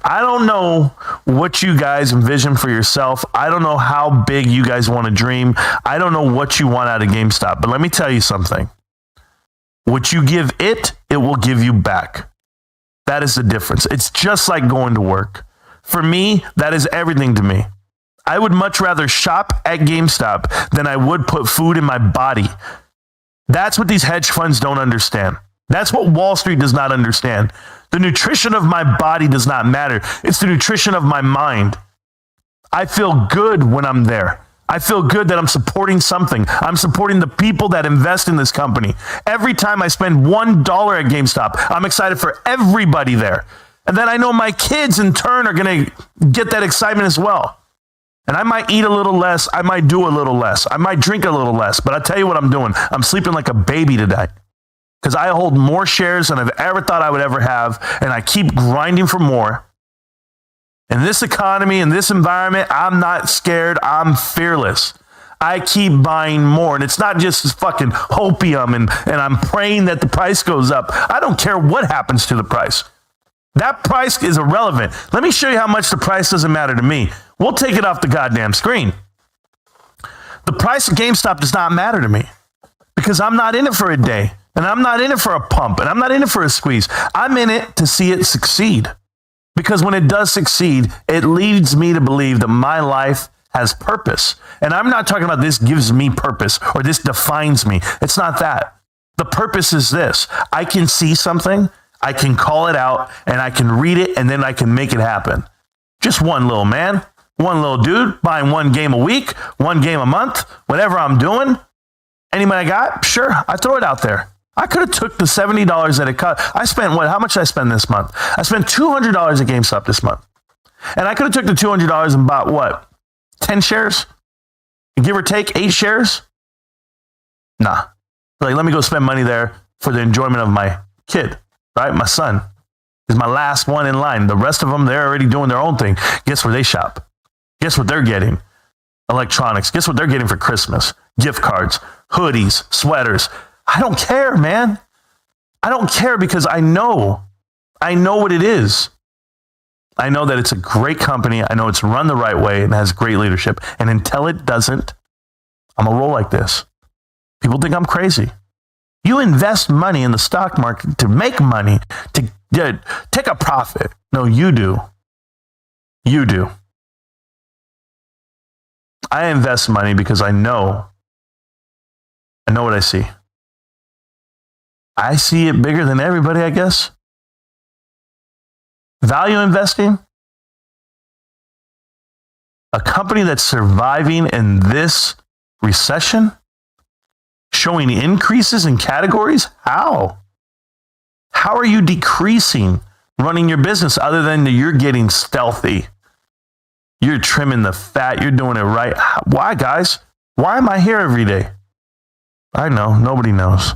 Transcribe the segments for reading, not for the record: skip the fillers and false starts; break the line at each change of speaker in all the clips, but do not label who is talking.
I don't know what you guys envision for yourself. I don't know how big you guys want to dream. I don't know what you want out of GameStop. But let me tell you something. What you give it, it will give you back. That is the difference. It's just like going to work. For me, that is everything to me. I would much rather shop at GameStop than I would put food in my body. That's what these hedge funds don't understand. That's what Wall Street does not understand. The nutrition of my body does not matter. It's the nutrition of my mind. I feel good when I'm there. I feel good that I'm supporting something. I'm supporting the people that invest in this company. Every time I spend $1 at GameStop, I'm excited for everybody there. And then I know my kids in turn are going to get that excitement as well. And I might eat a little less. I might do a little less. I might drink a little less. But I'll tell you what I'm doing. I'm sleeping like a baby today because I hold more shares than I've ever thought I would ever have. And I keep grinding for more. In this economy, in this environment, I'm not scared. I'm fearless. I keep buying more. And it's not just this fucking hopium and I'm praying that the price goes up. I don't care what happens to the price. That price is irrelevant. Let me show you how much the price doesn't matter to me. We'll take it off the goddamn screen. The price of GameStop does not matter to me because I'm not in it for a day and I'm not in it for a pump and I'm not in it for a squeeze. I'm in it to see it succeed because when it does succeed, it leads me to believe that my life has purpose. And I'm not talking about this gives me purpose or this defines me. It's not that. The purpose is this. I can see something, I can call it out, and I can read it, and then I can make it happen. Just one little man, one little dude, buying one game a week, one game a month, whatever I'm doing. Any money I got, sure, I throw it out there. I could have took the $70 that it cut. I spent what? How much did I spend this month? I spent $200 at GameStop this month. And I could have took the $200 and bought what? 10 shares? Give or take 8 shares? Nah. Like, let me go spend money there for the enjoyment of my kid. Right? My son is my last one in line. The rest of them, they're already doing their own thing. Guess where they shop? Guess what they're getting? Electronics. Guess what they're getting for Christmas? Gift cards, hoodies, sweaters. I don't care, man. I don't care because I know what it is. I know that it's a great company. I know it's run the right way and has great leadership. And until it doesn't, I'm gonna roll like this. People think I'm crazy. You invest money in the stock market to make money, to take a profit. No, you do. You do. I invest money because I know what I see. I see it bigger than everybody, I guess. Value investing, a company that's surviving in this recession, showing increases in categories? How? How are you decreasing running your business other than that you're getting stealthy? You're trimming the fat. You're doing it right. Why, guys? Why am I here every day? I know. Nobody knows.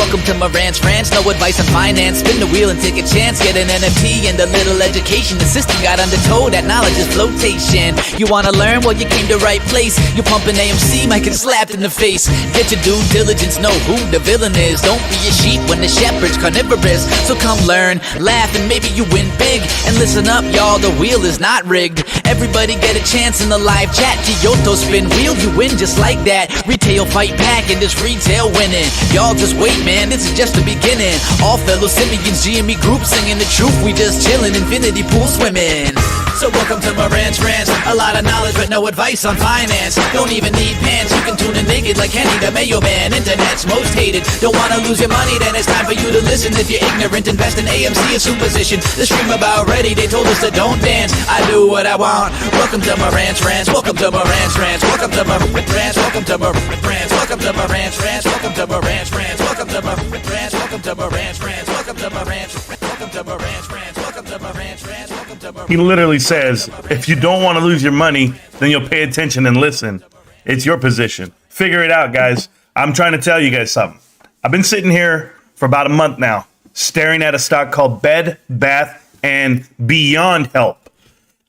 Welcome to Marantz Rantz, no advice on finance. Spin the wheel and take a chance. Get an NFT and a little education. The system got undertold, that knowledge is flotation. You wanna learn? Well, you came to right place. You pumping AMC, might get slapped in the face. Get your due diligence, know who the villain is. Don't be a sheep when the shepherd's carnivorous. So come learn, laugh, and maybe you win big. And listen up, y'all, the wheel is not rigged. Everybody get a chance in the live chat. Kyoto spin wheel, you win just like that. Retail fight back and this retail winning. Y'all just wait, man, this is just the beginning. All fellow simians, GME group singing the truth. We just chillin', infinity pool swimming. So welcome to Marantz Rantz. A lot of knowledge but no advice on finance. Don't even need pants, you can tune in naked like Kenny the Mayo Man. Internet's most hated. Don't wanna lose your money, then it's time for you to listen. If you're ignorant, invest in AMC or Superstition. The stream about ready, they told us to don't dance. I do what I want. Welcome to Marantz Rantz. Welcome to Marantz Rantz. Welcome to Marantz Rantz. Welcome to Marantz Rantz. Welcome to Marantz Rantz. Welcome to Marantz Rantz. Welcome to Marantz Rantz. Welcome to Marantz Rantz. Welcome to Marantz Rantz. Welcome to Marantz Rantz. Welcome to Marantz Rantz. Welcome to Marantz.
He literally says, if you don't want to lose your money, then you'll pay attention and listen. It's your position. Figure it out, guys. I'm trying to tell you guys something. I've been sitting here for about a month now, staring at a stock called Bed Bath and Beyond Help.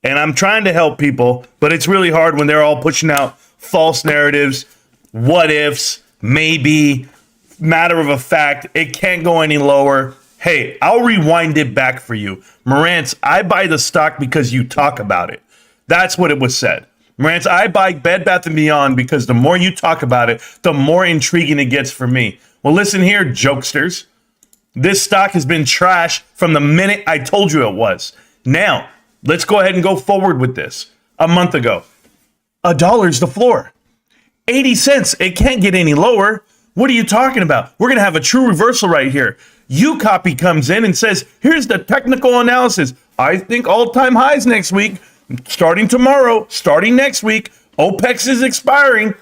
And I'm trying to help people, but it's really hard when they're all pushing out false narratives, what ifs, maybe, matter of a fact. It can't go any lower. Hey, I'll rewind it back for you. Marantz, I buy the stock because you talk about it. That's what it was said. Marantz, I buy Bed Bath & Beyond because the more you talk about it, the more intriguing it gets for me. Well, listen here, jokesters. This stock has been trash from the minute I told you it was. Now, let's go ahead and go forward with this. A month ago, $1's the floor. 80 cents. It can't get any lower. What are you talking about? We're going to have a true reversal right here. UCopy comes in and says, here's the technical analysis. I think all-time highs next week, starting tomorrow, starting next week. OPEX is expiring.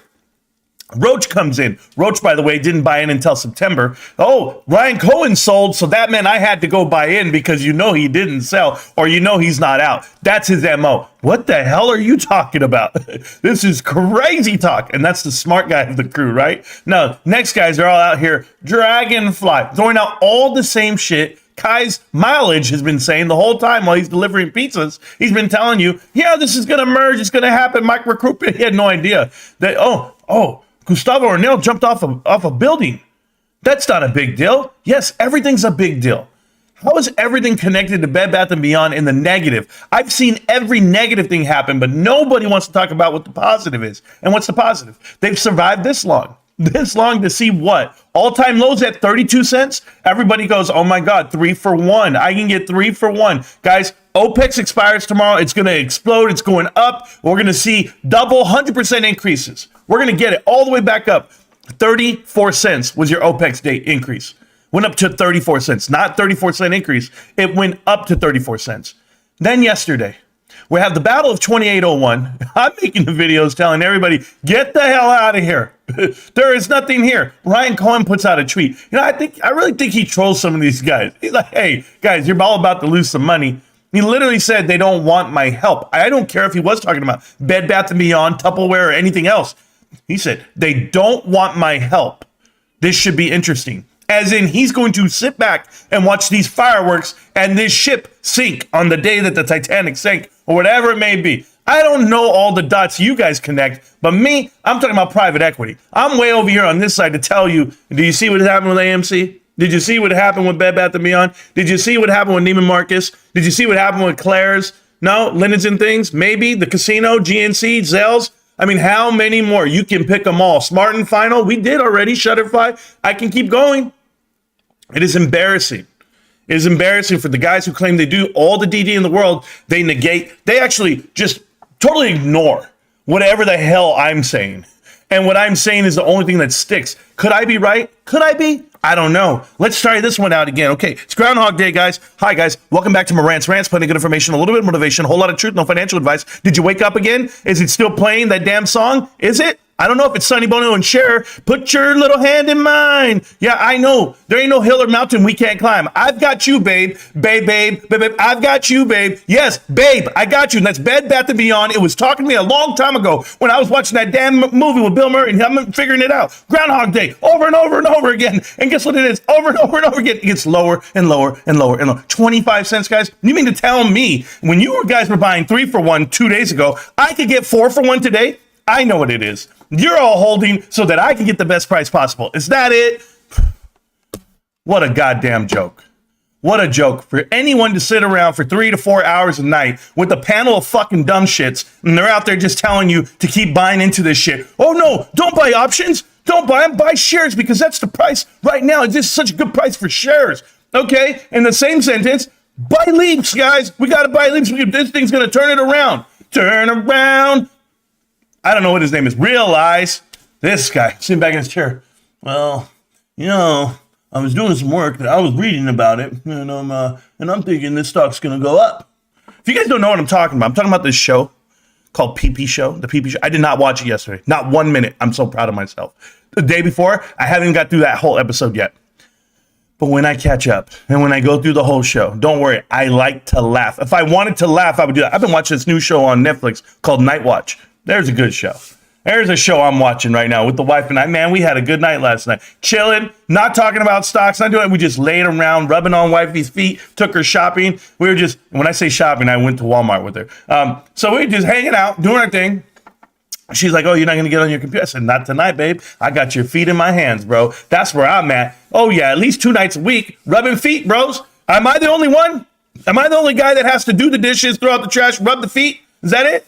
Roach comes in. Roach, by the way, didn't buy in until September. Oh, Ryan Cohen sold, so that meant I had to go buy in because you know he didn't sell or you know he's not out. That's his MO. What the hell are you talking about? This is crazy talk. And that's the smart guy of the crew, right? No, next guys are all out here, Dragonfly, throwing out all the same shit. Kai's mileage has been saying the whole time while he's delivering pizzas. He's been telling you, yeah, this is going to merge. It's going to happen. Mike recruitment. He had no idea that, Gustavo Ornell jumped off a building. That's not a big deal. Yes, everything's a big deal. How is everything connected to Bed Bath & Beyond in the negative? I've seen every negative thing happen, but nobody wants to talk about what the positive is. And what's the positive? They've survived this long. This long to see what? All-time lows at 32 cents? Everybody goes, oh my God, 3 for 1. I can get 3 for 1. Guys, OPEX expires tomorrow. It's going to explode. It's going up. We're going to see double 100% increases. We're going to get it all the way back up. 34 cents was your OPEX date increase. Went up to 34 cents, not 34-cent increase. It went up to 34 cents. Then yesterday, we have the battle of 2801. I'm making the videos telling everybody, get the hell out of here. There is nothing here. Ryan Cohen puts out a tweet. I really think he trolls some of these guys. He's like, hey, guys, you're all about to lose some money. He literally said they don't want my help. I don't care if he was talking about Bed Bath & Beyond, Tupperware, or anything else. He said, they don't want my help. This should be interesting. As in, he's going to sit back and watch these fireworks and this ship sink on the day that the Titanic sank, or whatever it may be. I don't know all the dots you guys connect, but me, I'm talking about private equity. I'm way over here on this side to tell you, do you see what happened with AMC? Did you see what happened with Bed Bath & Beyond? Did you see what happened with Neiman Marcus? Did you see what happened with Claire's? No? Linens and Things? Maybe? The Casino? GNC? Zelles? I mean, how many more? You can pick them all. Smart and Final? We did already. Shutterfly? I can keep going. It is embarrassing. It is embarrassing for the guys who claim they do all the DD in the world. They negate. They actually just totally ignore whatever the hell I'm saying. And what I'm saying is the only thing that sticks. Could I be right? Could I be? I don't know. Let's try this one out again. Okay, it's Groundhog Day, guys. Hi, guys. Welcome back to Marantz Rantz. Plenty of good information, a little bit of motivation, a whole lot of truth, no financial advice. Did you wake up again? Is it still playing that damn song? Is it? I don't know if it's Sonny Bono and Cher. Put your little hand in mine. Yeah, I know. There ain't no hill or mountain we can't climb. I've got you, babe. Babe. I've got you, babe. Yes, babe, I got you. And that's Bed Bath & Beyond. It was talking to me a long time ago when I was watching that damn movie with Bill Murray, and I'm figuring it out. Groundhog Day, over and over and over again. And guess what it is? Over and over and over again. It gets lower and lower and lower and lower. 25 cents, guys. You mean to tell me when you guys were buying 3 for $1 2 days ago, I could get 4 for $1 today? I know what it is. You're all holding so that I can get the best price possible. Is that it? What a goddamn joke. What a joke for anyone to sit around for 3 to 4 hours a night with a panel of fucking dumb shits, and they're out there just telling you to keep buying into this shit. Oh no, don't buy options. Don't buy them. Buy shares because that's the price right now. It's just such a good price for shares. Okay? In the same sentence, buy leaps, guys. We got to buy leaps. This thing's going to turn it around. Turn around. I don't know what his name is. Realize this guy sitting back in his chair. Well, I was doing some work that I was reading about it, and I'm thinking this stock's going to go up. If you guys don't know what I'm talking about this show called PP Show, the PP Show. I did not watch it yesterday. Not 1 minute. I'm so proud of myself. The day before, I haven't even got through that whole episode yet. But when I catch up and when I go through the whole show, don't worry, I like to laugh. If I wanted to laugh, I would do that. I've been watching this new show on Netflix called Night Watch. There's a good show. There's a show I'm watching right now with the wife and I. Man, we had a good night last night. Chilling, not talking about stocks, not doing it. We just laid around, rubbing on wifey's feet, took her shopping. We were just, when I say shopping, I went to Walmart with her. So we were just hanging out, doing our thing. She's like, oh, you're not going to get on your computer? I said, not tonight, babe. I got your feet in my hands, bro. That's where I'm at. Oh, yeah, at least 2 nights a week, rubbing feet, bros. Am I the only one? Am I the only guy that has to do the dishes, throw out the trash, rub the feet? Is that it?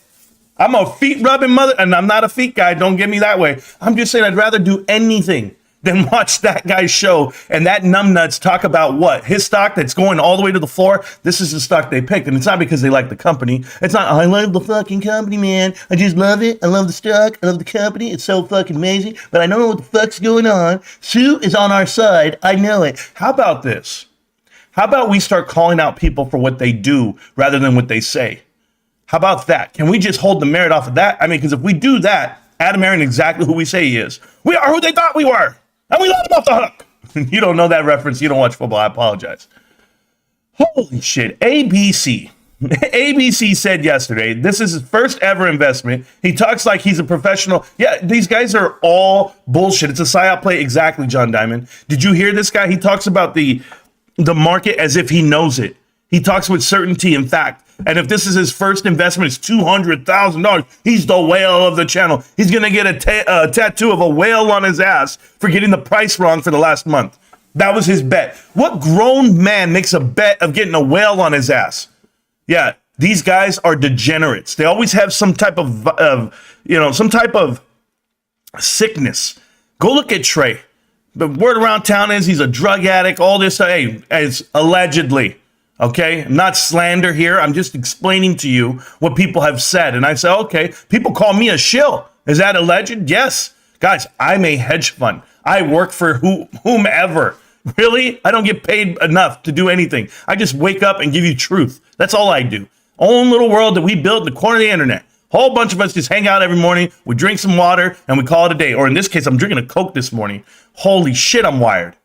I'm a feet rubbing mother, and I'm not a feet guy. Don't get me that way. I'm just saying I'd rather do anything than watch that guy's show and that numbnuts talk about what? His stock that's going all the way to the floor. This is the stock they picked, and it's not because they like the company. It's not, I love the fucking company, man. I just love it. I love the stock. I love the company. It's so fucking amazing, but I don't know what the fuck's going on. Sue is on our side. I know it. How about this? How about we start calling out people for what they do rather than what they say? How about that? Can we just hold the merit off of that? I mean, because if we do that, Adam Aaron exactly who we say he is. We are who they thought we were, and we let him off the hook. You don't know that reference. You don't watch football. I apologize. Holy shit. ABC. ABC said yesterday, this is his first ever investment. He talks like he's a professional. Yeah, these guys are all bullshit. It's a psyop play. Exactly, John Diamond. Did you hear this guy? He talks about the market as if he knows it. He talks with certainty and fact. And if this is his first investment, it's $200,000. He's the whale of the channel. He's going to get a tattoo of a whale on his ass for getting the price wrong for the last month. That was his bet. What grown man makes a bet of getting a whale on his ass? Yeah, these guys are degenerates. They always have some type of sickness. Go look at Trey. The word around town is he's a drug addict, all this. Hey, it's allegedly. Okay, not slander here. I'm just explaining to you what people have said. And I say, okay, people call me a shill. Is that alleged? Yes. Guys, I'm a hedge fund. I work for whomever. Really? I don't get paid enough to do anything. I just wake up and give you truth. That's all I do. Own little world that we built in the corner of the internet. Whole bunch of us just hang out every morning. We drink some water and we call it a day. Or in this case, I'm drinking a Coke this morning. Holy shit, I'm wired.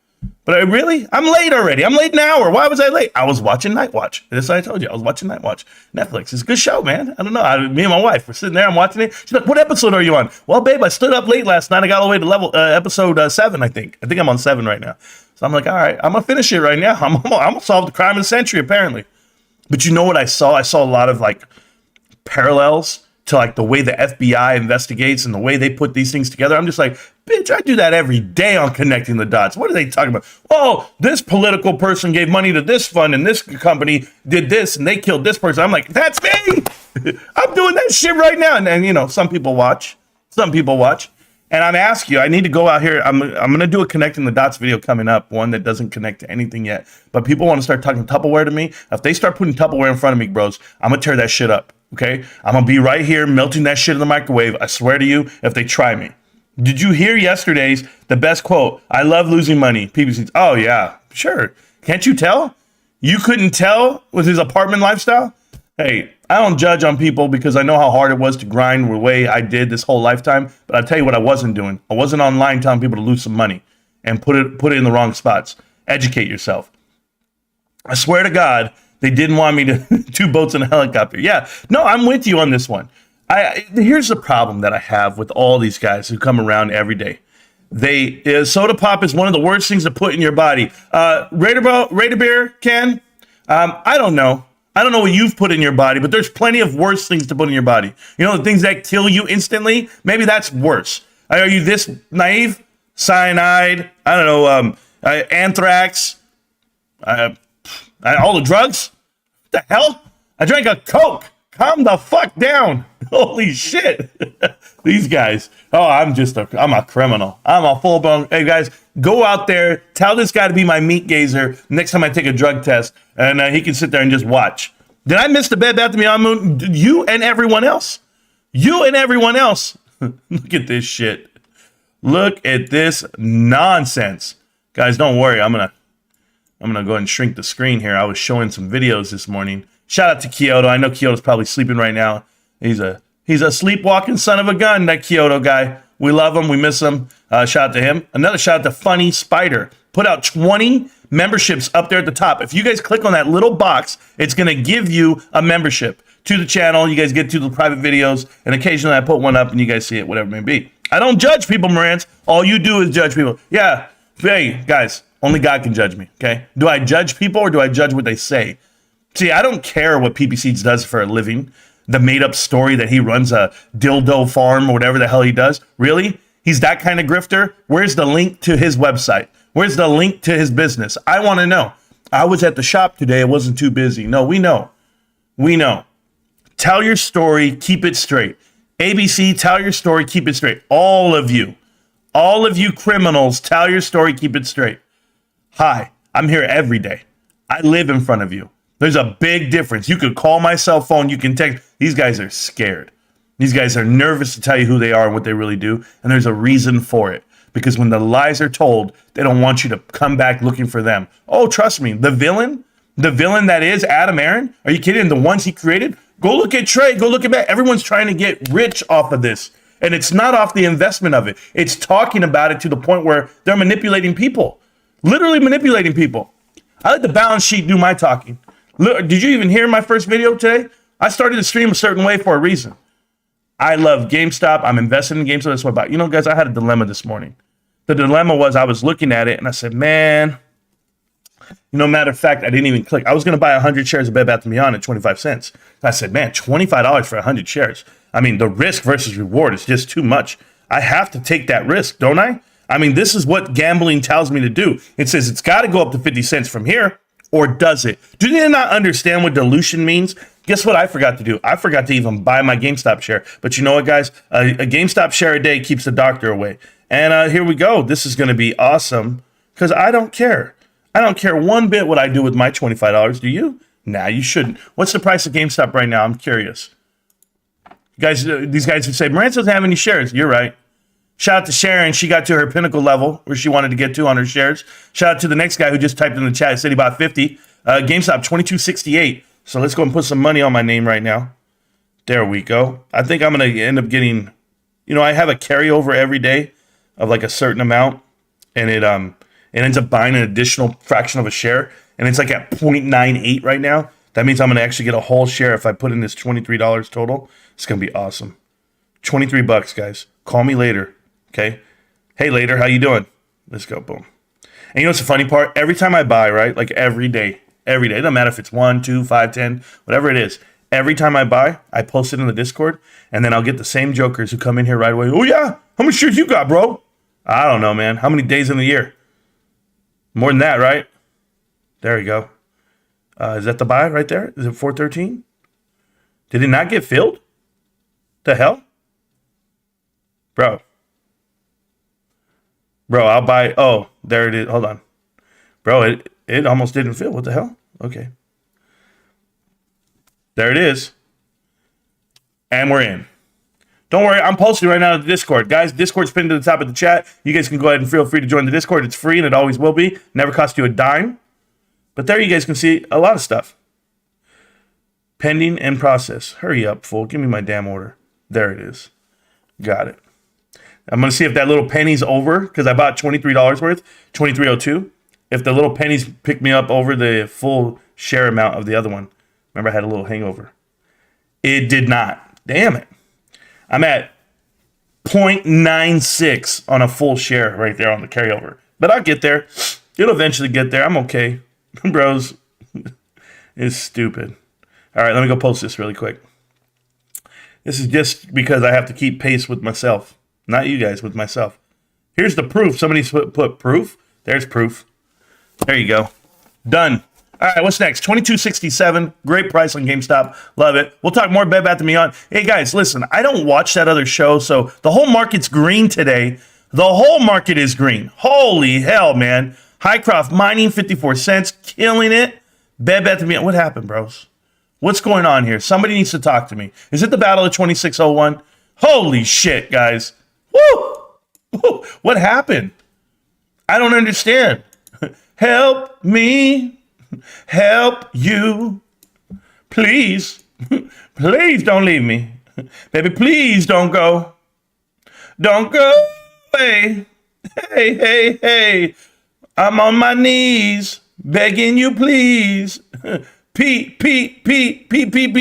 But I'm late already. I'm late an hour. Why was I late? I was watching Night Watch. That's what I told you. I was watching Night Watch. Netflix. It's a good show, man. I don't know. Me and my wife, we're sitting there. I'm watching it. She's like, what episode are you on? Well, babe, I stood up late last night. I got all the way to episode 7, I think. I think I'm on 7 right now. So I'm like, all right, I'm going to finish it right now. I'm going to solve the crime of the century, apparently. But you know what I saw? I saw a lot of parallels to the way the FBI investigates and the way they put these things together. I'm just like, bitch, I do that every day on connecting the dots. What are they talking about? Oh, this political person gave money to this fund and this company did this and they killed this person. I'm like, that's me. I'm doing that shit right now. And some people watch. And I'm asking you, I need to go out here. I'm going to do a connecting the dots video coming up, one that doesn't connect to anything yet. But people want to start talking Tupperware to me. If they start putting Tupperware in front of me, bros, I'm going to tear that shit up. Okay? I'm going to be right here melting that shit in the microwave. I swear to you, if they try me. Did you hear yesterday's, the best quote? I love losing money. PBC. Oh, yeah, sure. Can't you tell? You couldn't tell with his apartment lifestyle? Hey, I don't judge on people because I know how hard it was to grind the way I did this whole lifetime. But I'll tell you what I wasn't doing. I wasn't online telling people to lose some money and put it in the wrong spots. Educate yourself. I swear to God, they didn't want me to 2 boats in a helicopter. Yeah, no, I'm with you on this one. Here's the problem that I have with all these guys who come around every day. Soda pop is one of the worst things to put in your body. Raider beer can? I don't know. I don't know what you've put in your body, but there's plenty of worse things to put in your body. You know, the things that kill you instantly? Maybe that's worse. Are you this naive? Cyanide, I don't know, anthrax, all the drugs? What the hell? I drank a Coke. Calm the fuck down. Holy shit. These guys. Oh, I'm a criminal. I'm a full-blown. Hey, guys, go out there. Tell this guy to be my meat gazer next time I take a drug test, and he can sit there and just watch. Did I miss the Bed Bath & Beyond moon? You and everyone else. You and everyone else. Look at this shit. Look at this nonsense. Guys, don't worry. I'm gonna go ahead and shrink the screen here. I was showing some videos this morning. Shout out to Kyoto. I know Kyoto's probably sleeping right now. He's a sleepwalking son of a gun, that Kyoto guy. We love him. We miss him. Shout out to him. Another shout out to Funny Spider. Put out 20 memberships up there at the top. If you guys click on that little box, it's going to give you a membership to the channel. You guys get to the private videos, and occasionally I put one up and you guys see it, whatever it may be. I don't judge people, Marantz. All you do is judge people. Yeah. Hey, guys, only God can judge me, okay? Do I judge people or do I judge what they say? See, I don't care what PP Seeds does for a living. The made-up story that he runs a dildo farm or whatever the hell he does. Really? He's that kind of grifter? Where's the link to his website? Where's the link to his business? I want to know. I was at the shop today. I wasn't too busy. No, we know. We know. Tell your story. Keep it straight. ABC, tell your story. Keep it straight. All of you criminals, tell your story. Keep it straight. Hi, I'm here every day. I live in front of you. There's a big difference. You could call my cell phone. You can text. These guys are scared. These guys are nervous to tell you who they are and what they really do. And there's a reason for it. Because when the lies are told, they don't want you to come back looking for them. Oh, trust me, the villain that is Adam Aaron, are you kidding? The ones he created? Go look at Trey. Go look at Matt. Everyone's trying to get rich off of this. And it's not off the investment of it. It's talking about it to the point where they're manipulating people. Literally manipulating people. I let the balance sheet do my talking. Look, did you even hear my first video today? I started to stream a certain way for a reason. I love GameStop. I'm invested in GameStop. That's what I bought. You know, guys, I had a dilemma this morning. The dilemma was I was looking at it and I said, man, you know, matter of fact, I didn't even click. I was going to buy 100 shares of Bed Bath & Beyond at 25 cents. I said, man, $25 for 100 shares. I mean, the risk versus reward is just too much. I have to take that risk, don't I? I mean, this is what gambling tells me to do. It says it's got to go up to 50 cents from here, or does it? Do they not understand what dilution means? Guess what I forgot to do? I forgot to even buy my GameStop share. But you know what, guys? A GameStop share a day keeps the doctor away. And here we go. This is going to be awesome because I don't care. I don't care one bit what I do with my $25. Do you? Nah, you shouldn't. What's the price of GameStop right now? I'm curious. You guys, these guys who say, Marantz doesn't have any shares. You're right. Shout out to Sharon. She got to her pinnacle level where she wanted to get to on her shares. Shout out to the next guy who just typed in the chat, said he bought 50. GameStop, $22.68. So let's go and put some money on my name right now. There we go. I think I'm going to end up getting, you know, I have a carryover every day of like a certain amount. And it ends up buying an additional fraction of a share. And it's like at 0.98 right now. That means I'm going to actually get a whole share if I put in this $23 total. It's going to be awesome. 23 bucks, guys. Call me later. Okay. Hey, later. How you doing? Let's go. Boom. And you know what's the funny part? Every time I buy, right? Like every day. It doesn't matter if it's 1, 2, 5, 10, whatever it is. Every time I buy, I post it in the Discord. And then I'll get the same jokers who come in here right away. Oh, yeah. How many shares you got, bro? I don't know, man. How many days in the year? More than that, right? There you go. Is that the buy right there? Is it 413? Did it not get filled? The hell? Bro, I'll buy. Oh, there it is. Hold on. Bro, it almost didn't fill. What the hell? Okay. There it is. And we're in. Don't worry, I'm posting right now to the Discord. Guys, Discord's pinned to the top of the chat. You guys can go ahead and feel free to join the Discord. It's free and it always will be. Never cost you a dime. But there you guys can see a lot of stuff. Pending and process. Hurry up, fool. Give me my damn order. There it is. Got it. I'm going to see if that little penny's over because I bought $23 worth, $23.02. If the little pennies pick me up over the full share amount of the other one. Remember, I had a little hangover. It did not. Damn it. I'm at 0.96 on a full share right there on the carryover. But I'll get there. It'll eventually get there. I'm okay. Bros, it's stupid. All right, let me go post this really quick. This is just because I have to keep pace with myself. Not you guys, with myself. Here's the proof. Somebody put proof. There's proof. There you go. Done. All right, what's next? $22.67. Great price on GameStop. Love it. We'll talk more Bed Bath & Beyond. Hey, guys, listen. I don't watch that other show, so the whole market's green today. The whole market is green. Holy hell, man. Highcroft Mining, 54 cents. Killing it. Bed Bath & Beyond. What happened, bros? What's going on here? Somebody needs to talk to me. Is it the Battle of 2601? Holy shit, guys. Woo! Woo! What happened? I don't understand. Help me. Help you. Please. Please don't leave me. Baby, please don't go. Don't go away. Hey, hey, hey. I'm on my knees begging you, please. P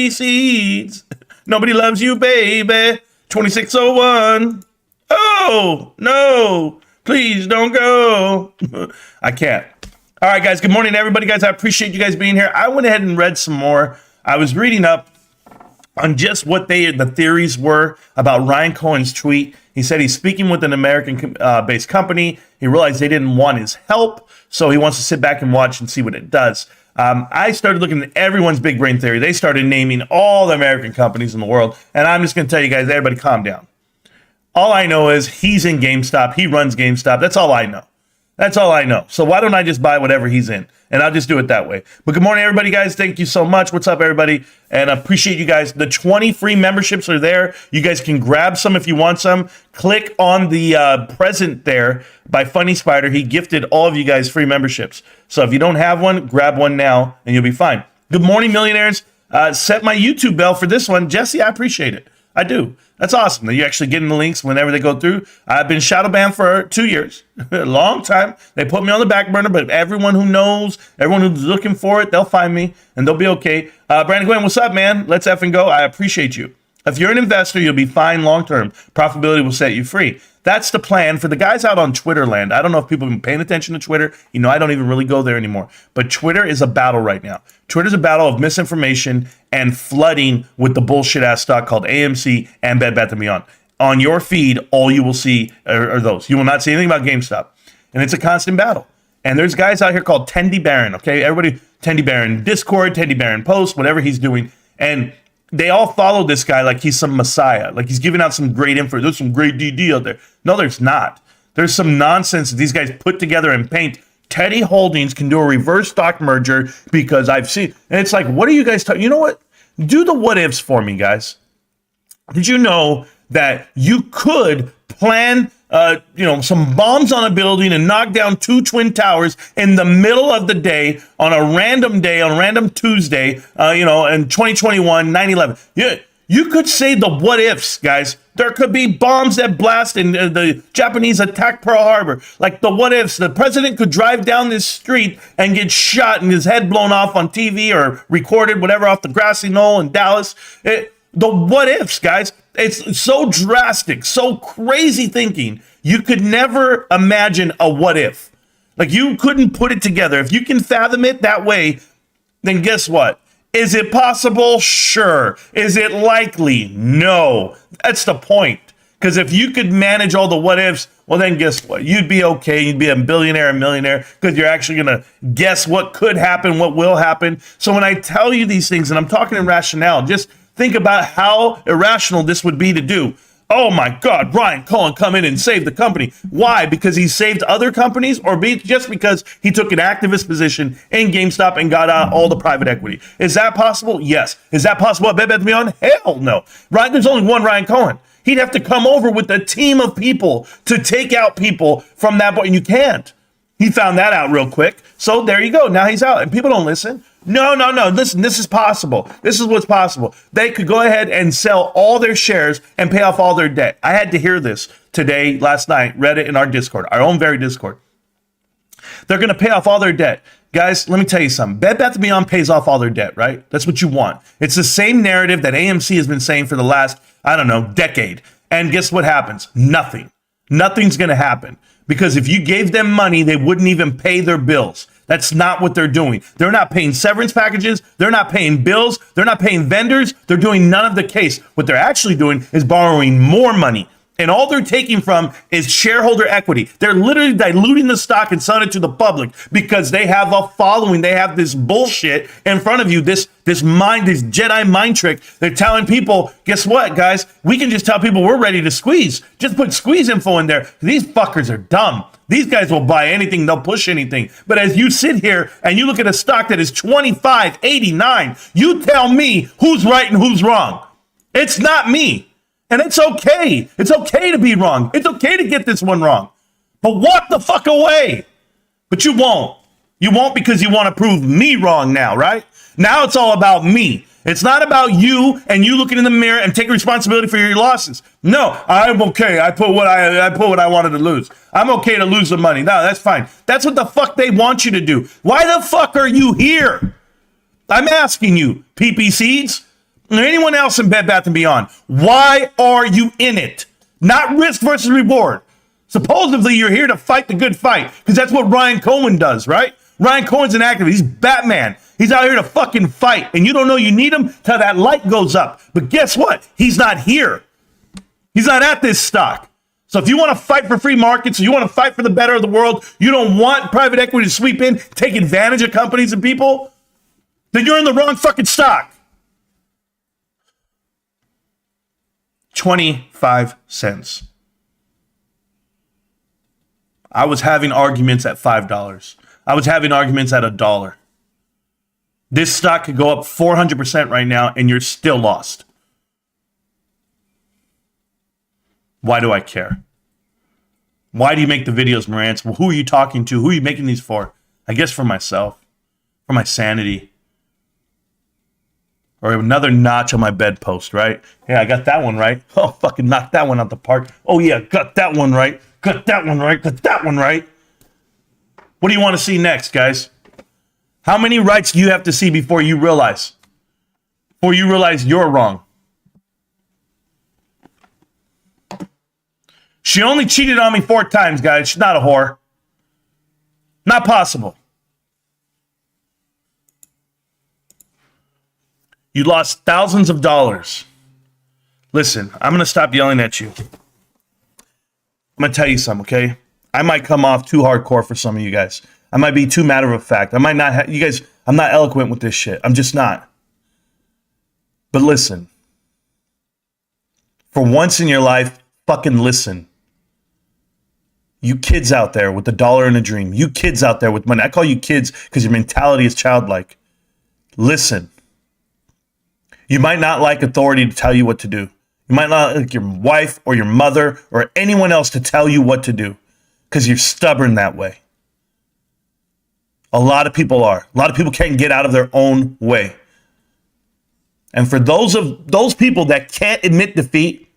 seeds. Nobody loves you, baby. 2601. Oh, no. Please don't go. I can't. All right, guys. Good morning, everybody, guys. I appreciate you guys being here. I went ahead and read some more. I was reading up on just what the theories were about Ryan Cohen's tweet. He said he's speaking with an American-based company. He realized they didn't want his help, so he wants to sit back and watch and see what it does. I started looking at everyone's big brain theory. They started naming all the American companies in the world, and I'm just going to tell you guys, everybody calm down. All I know is he's in GameStop. He runs GameStop. That's all I know. That's all I know. So why don't I just buy whatever he's in? And I'll just do it that way. But good morning, everybody, guys. Thank you so much. What's up, everybody? And I appreciate you guys. The 20 free memberships are there. You guys can grab some if you want some. Click on the present there by Funny Spider. He gifted all of you guys free memberships. So if you don't have one, grab one now, and you'll be fine. Good morning, millionaires. Set my YouTube bell for this one. Jesse, I appreciate it. I do. That's awesome that you're actually getting the links whenever they go through. I've been shadow banned for 2 years, a long time. They put me on the back burner, but everyone who knows, everyone who's looking for it, they'll find me and they'll be okay. Brandon Gwen, what's up, man? Let's effing go. I appreciate you. If you're an investor, you'll be fine long term. Profitability will set you free. That's the plan for the guys out on Twitter land. I don't know if people have been paying attention to Twitter. You know, I don't even really go there anymore. But Twitter is a battle right now. Twitter's a battle of misinformation and flooding with the bullshit ass stock called AMC and Bed Bath & Beyond. On your feed, all you will see are those. You will not see anything about GameStop. And it's a constant battle. And there's guys out here called Tendy Baron, okay? Everybody, Tendy Baron Discord, Tendy Baron Post, whatever he's doing. And they all follow this guy like he's some messiah, like he's giving out some great info. There's some great DD out there. No, there's not. There's some nonsense that these guys put together and paint. Teddy Holdings can do a reverse stock merger because I've seen, and it's like, what are you guys talking? You know what? Do the what ifs for me, guys. Did you know that you could plan some bombs on a building and knock down 2 twin towers in the middle of the day, on a random Tuesday, in 2021, 9/11. You could say the what ifs, guys. There could be bombs that blast and the Japanese attack Pearl Harbor. Like the what ifs. The president could drive down this street and get shot and his head blown off on TV or recorded, whatever, off the grassy knoll in Dallas. The what ifs, guys. It's so drastic, so crazy thinking. You could never imagine a what if. Like you couldn't put it together. If you can fathom it that way, then guess what? Is it possible? Sure. Is it likely? No. That's the point. Because if you could manage all the what ifs, well, then guess what? You'd be okay. You'd be a billionaire, a millionaire, because you're actually going to guess what could happen, what will happen. So when I tell you these things, and I'm talking in rationale, just think about how irrational this would be to do. Oh my God, Ryan Cohen come in and save the company. Why? Because he saved other companies, or just because he took an activist position in GameStop and got out all the private equity? Is that possible? Yes. Is that possible at Bed Bath & Beyond? Hell no. Right? There's only one Ryan Cohen. He'd have to come over with a team of people to take out people from that point, and you can't. He found that out real quick. So there you go. Now he's out, and people don't listen. No. Listen, this is possible. This is what's possible. They could go ahead and sell all their shares and pay off all their debt. I had to hear this today, last night, read it in our Discord, our own very Discord. They're going to pay off all their debt. Guys, let me tell you something. Bed Bath & Beyond pays off all their debt, right? That's what you want. It's the same narrative that AMC has been saying for the last, decade. And guess what happens? Nothing. Nothing's going to happen. Because if you gave them money, they wouldn't even pay their bills. That's not what they're doing. They're not paying severance packages. They're not paying bills. They're not paying vendors. They're doing none of the case. What they're actually doing is borrowing more money. And all they're taking from is shareholder equity. They're literally diluting the stock and selling it to the public because they have a following. They have this bullshit in front of you, this Jedi mind trick. They're telling people, guess what, guys? We can just tell people we're ready to squeeze. Just put squeeze info in there. These fuckers are dumb. These guys will buy anything. They'll push anything. But as you sit here and you look at a stock that is $25.89, you tell me who's right and who's wrong. It's not me. And it's okay. It's okay to be wrong. It's okay to get this one wrong. But walk the fuck away. But you won't. You won't because you want to prove me wrong now, right? Now it's all about me. It's not about you and you looking in the mirror and taking responsibility for your losses. No, I'm okay. I put what I wanted to lose. I'm okay to lose the money. No, that's fine. That's what the fuck they want you to do. Why the fuck are you here? I'm asking you, PP Seeds. Or anyone else in Bed Bath & Beyond, why are you in it? Not risk versus reward. Supposedly, you're here to fight the good fight, because that's what Ryan Cohen does, right? Ryan Cohen's an activist. He's Batman. He's out here to fucking fight, and you don't know you need him till that light goes up. But guess what? He's not here. He's not at this stock. So if you want to fight for free markets, you want to fight for the better of the world, you don't want private equity to sweep in, take advantage of companies and people, then you're in the wrong fucking stock. 25 cents. I was having arguments at $5. I was having arguments at $1. This stock could go up 400% right now and you're still lost. Why do I care? Why do you make the videos, Marantz? Well, who are you talking to? Who are you making these for? I guess for myself, for my sanity. Or another notch on my bedpost, right? Yeah, I got that one right. Oh, fucking knocked that one out the park. Oh, yeah, got that one right. Got that one right. Got that one right. What do you want to see next, guys? How many rights do you have to see before you realize? Before you realize you're wrong? She only cheated on me 4 times, guys. She's not a whore. Not possible. You lost thousands of dollars. Listen, I'm going to stop yelling at you. I'm going to tell you something, okay? I might come off too hardcore for some of you guys. I might be too matter of fact. I might not have, you guys, I'm not eloquent with this shit. I'm just not. But listen. For once in your life, fucking listen. You kids out there with $1 and a dream. You kids out there with money. I call you kids because your mentality is childlike. Listen. You might not like authority to tell you what to do. You might not like your wife or your mother or anyone else to tell you what to do because you're stubborn that way. A lot of people are. A lot of people can't get out of their own way. And for those people that can't admit defeat,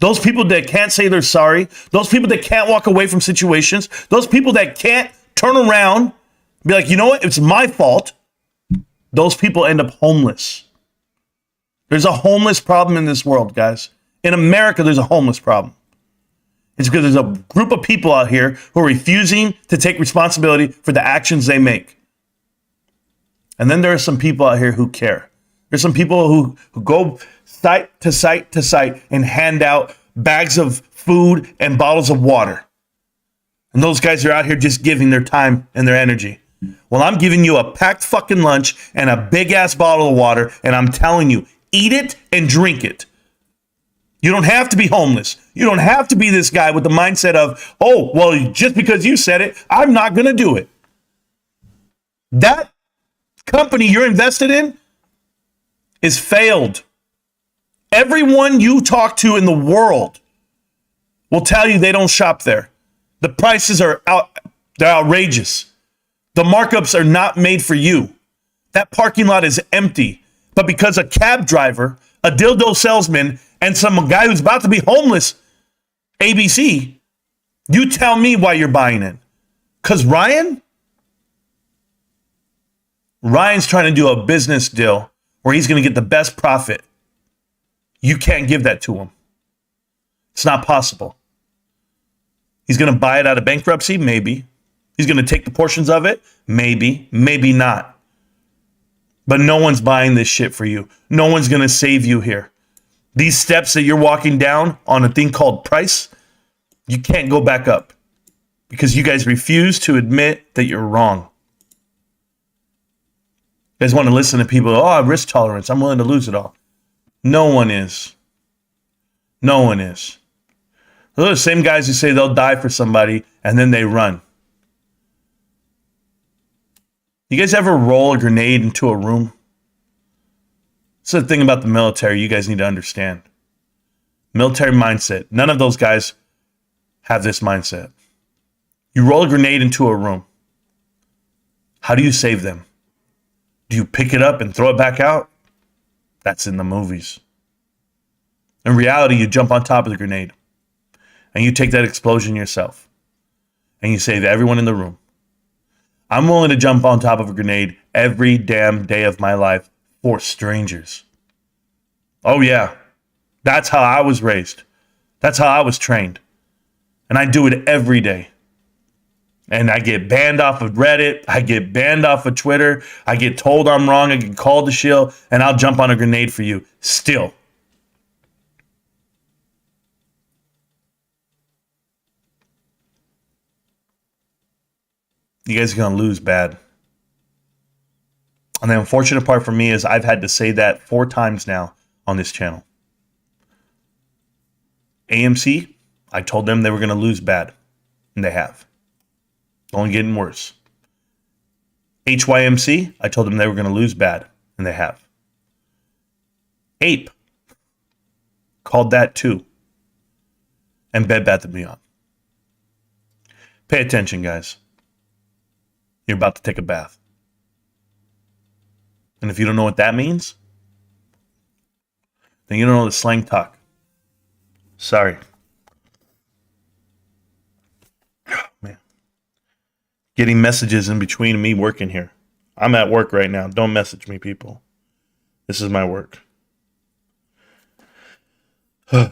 those people that can't say they're sorry, those people that can't walk away from situations, those people that can't turn around and be like, you know what, it's my fault, those people end up homeless. There's a homeless problem in this world, guys. In America, there's a homeless problem. It's because there's a group of people out here who are refusing to take responsibility for the actions they make. And then there are some people out here who care. There's some people who go site to site to site and hand out bags of food and bottles of water. And those guys are out here just giving their time and their energy. Well, I'm giving you a packed fucking lunch and a big ass bottle of water, and I'm telling you, eat it and drink it. You don't have to be homeless. You don't have to be this guy with the mindset of, oh, well, just because you said it, I'm not going to do it. That company you're invested in is failed. Everyone you talk to in the world will tell you they don't shop there. The prices are they're outrageous. The markups are not made for you. That parking lot is empty. But because a cab driver, a dildo salesman, and some guy who's about to be homeless, ABC, you tell me why you're buying it. Because Ryan's trying to do a business deal where he's going to get the best profit. You can't give that to him. It's not possible. He's going to buy it out of bankruptcy? Maybe. He's going to take the portions of it? Maybe. Maybe not. But no one's buying this shit for you. No one's going to save you here. These steps that you're walking down on a thing called price, you can't go back up because you guys refuse to admit that you're wrong. You guys want to listen to people, oh, risk tolerance, I'm willing to lose it all. No one is. No one is. Those are the same guys who say they'll die for somebody and then they run. You guys ever roll a grenade into a room? That's the thing about the military you guys need to understand. Military mindset. None of those guys have this mindset. You roll a grenade into a room. How do you save them? Do you pick it up and throw it back out? That's in the movies. In reality, you jump on top of the grenade and you take that explosion yourself and you save everyone in the room. I'm willing to jump on top of a grenade every damn day of my life for strangers. Oh yeah, that's how I was raised. That's how I was trained. And I do it every day. And I get banned off of Reddit. I get banned off of Twitter. I get told I'm wrong. I get called to shill. And I'll jump on a grenade for you. Still. You guys are going to lose bad. And the unfortunate part for me is I've had to say that 4 times now on this channel. AMC, I told them they were going to lose bad. And they have. Only getting worse. HYMC, I told them they were going to lose bad. And they have. Ape, called that too. And Bed Bath & Beyond. Pay attention, guys. You're about to take a bath. And if you don't know what that means, then you don't know the slang talk. Sorry. Oh, man. Getting messages in between me working here. I'm at work right now. Don't message me, people. This is my work. All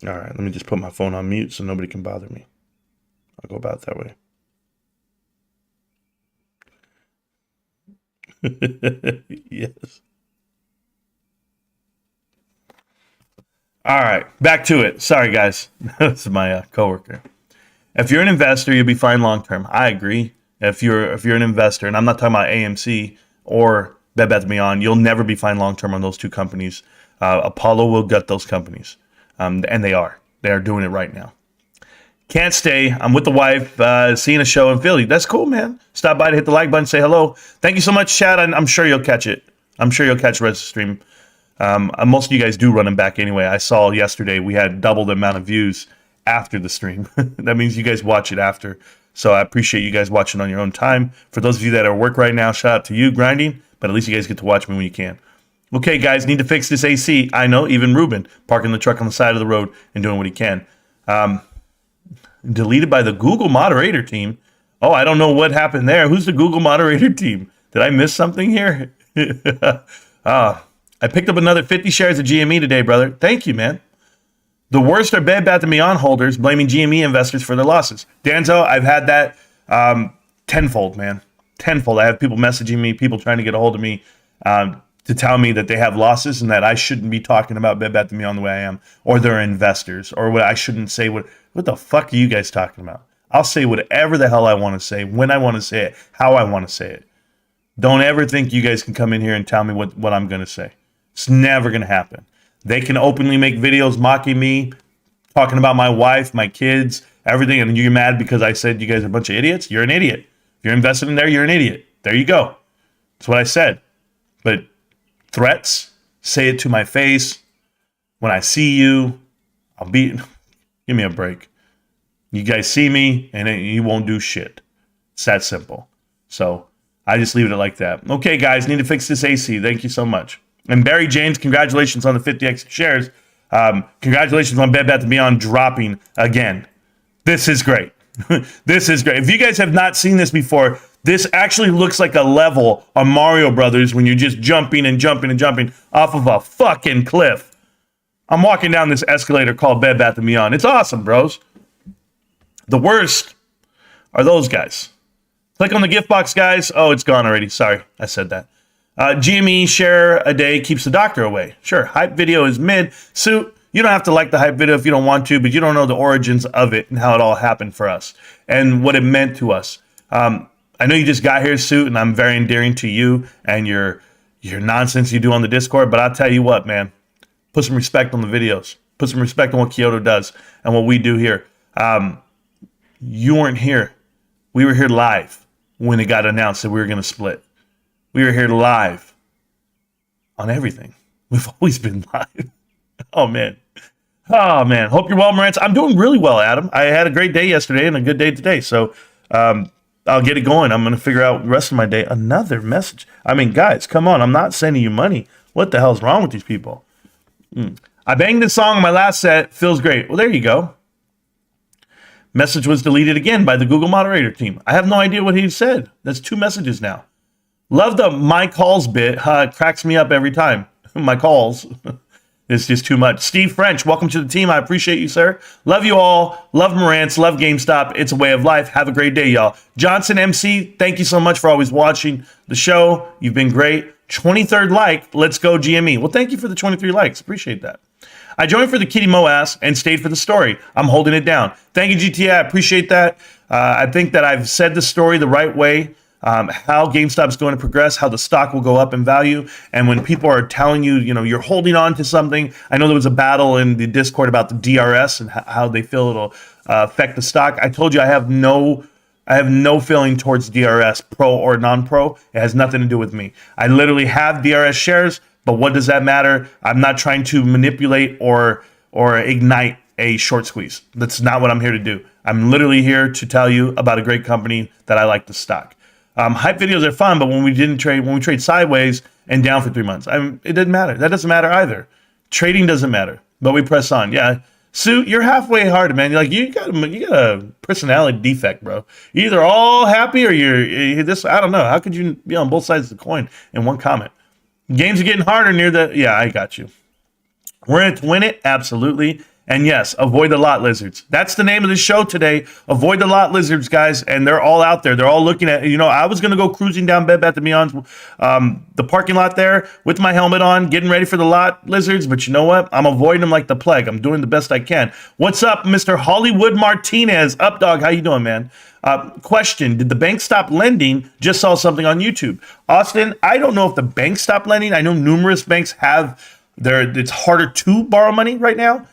right, let me just put my phone on mute so nobody can bother me. I'll go about it that way. Yes. All right, back to it. Sorry, guys. This is my coworker. If you're an investor, you'll be fine long term. I agree. If you're an investor, and I'm not talking about AMC or Bed Bath & Beyond, you'll never be fine long term on those two companies. Apollo will gut those companies, and they are. They are doing it right now. Can't stay. I'm with the wife, seeing a show in Philly. That's cool, man. Stop by to hit the like button, say hello. Thank you so much, Chad. I'm sure you'll catch it. I'm sure you'll catch the rest of the stream. Most of you guys do run them back anyway. I saw yesterday we had double the amount of views after the stream. That means you guys watch it after. So I appreciate you guys watching on your own time. For those of you that are at work right now, shout out to you grinding. But at least you guys get to watch me when you can. Okay, guys, need to fix this AC. I know, even Ruben, parking the truck on the side of the road and doing what he can. Deleted by the Google moderator team. Oh, I don't know what happened there. Who's the Google moderator team? Did I miss something here? I picked up another 50 shares of GME today, brother. Thank you, man. The worst are Bed Bath & Beyond holders blaming GME investors for their losses. Danzo, I've had that tenfold, man. Tenfold. I have people messaging me, people trying to get a hold of me to tell me that they have losses and that I shouldn't be talking about Bed Bath & Beyond the way I am, or they're investors, or what I shouldn't say. What the fuck are you guys talking about? I'll say whatever the hell I want to say, when I want to say it, how I want to say it. Don't ever think you guys can come in here and tell me what I'm going to say. It's never going to happen. They can openly make videos mocking me, talking about my wife, my kids, everything, and you're mad because I said you guys are a bunch of idiots? You're an idiot. If you're invested in there, you're an idiot. There you go. That's what I said. But threats, say it to my face. When I see you, I'll be... Give me a break. You guys see me, and you won't do shit. It's that simple. So I just leave it like that. Okay, guys, need to fix this AC. Thank you so much. And Barry James, congratulations on the 50x shares. Congratulations on Bed Bath & Beyond dropping again. This is great. This is great. If you guys have not seen this before, this actually looks like a level on Mario Brothers when you're just jumping and jumping and jumping off of a fucking cliff. I'm walking down this escalator called Bed Bath & Beyond. It's awesome, bros. The worst are those guys. Click on the gift box, guys. Oh, it's gone already. Sorry, I said that. GME share a day keeps the doctor away. Sure, hype video is mid. Suit, you don't have to like the hype video if you don't want to, but you don't know the origins of it and how it all happened for us and what it meant to us. I know you just got here, Suit, and I'm very endearing to you and your nonsense you do on the Discord, but I'll tell you what, man. Put some respect on the videos. Put some respect on what Kyoto does and what we do here. You weren't here. We were here live when it got announced that we were going to split. We were here live on everything. We've always been live. Oh, man. Oh, man. Hope you're well, Marantz. I'm doing really well, Adam. I had a great day yesterday and a good day today. So I'll get it going. I'm going to figure out the rest of my day. Another message. I mean, guys, come on. I'm not sending you money. What the hell's wrong with these people? I banged this song on my last set. Feels great. Well, there you go. Message was deleted again by the Google moderator team. I have no idea what he said. That's 2 messages now. Love the my calls bit. It cracks me up every time. My calls. It's just too much. Steve French, welcome to the team. I appreciate you, sir. Love you all. Love Marantz. Love GameStop. It's a way of life. Have a great day, y'all. Johnson MC, thank you so much for always watching the show. You've been great. 23rd like. Let's go GME. Well, thank you for the 23 likes. Appreciate that. I joined for the Kitty Moass and stayed for the story. I'm holding it down. Thank you, GTA. I appreciate that. I think that I've said the story the right way, how GameStop is going to progress, how the stock will go up in value. And when people are telling you, you're holding on to something, I know there was a battle in the Discord about the DRS and how they feel it'll affect the stock. I told you I have no feeling towards DRS, pro or non-pro. It has nothing to do with me. I literally have DRS shares. But what does that matter? I'm not trying to manipulate or ignite a short squeeze. That's not what I'm here to do. I'm literally here to tell you about a great company that I like the stock. Hype videos are fun, but when we trade sideways and down for 3 months, it didn't matter. That doesn't matter either. Trading doesn't matter, but we press on. Yeah, Sue, you're halfway hearted, man. You got a personality defect, bro. You're either all happy or you're this. I don't know. How could you be on both sides of the coin in one comment? Games are getting harder near the... Yeah, I got you. We're in it to win it? Absolutely. And yes, avoid the lot lizards. That's the name of the show today. Avoid the lot lizards, guys. And they're all out there. They're all looking at... I was going to go cruising down Bed Bath & Beyond's the parking lot there with my helmet on, getting ready for the lot lizards. But you know what? I'm avoiding them like the plague. I'm doing the best I can. What's up, Mr. Hollywood Martinez? Up, dog. How you doing, man? Question, did the bank stop lending? Just saw something on YouTube. Austin, I don't know if the bank stopped lending. I know numerous banks it's harder to borrow money right now.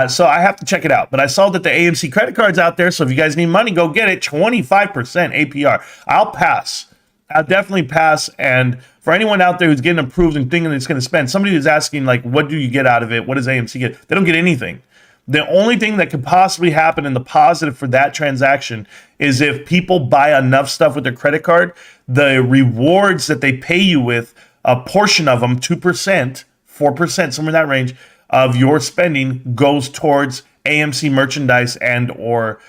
So I have to check it out. But I saw that the AMC credit card's out there. So if you guys need money, go get it. 25% APR. I'll pass. I'll definitely pass. And for anyone out there who's getting approved and thinking it's going to spend, somebody who's asking, like, what do you get out of it? What does AMC get? They don't get anything. The only thing that could possibly happen in the positive for that transaction is if people buy enough stuff with their credit card, the rewards that they pay you with, a portion of them, 2%, 4%, somewhere in that range of your spending goes towards AMC merchandise and or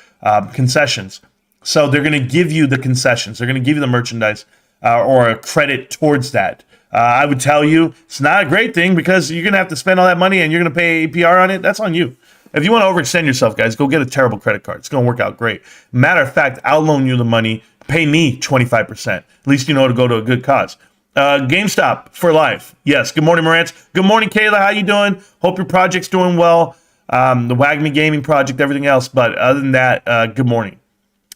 concessions. So they're going to give you the concessions. They're going to give you the merchandise or a credit towards that. I would tell you it's not a great thing because you're going to have to spend all that money and you're going to pay APR on it. That's on you. If you want to overextend yourself, guys, go get a terrible credit card. It's going to work out great. Matter of fact, I'll loan you the money. Pay me 25%. At least you know to go to a good cause. GameStop for life. Yes. Good morning, Marantz. Good morning, Kayla. How you doing? Hope your project's doing well. The WAGME Gaming project, everything else. But other than that, good morning.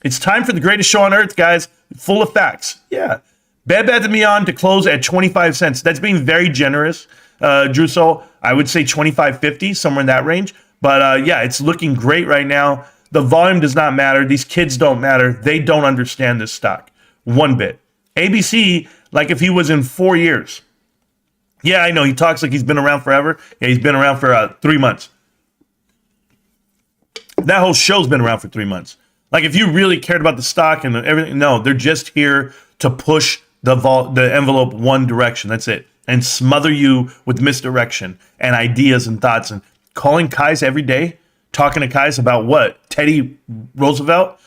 It's time for the greatest show on earth, guys. Full of facts. Yeah. Bed Bath & Beyond to close at 25 cents. That's being very generous, Druso. I would say 25.50, somewhere in that range. But yeah, it's looking great right now. The volume does not matter. These kids don't matter. They don't understand this stock one bit. ABC, like if he was in 4 years. Yeah, I know. He talks like he's been around forever. Yeah, he's been around for 3 months. That whole show's been around for 3 months. Like if you really cared about the stock and everything, no, they're just here to push the envelope one direction. That's it. And smother you with misdirection and ideas and thoughts. And calling Kais every day, talking to Kais about what? Teddy Roosevelt?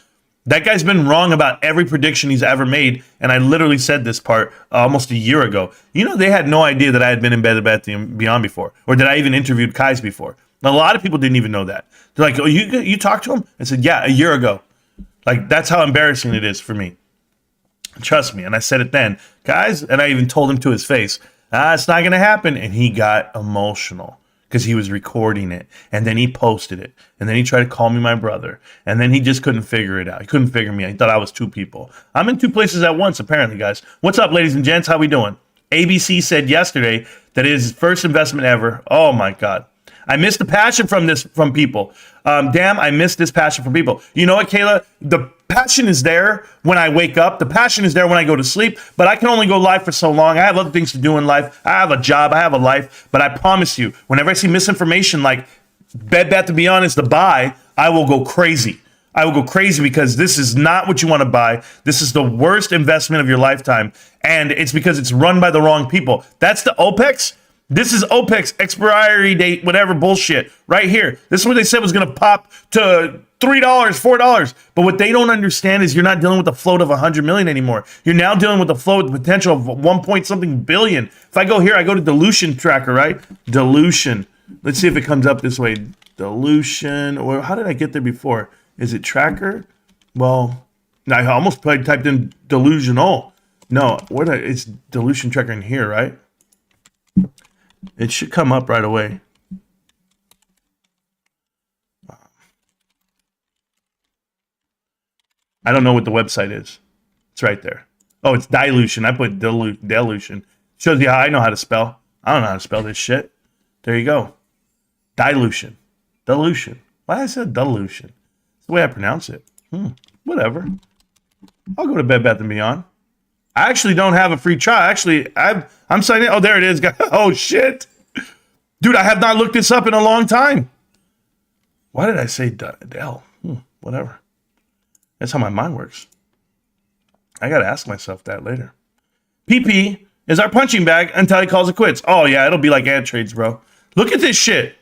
That guy's been wrong about every prediction he's ever made. And I literally said this part almost a year ago. They had no idea that I had been in Bed Bath & Beyond before, or that I even interviewed Kais before. A lot of people didn't even know that. They're like, oh, you talked to him? I said, yeah, a year ago. Like, that's how embarrassing it is for me. Trust me. And I said it then. Guys, and I even told him to his face, it's not going to happen. And he got emotional because he was recording it. And then he posted it. And then he tried to call me my brother. And then he just couldn't figure it out. He couldn't figure me out. He thought I was two people. I'm in two places at once, apparently, guys. What's up, ladies and gents? How we doing? ABC said yesterday that it is his first investment ever. Oh, my God. I missed the passion from people. Damn, I missed this passion from people. You know what, Kayla? The passion is there when I wake up. The passion is there when I go to sleep. But I can only go live for so long. I have other things to do in life. I have a job. I have a life. But I promise you, whenever I see misinformation like Bed Bath & Beyond is the buy, I will go crazy. I will go crazy because this is not what you want to buy. This is the worst investment of your lifetime. And it's because it's run by the wrong people. That's the OPEX. This is OPEX expiry date, whatever bullshit right here. This is what they said was going to pop to $3, $4. But what they don't understand is you're not dealing with a float of 100 million anymore. You're now dealing with a float with the potential of 1 point something billion. If I go here, I go to dilution tracker, right? Dilution. Let's see if it comes up this way. Dilution. Or how did I get there before? Is it tracker? Well, I almost typed in delusional. No, it's dilution tracker in here, right? It should come up right away. I don't know what the website is. It's right there. Oh, it's dilution. I put dilution. Shows you how I know how to spell. I don't know how to spell this shit. There you go. Dilution. Dilution. Why I said dilution? It's the way I pronounce it. Whatever. I'll go to Bed Bath & Beyond. I actually don't have a free trial. Actually, I'm signing in. Oh, there it is. Oh, shit. Dude, I have not looked this up in a long time. Why did I say Dell? Whatever. That's how my mind works. I got to ask myself that later. PP is our punching bag until he calls it quits. Oh, yeah, it'll be like ad trades, bro. Look at this shit.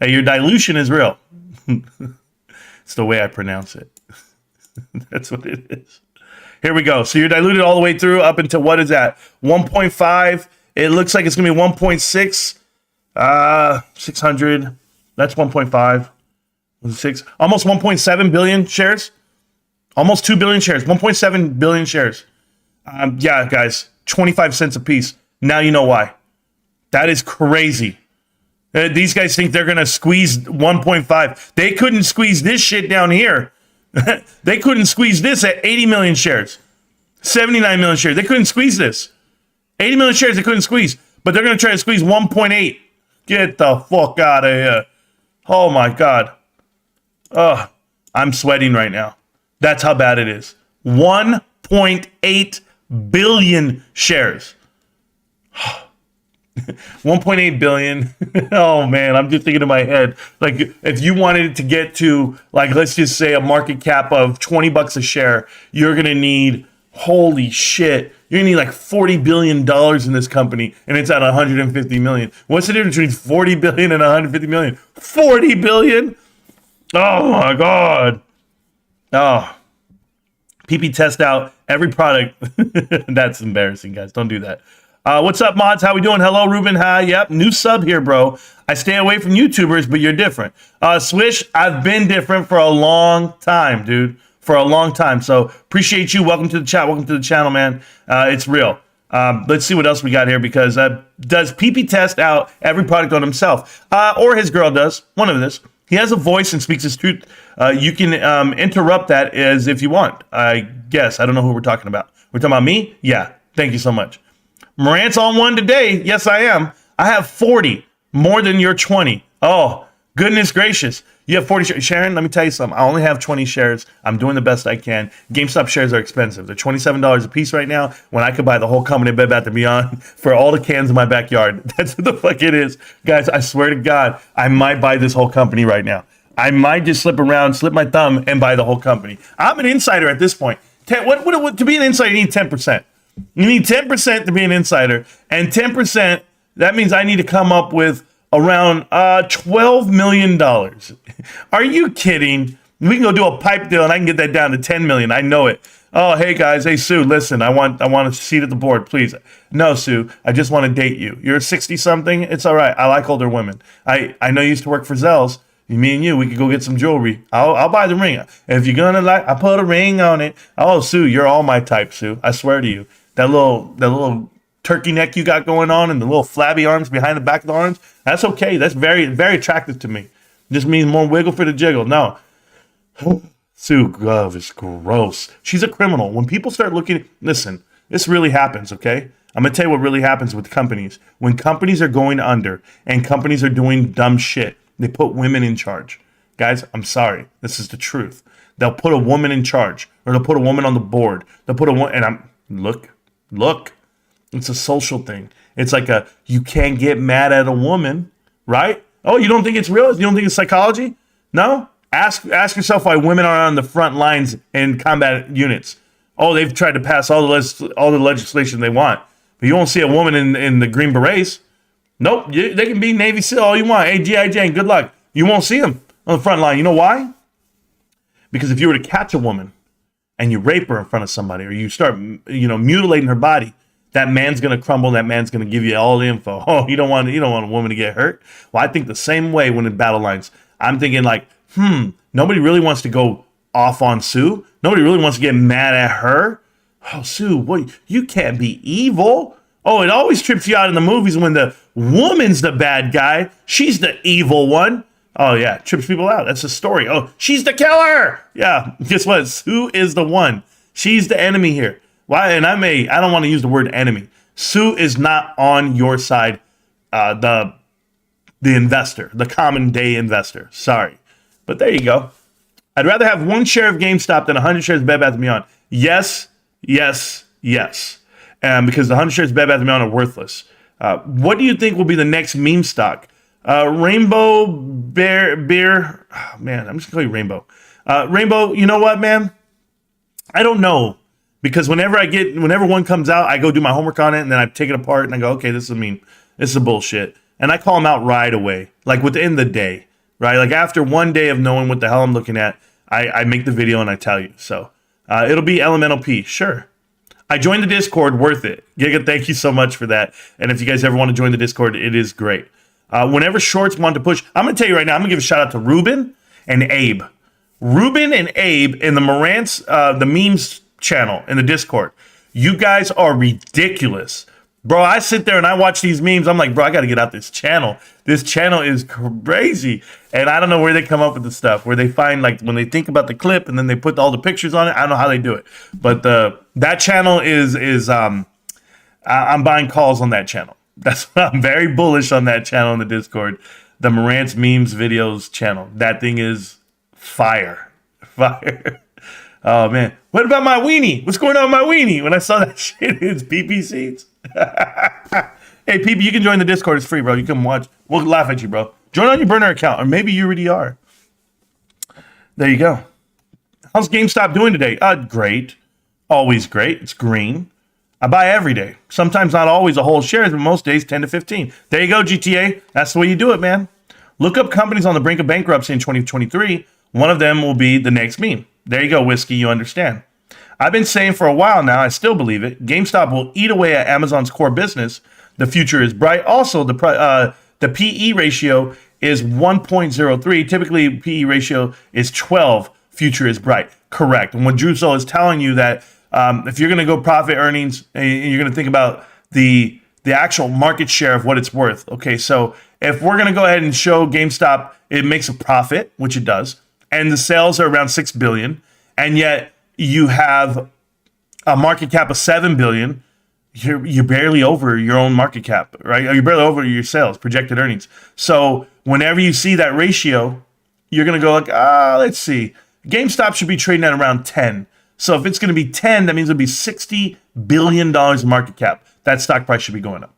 Hey, your dilution is real. It's the way I pronounce it. That's what it is. Here we go. So you're diluted all the way through up into what is that? 1.5. It looks like it's going to be 1.6. 600. That's 1.5. 6. Almost 1.7 billion shares. Almost 2 billion shares. 1.7 billion shares. Yeah, guys. 25 cents a piece. Now you know why. That is crazy. These guys think they're going to squeeze 1.5. They couldn't squeeze this shit down here. They couldn't squeeze this at 80 million shares, 79 million shares. They couldn't squeeze this. 80 million shares they couldn't squeeze, but they're going to try to squeeze 1.8. Get the fuck out of here. Oh, my God. Oh, I'm sweating right now. That's how bad it is. 1.8 billion shares. 1.8 billion. Oh man, I'm just thinking in my head. Like if you wanted it to get to like, let's just say a market cap of $20 a share, you're going to need, holy shit, you're going to need like $40 billion in this company and it's at 150 million. What's the difference between 40 billion and 150 million? 40 billion. Oh my God. Oh, PP test out every product. That's embarrassing, guys. Don't do that. What's up, mods? How we doing? Hello, Ruben. Hi. Yep. New sub here, bro. I stay away from YouTubers, but you're different. Swish, I've been different for a long time, dude. For a long time. So appreciate you. Welcome to the chat. Welcome to the channel, man. It's real. Let's see what else we got here because does PP test out every product on himself? Or his girl does. One of this. He has a voice and speaks his truth. You can interrupt that as if you want. I guess. I don't know who we're talking about. We're talking about me? Yeah. Thank you so much. Marantz on one today. Yes, I am. I have 40, more than your 20. Oh, goodness gracious. You have 40 shares. Sharon, let me tell you something. I only have 20 shares. I'm doing the best I can. GameStop shares are expensive. They're $27 a piece right now when I could buy the whole company Bed Bath & Beyond for all the cans in my backyard. That's what the fuck it is. Guys, I swear to God, I might buy this whole company right now. I might just slip around, slip my thumb, and buy the whole company. I'm an insider at this point. To be an insider, you need 10%. You need 10% to be an insider, and 10%, that means I need to come up with around $12 million. Are you kidding? We can go do a pipe deal and I can get that down to 10 million. I know it. Oh, hey guys. Hey Sue, listen, I want a seat at the board, please. No, Sue, I just want to date you. You're 60 something. It's all right. I like older women. I know you used to work for Zell's. Me and you, we could go get some jewelry. I'll buy the ring. If you're gonna I put a ring on it. Oh, Sue, you're all my type, Sue. I swear to you. That little turkey neck you got going on and the little flabby arms behind the back of the arms, that's okay. That's very, very attractive to me. Just means more wiggle for the jiggle. No. Sue Gov is gross. She's a criminal. When people start looking, listen, this really happens, okay? I'm going to tell you what really happens with companies. When companies are going under and companies are doing dumb shit, they put women in charge. Guys, I'm sorry. This is the truth. They'll put a woman in charge, or they'll put a woman on the board. They'll put a woman, and look. It's a social thing. It's like you can't get mad at a woman, right? Oh, you don't think it's real? You don't think it's psychology? No? Ask yourself why women are on the front lines in combat units. Oh, they've tried to pass all the legislation they want, but you won't see a woman in the Green Berets. Nope, they can be Navy SEAL all you want. Hey, G.I. Jane, good luck. You won't see them on the front line. You know why? Because if you were to catch a woman and you rape her in front of somebody, or you start, mutilating her body, that man's gonna crumble. That man's gonna give you all the info. Oh, you don't want a woman to get hurt. Well, I think the same way when in battle lines. I'm thinking like, nobody really wants to go off on Sue. Nobody really wants to get mad at her. Oh, Sue, what? You can't be evil. Oh, it always trips you out in the movies when the woman's the bad guy. She's the evil one. Oh, yeah, trips people out. That's the story. Oh, she's the killer. Yeah, guess what? Sue is the one. She's the enemy here. Why? And I don't want to use the word enemy. Sue is not on your side, the investor, the common day investor. Sorry. But there you go. I'd rather have 1 share of GameStop than 100 shares of Bed Bath & Beyond. Yes. Because the 100 shares of Bed Bath & Beyond are worthless. What do you think will be the next meme stock? Rainbow Beer. Oh, man, I'm just going to call you Rainbow. Rainbow, you know what, man? I don't know. Because whenever one comes out, I go do my homework on it, and then I take it apart, and I go, okay, this is a meme. This is a bullshit. And I call them out right away, like within the day, right? Like after one day of knowing what the hell I'm looking at, I make the video and I tell you. So it'll be Elemental P, sure. I joined the Discord, worth it. Giga, thank you so much for that. And if you guys ever want to join the Discord, it is great. Whenever shorts want to push, I'm going to tell you right now, I'm going to give a shout out to Ruben and Abe. Ruben and Abe in the Marantz, the memes channel in the Discord. You guys are ridiculous. Bro, I sit there and I watch these memes. I'm like, bro, I got to get out this channel. This channel is crazy. And I don't know where they come up with the stuff, where they find, like, when they think about the clip and then they put all the pictures on it. I don't know how they do it. But that channel is I'm buying calls on that channel. I'm very bullish on that channel in the Discord. The Marantz Memes Videos channel. That thing is fire. Fire. Oh, man. What about my weenie? What's going on with my weenie? When I saw that shit, it's PP seats. Hey, PP, you can join the Discord. It's free, bro. You can watch. We'll laugh at you, bro. Join on your burner account, or maybe you already are. There you go. How's GameStop doing today? Great. Always great. It's green. I buy every day. Sometimes not always a whole shares, but most days 10 to 15. There you go, GTA. That's the way you do it, man. Look up companies on the brink of bankruptcy in 2023. One of them will be the next meme. There you go, Whiskey. You understand. I've been saying for a while now, I still believe it. GameStop will eat away at Amazon's core business. The future is bright. Also, the PE ratio is 1.03. Typically, PE ratio is 12. Future is bright. Correct. And when Druso is telling you that if you're going to go profit earnings and you're going to think about the actual market share of what it's worth. Okay, so if we're going to go ahead and show GameStop, it makes a profit, which it does, and the sales are around $6 billion, and yet you have a market cap of $7 billion, you're barely over your own market cap, right? You're barely over your sales, projected earnings. So whenever you see that ratio, you're going to go like, let's see. GameStop should be trading at around 10. So if it's going to be 10, that means it'll be $60 billion in market cap. That stock price should be going up.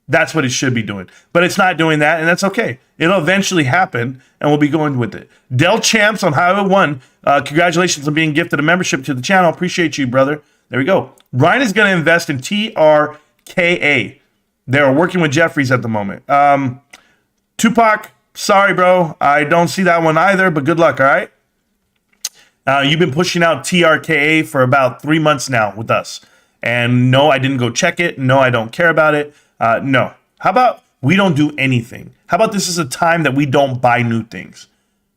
That's what it should be doing. But it's not doing that, and that's okay. It'll eventually happen, and we'll be going with it. Dell Champs on Highway 1. Congratulations on being gifted a membership to the channel. Appreciate you, brother. There we go. Ryan is going to invest in TRKA. They're working with Jeffries at the moment. Tupac, sorry, bro. I don't see that one either, but good luck, all right? You've been pushing out TRKA for about 3 months now with us. And no, I didn't go check it. No, I don't care about it. No. How about we don't do anything? How about this is a time that we don't buy new things?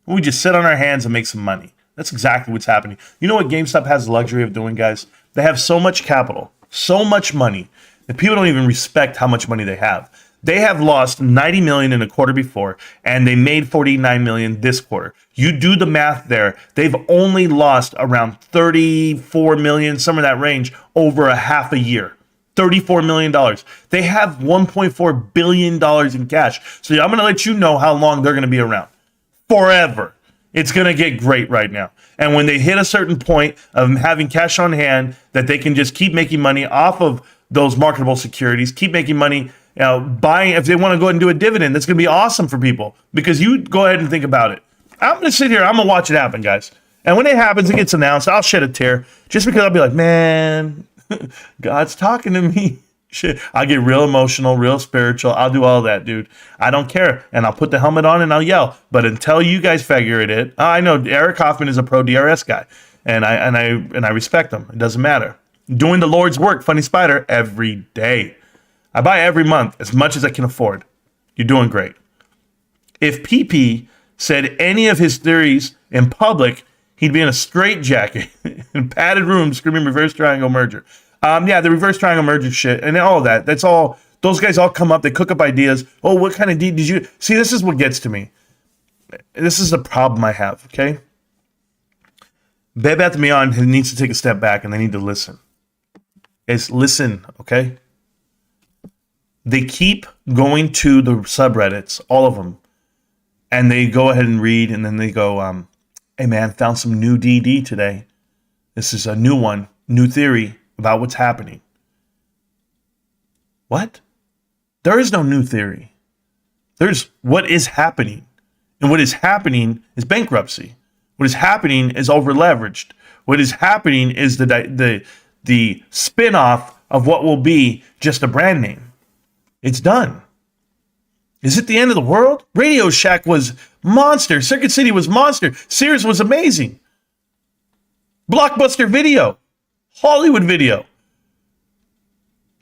We just sit on our hands and make some money. That's exactly what's happening. You know what GameStop has the luxury of doing, guys? They have so much capital, so much money, that people don't even respect how much money they have. They have lost $90 million in a quarter before, and they made $49 million this quarter. You do the math there. They've only lost around $34 million, somewhere in that range, over a half a year. $34 million. They have $1.4 billion in cash. So I'm going to let you know how long they're going to be around. Forever. It's going to get great right now. And when they hit a certain point of having cash on hand that they can just keep making money off of those marketable securities, keep making money, buying, if they want to go ahead and do a dividend, that's going to be awesome for people, because you go ahead and think about it. I'm going to sit here. I'm going to watch it happen, guys. And when it happens, it gets announced, I'll shed a tear just because I'll be like, man, God's talking to me. Shit, I get real emotional, real spiritual. I'll do all that, dude. I don't care. And I'll put the helmet on and I'll yell. But until you guys figure it, I know Eric Hoffman is a pro DRS guy, and I respect him. It doesn't matter. Doing the Lord's work, Funny Spider, every day. I buy every month as much as I can afford. You're doing great. If PP said any of his theories in public, he'd be in a straitjacket in padded room screaming reverse triangle merger. The reverse triangle merger shit and all of that. That's all. Those guys all come up. They cook up ideas. Oh, what kind of deed did you see? This is what gets to me. This is the problem I have. Okay. BBBY needs to take a step back and they need to listen. Listen. Okay. They keep going to the subreddits, all of them, and they go ahead and read, and then they go, hey man, found some new DD today. This is a new one, new theory about what's happening. What? There is no new theory. There's what is happening. And what is happening is bankruptcy. What is happening is over-leveraged. What is happening is the spin-off of what will be just a brand name. It's done. Is it the end of the world? Radio Shack was monster. Circuit City was monster. Sears was amazing. Blockbuster Video. Hollywood Video.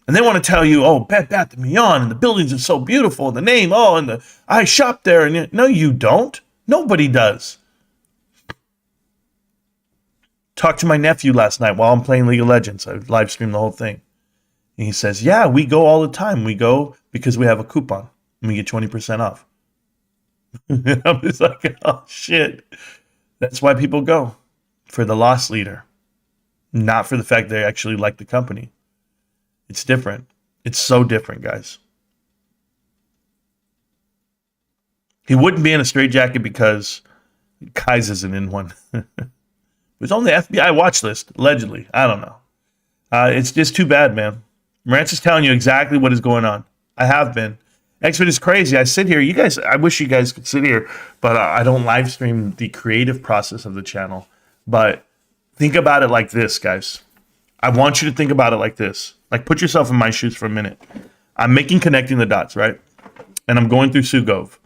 And they want to tell you, oh, Bed Bath & Beyond, and the buildings are so beautiful, and the name, and I shop there. And no, you don't. Nobody does. Talked to my nephew last night while I'm playing League of Legends. I live streamed the whole thing. And he says, yeah, we go all the time. We go because we have a coupon and we get 20% off. I'm just like, oh, shit. That's why people go, for the loss leader, not for the fact they actually like the company. It's different. It's so different, guys. He wouldn't be in a straitjacket because Kai's isn't in one. It was on the FBI watch list, allegedly. I don't know. It's just too bad, man. Marantz is telling you exactly what is going on. I have been. Expert is crazy. I sit here. You guys, I wish you guys could sit here, but I don't live stream the creative process of the channel. But think about it like this, guys. I want you to think about it like this. Like, put yourself in my shoes for a minute. I'm connecting the dots, right? And I'm going through Sugov.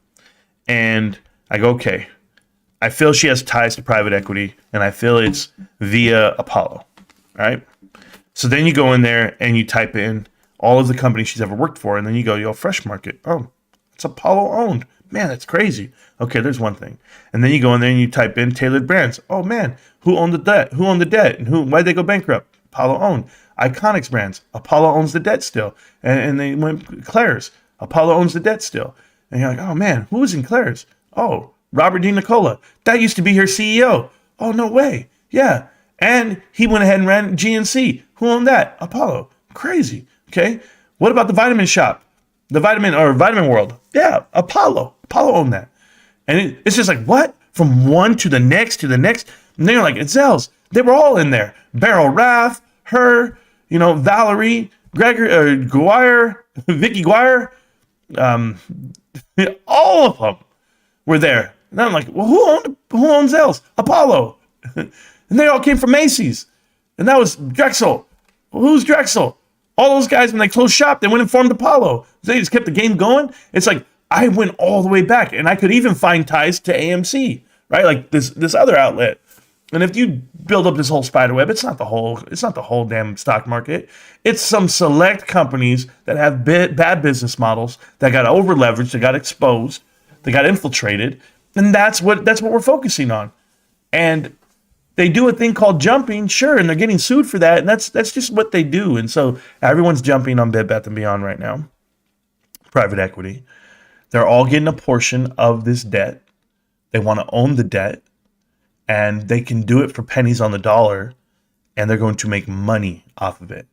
And I go, okay. I feel she has ties to private equity, and I feel it's via Apollo, right? So then you go in there and you type in all of the companies she's ever worked for, and then you go, Fresh Market. Oh, it's Apollo owned. Man, that's crazy. Okay, there's one thing. And then you go in there and you type in Tailored Brands. Oh man, who owned the debt? Who owned the debt? And why'd they go bankrupt? Apollo owned. Iconics Brands. Apollo owns the debt still. And they went Claire's. Apollo owns the debt still. And you're like, oh man, who was in Claire's? Oh, Robert D. Nicola. That used to be her CEO. Oh, no way. Yeah. And he went ahead and ran GNC. Who owned that? Apollo. Crazy. Okay. What about the Vitamin Shop? The Vitamin World. Yeah. Apollo. Apollo owned that. And it's just like, what? From one to the next to the next. And they're like, it's Zell's. They were all in there. Beryl Raff, her, Valerie, Guire, Vicky Guire. All of them were there. And I'm like, well, who owns Zell's? Apollo. And they all came from Macy's. And that was Drexel. Who's Drexel? All those guys, when they closed shop, they went and formed Apollo. They just kept the game going. It's like, I went all the way back, and I could even find ties to AMC, right? Like this other outlet. And if you build up this whole spider web, it's not the whole damn stock market. It's some select companies that have bad business models that got over leveraged, that got exposed, that got infiltrated, and that's what we're focusing on. And they do a thing called jumping, sure, and they're getting sued for that, and that's just what they do. And so everyone's jumping on Bed Bath & Beyond right now. Private equity. They're all getting a portion of this debt. They want to own the debt, and they can do it for pennies on the dollar, and they're going to make money off of it.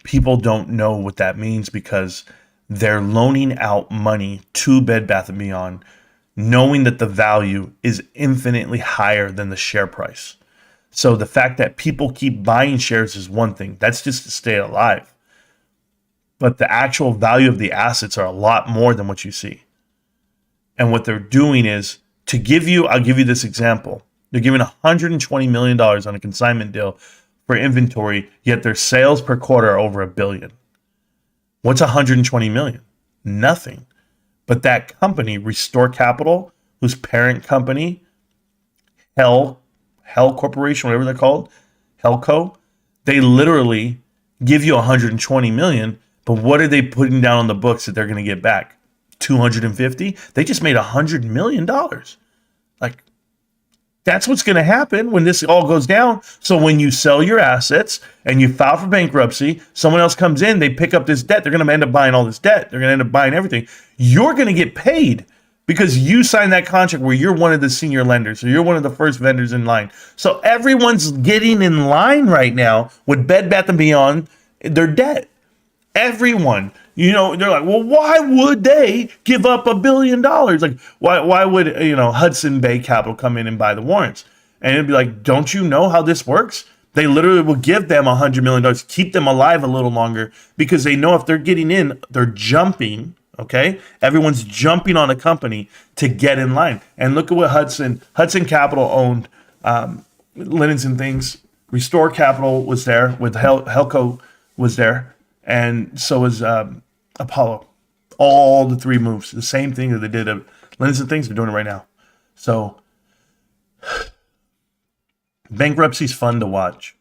People don't know what that means because they're loaning out money to Bed Bath & Beyond, knowing that the value is infinitely higher than the share price. So the fact that people keep buying shares is one thing. That's just to stay alive. But the actual value of the assets are a lot more than what you see. And what they're doing is, I'll give you this example. They're giving $120 million on a consignment deal for inventory, yet their sales per quarter are over $1 billion. What's $120 million? Nothing. But that company, Restore Capital, whose parent company, Hell Corporation, whatever they're called, Hellco, they literally give you $120 million, but what are they putting down on the books that they're going to get back? 250? They just made $100 million. Like, that's what's going to happen when this all goes down. So when you sell your assets and you file for bankruptcy, someone else comes in, they pick up this debt. They're going to end up buying all this debt. They're going to end up buying everything. You're going to get paid because you signed that contract where you're one of the senior lenders, or you're one of the first vendors in line. So everyone's getting in line right now with Bed Bath & Beyond, their debt. Everyone. They're like, well, why would they give up $1 billion? Like, why would, Hudson Bay Capital come in and buy the warrants? And it'd be like, don't you know how this works? They literally will give them $100 million, keep them alive a little longer, because they know if they're getting in, they're jumping, okay? Everyone's jumping on a company to get in line. And look at what Hudson Capital owned, Linens and Things. Restore Capital was there, with Hellco was there. And so was Apollo. All the three moves. The same thing that they did at Linens and Things, they're doing it right now. So bankruptcy's fun to watch.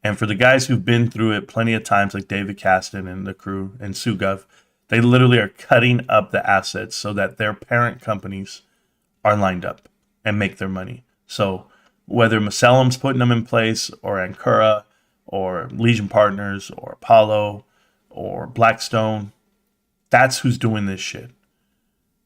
And for the guys who've been through it plenty of times, like David Caston and the crew and SuGov, they literally are cutting up the assets so that their parent companies are lined up and make their money. So whether Musellum's putting them in place, or Ancora, or Legion Partners, or Apollo, or Blackstone, that's who's doing this shit.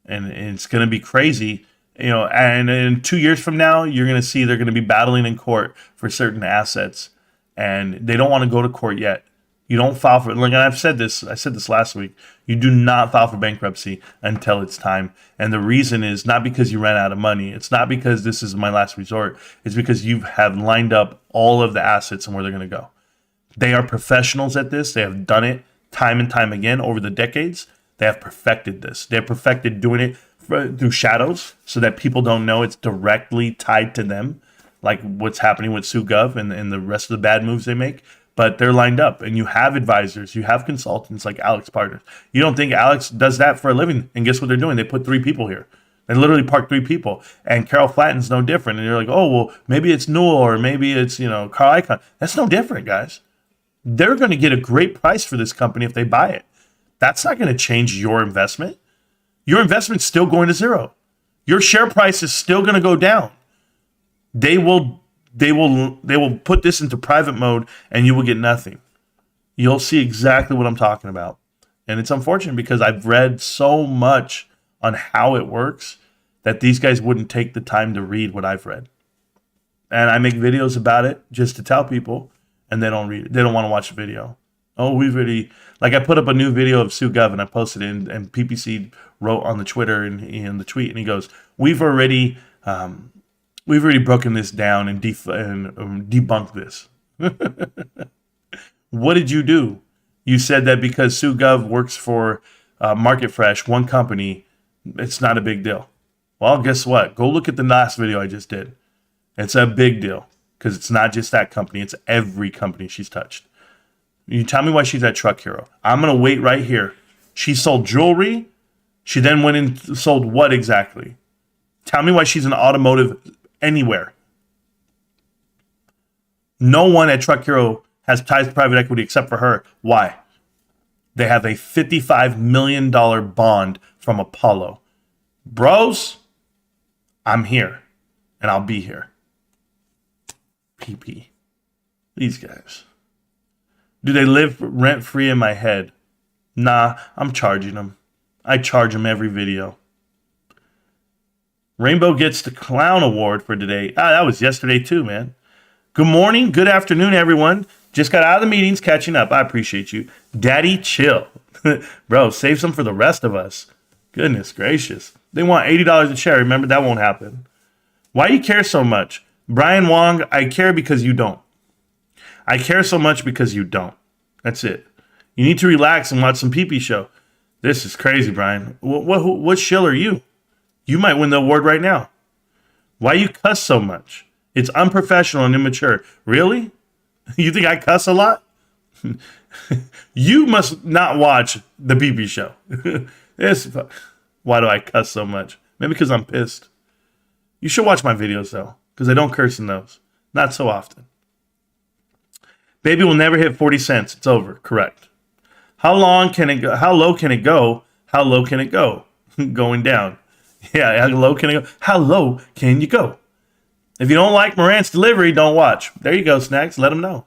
And it's going to be crazy, and in 2 years from now, you're going to see they're going to be battling in court for certain assets, and they don't want to go to court yet. You don't file for it. Like, I said this last week. You do not file for bankruptcy until it's time. And the reason is not because you ran out of money. It's not because this is my last resort. It's because you have lined up all of the assets and where they're going to go. They are professionals at this. They have done it time and time again over the decades. They have perfected this. They have perfected doing it through shadows so that people don't know it's directly tied to them, like what's happening with SuGov and the rest of the bad moves they make. But they're lined up, and you have advisors, you have consultants like Alex Partners. You don't think Alex does that for a living? And guess what they're doing? They put 3 people here. They literally parked 3 people. And Carol Flatten's no different. And you're like, oh, well, maybe it's Newell, or maybe it's, Carl Icahn. That's no different, guys. They're going to get a great price for this company if they buy it. That's not going to change your investment. Your investment's still going to zero. Your share price is still going to go down. They will put this into private mode, and you will get nothing. You'll see exactly what I'm talking about. And it's unfortunate because I've read so much on how it works that these guys wouldn't take the time to read what I've read. And I make videos about it just to tell people, and they don't read it. They don't want to watch the video. Oh, I put up a new video of SuGov, and I posted it, and PPC wrote on the Twitter and in the tweet, and he goes, we've already broken this down and debunked this. What did you do? You said that because SuGov works for Market Fresh, one company, it's not a big deal. Well, guess what? Go look at the last video I just did. It's a big deal because it's not just that company. It's every company she's touched. You tell me why she's at Truck Hero. I'm going to wait right here. She sold jewelry. She then went and sold what exactly? Tell me why she's an automotive anywhere. No one at Truck Hero has ties to private equity except for her. Why? They have a $55 million bond from Apollo. Bros, I'm here and I'll be here. PP. These guys. Do they live rent free in my head? Nah, I'm charging them. I charge them every video. Rainbow gets the clown award for today. That was yesterday too, man. Good morning, good afternoon, everyone. Just got out of the meetings, catching up. I appreciate you. Daddy, chill. Bro, save some for the rest of us. Goodness gracious. They want $80 a share. Remember, that won't happen. Why you care so much? Brian Wong, I care because you don't. I care so much because you don't. That's it. You need to relax and watch some PP show. This is crazy, Brian. What shill are you? You might win the award right now. Why you cuss so much? It's unprofessional and immature. Really? You think I cuss a lot? You must not watch the PP show. Why do I cuss so much? Maybe because I'm pissed. You should watch my videos, though, because I don't curse in those. Not so often. Baby will never hit 40 cents. It's over. Correct. How long can it go? How low can it go? How low can it go? Going down. Yeah, how low can it go? How low can you go? If you don't like Marantz delivery, don't watch. There you go, Snacks. Let them know.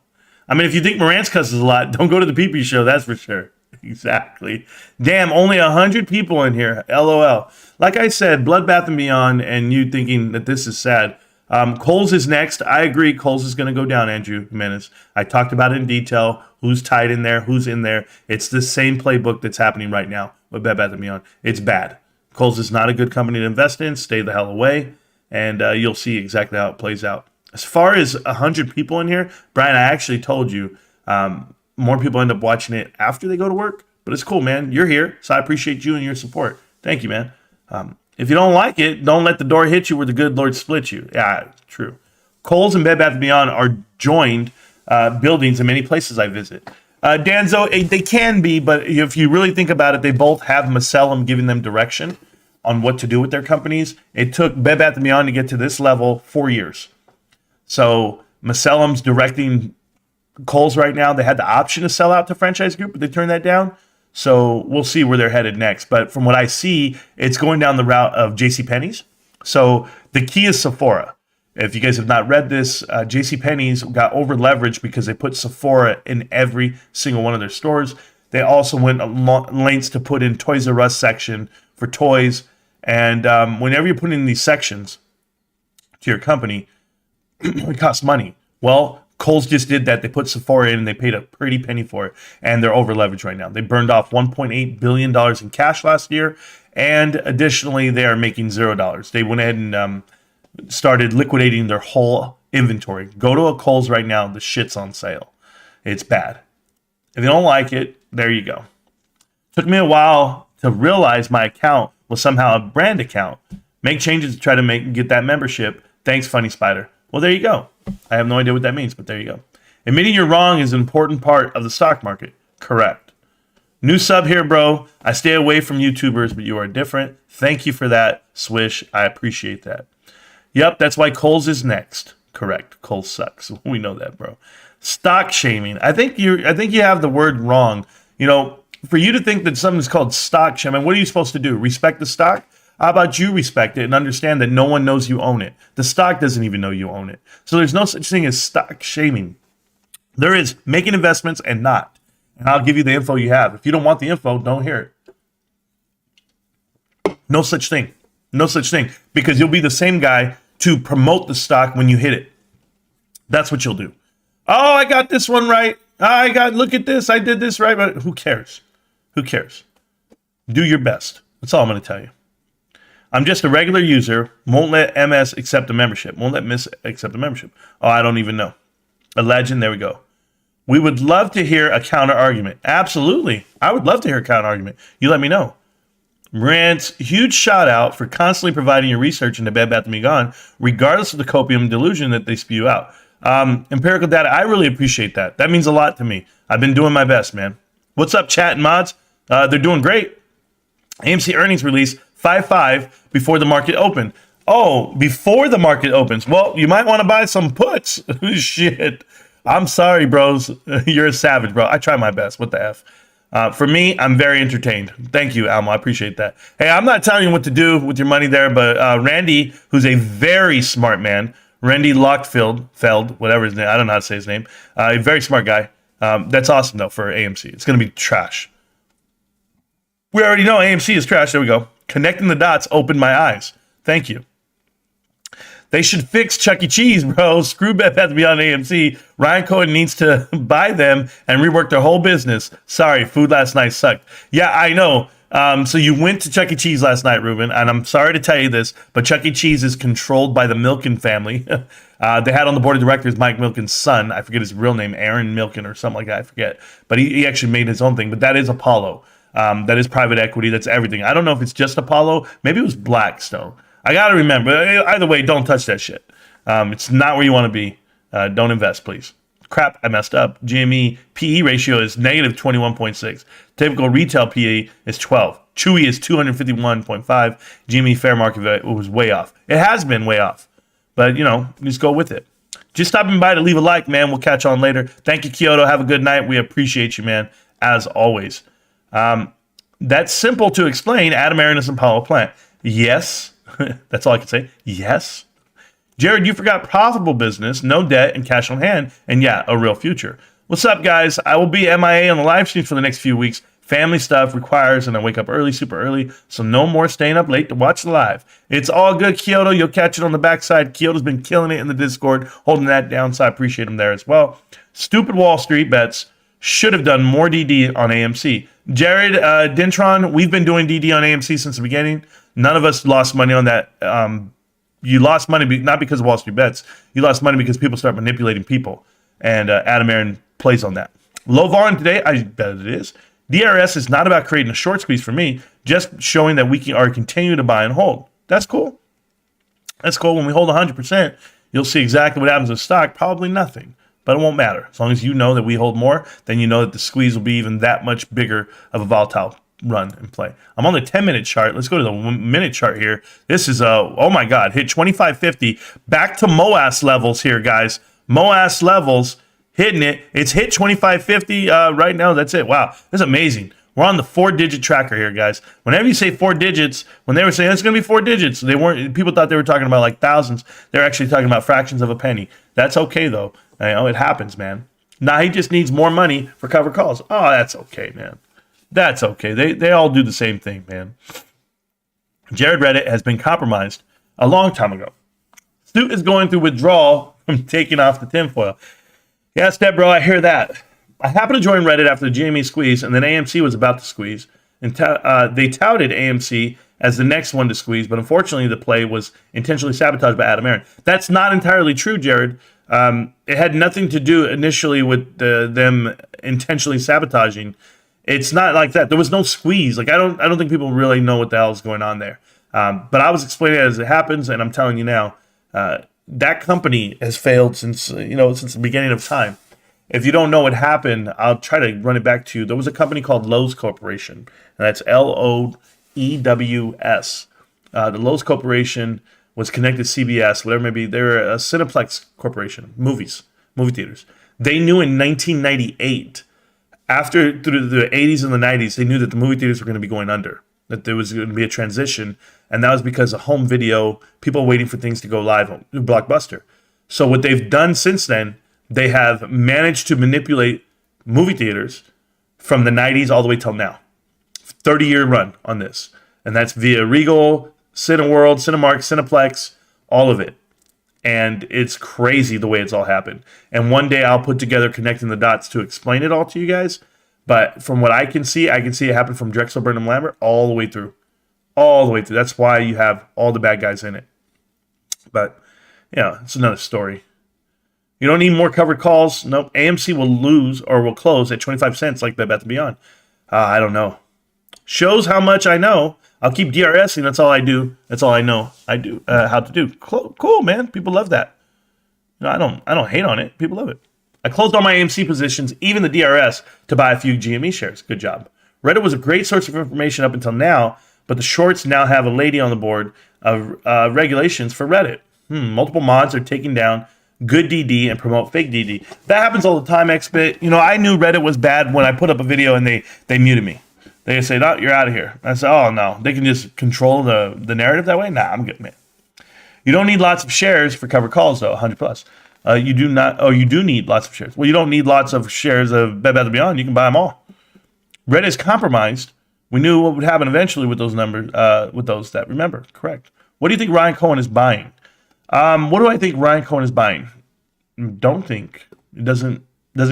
I mean, if you think Marantz cusses a lot, don't go to the PP show. That's for sure. Exactly. Damn, only 100 people in here. LOL. Like I said, Bloodbath and Beyond, and you thinking that this is sad. Kohl's is next. I agree. Kohl's is going to go down, Andrew Jimenez. I talked about it in detail. Who's tied in there? Who's in there? It's the same playbook that's happening right now with Bed Bath & Beyond. It's bad. Kohl's is not a good company to invest in. Stay the hell away, and you'll see exactly how it plays out. As far as 100 people in here, Brian, I actually told you more people end up watching it after they go to work, but it's cool, man. You're here, so I appreciate you and your support. Thank you, man. If you don't like it, don't let the door hit you where the good Lord split you. Yeah, true. Kohl's and Bed Bath & Beyond are joined buildings in many places I visit. Danzo, they can be, but if you really think about it, they both have Macellum giving them direction on what to do with their companies. It took Bed Bath & Beyond to get to this level 4 years. So Macellum's directing Kohl's right now. They had the option to sell out to Franchise Group, but they turned that down. So we'll see where they're headed next. But from what I see, it's going down the route of JCPenney's. So the key is Sephora. If you guys have not read this, JCPenney's got over leveraged because they put Sephora in every single one of their stores. They also went lengths to put in Toys R Us section for toys. And whenever you're putting in these sections to your company, it costs money. Well, Kohl's just did that. They put Sephora in and they paid a pretty penny for it. And they're over leveraged right now. They burned off $1.8 billion in cash last year. And additionally, they are making $0. They went ahead and started liquidating their whole inventory. Go to a Kohl's right now. The shit's on sale. It's bad. If you don't like it, there you go. Took me a while to realize my account was somehow a brand account. Make changes to try to get that membership. Thanks, Funny Spider. Well, there you go. I have no idea what that means, but there you go. Admitting you're wrong is an important part of the stock market. Correct. New sub here, bro. I stay away from YouTubers, but you are different. Thank you for that, Swish. I appreciate that. Yep, that's why Kohl's is next. Correct. Kohl's sucks. We know that, bro. Stock shaming. I think you have the word wrong. You know, for you to think that something's called stock shaming, what are you supposed to do? Respect the stock? How about you respect it and understand that no one knows you own it? The stock doesn't even know you own it. So there's no such thing as stock shaming. There is making investments and not. And I'll give you the info you have. If you don't want the info, don't hear it. No such thing. No such thing. Because you'll be the same guy to promote the stock when you hit it. That's what you'll do. Oh, I got this one right. Look at this. I did this right. But who cares? Who cares? Do your best. That's all I'm going to tell you. I'm just a regular user. Won't let MS accept a membership. Won't let Miss accept a membership. Oh, I don't even know. A legend. There we go. We would love to hear a counter argument. Absolutely. I would love to hear a counter argument. You let me know. Rantz, huge shout out for constantly providing your research into Bed Bath & Beyond, regardless of the copium delusion that they spew out. Empirical data, I really appreciate that. That means a lot to me. I've been doing my best, man. What's up, chat and mods? They're doing great. AMC earnings release 5-5 before the market opened. Oh, before the market opens. Well, you might want to buy some puts. Shit. I'm sorry, bros. You're a savage, bro. I try my best. What the F? For me, I'm very entertained. Thank you, Almo. I appreciate that. Hey, I'm not telling you what to do with your money there, but Randy, who's a very smart man, Randy Lockfeld, whatever his name, I don't know how to say his name, a very smart guy. That's awesome, though, for AMC. It's going to be trash. We already know AMC is trash. There we go. Connecting the dots opened my eyes. Thank you. They should fix Chuck E. Cheese, bro. Screw Beth has to be on AMC. Ryan Cohen needs to buy them and rework their whole business. Sorry, food last night sucked. Yeah, I know. So you went to Chuck E. Cheese last night, Ruben, and I'm sorry to tell you this, but Chuck E. Cheese is controlled by the Milken family. They had on the board of directors Mike Milken's son. I forget his real name, Aaron Milken or something like that. I forget. But he actually made his own thing. But that is Apollo. That is private equity. That's everything. I don't know if it's just Apollo. Maybe it was Blackstone. I got to remember. Either way, don't touch that shit. It's not where you want to be. Don't invest, please. Crap, I messed up. GME PE ratio is negative 21.6. Typical retail PE is 12. Chewy is 251.5. GME fair market was way off. It has been way off. But, just go with it. Just stopping by to leave a like, man. We'll catch on later. Thank you, Kyoto. Have a good night. We appreciate you, man, as always. That's simple to explain. Adam Aaron is an Apollo plant. Yes. That's all I can say. Yes. Jared, you forgot profitable business, no debt, and cash on hand, and yeah, a real future. What's up, guys? I will be MIA on the live streams for the next few weeks. Family stuff requires, and I wake up early, super early, so no more staying up late to watch the live. It's all good, Kyoto. You'll catch it on the backside. Kyoto's been killing it in the Discord, holding that down, so I appreciate him there as well. Stupid Wall Street bets. Should have done more DD on AMC. Jared Dintron, we've been doing DD on AMC since the beginning. None of us lost money on that. You lost money not because of Wall Street bets. You lost money because people start manipulating people. And Adam Aaron plays on that. Low volume today, I bet it is. DRS is not about creating a short squeeze for me, just showing that we are continuing to buy and hold. That's cool. That's cool. When we hold 100%, you'll see exactly what happens with stock. Probably nothing. But it won't matter. As long as you know that we hold more, then you know that the squeeze will be even that much bigger of a volatile run and play. I'm on the 10-minute chart. Let's go to the minute chart here. This is, oh my God, hit 25.50. Back to MOAS levels here, guys. MOAS levels, hitting it. It's hit 25.50 right now. That's it. Wow, that's amazing. We're on the 4-digit tracker here, guys. Whenever you say 4 digits, when they were saying it's going to be 4 digits, they weren't. People thought they were talking about like thousands. They're actually talking about fractions of a penny. That's okay, though. It happens, man. Now he just needs more money for covered calls. Oh, that's okay, man. That's okay. They all do the same thing, man. Jared Reddit has been compromised a long time ago. Stu is going through withdrawal from taking off the tinfoil. Yeah, Step Bro, I hear that. I happened to join Reddit after the GME squeeze, and then AMC was about to squeeze. And they touted AMC as the next one to squeeze, but unfortunately the play was intentionally sabotaged by Adam Aaron. That's not entirely true, Jared. It had nothing to do initially with them intentionally sabotaging. It's not like that. There was no squeeze. Like I don't think people really know what the hell is going on there. But I was explaining it as it happens, and I'm telling you now, that company has failed since the beginning of time. If you don't know what happened, I'll try to run it back to you. There was a company called Lowe's Corporation, and that's Loews. The Lowe's Corporation was connected to CBS, whatever it may be. They're a Cineplex corporation, movie theaters. They knew in 1998, through the 80s and the 90s, they knew that the movie theaters were going to be going under, that there was going to be a transition, and that was because of home video, people waiting for things to go live on Blockbuster. So what they've done since then, they have managed to manipulate movie theaters from the 90s all the way till now. 30-year run on this. And that's via Regal, Cineworld, Cinemark, Cineplex, all of it. And it's crazy the way it's all happened. And one day I'll put together connecting the dots to explain it all to you guys. But from what I can see it happen from Drexel Burnham Lambert all the way through. All the way through. That's why you have all the bad guys in it. But, it's another story. You don't need more covered calls. Nope. AMC will lose or will close at 25 cents like Bed Bath & Beyond. I don't know. Shows how much I know. I'll keep DRSing. That's all I do. That's all I know. I do how to do. Cool, man. People love that. I don't hate on it. People love it. I closed all my AMC positions, even the DRS, to buy a few GME shares. Good job. Reddit was a great source of information up until now, but the shorts now have a lady on the board of regulations for Reddit. Multiple mods are taking down good DD and promote fake DD. That happens all the time, XBit. I knew Reddit was bad when I put up a video and they muted me. They say, "No, you're out of here." I said, "Oh no, they can just control the narrative that way." Nah, I'm good, man. You don't need lots of shares for cover calls, though. 100 plus. You do not. Oh, you do need lots of shares. Well, you don't need lots of shares of Bed Bath & Beyond. You can buy them all. Reddit is compromised. We knew what would happen eventually with those numbers. With those that remember, correct. What do you think Ryan Cohen is buying? What do I think Ryan Cohen is buying? Don't think. It doesn't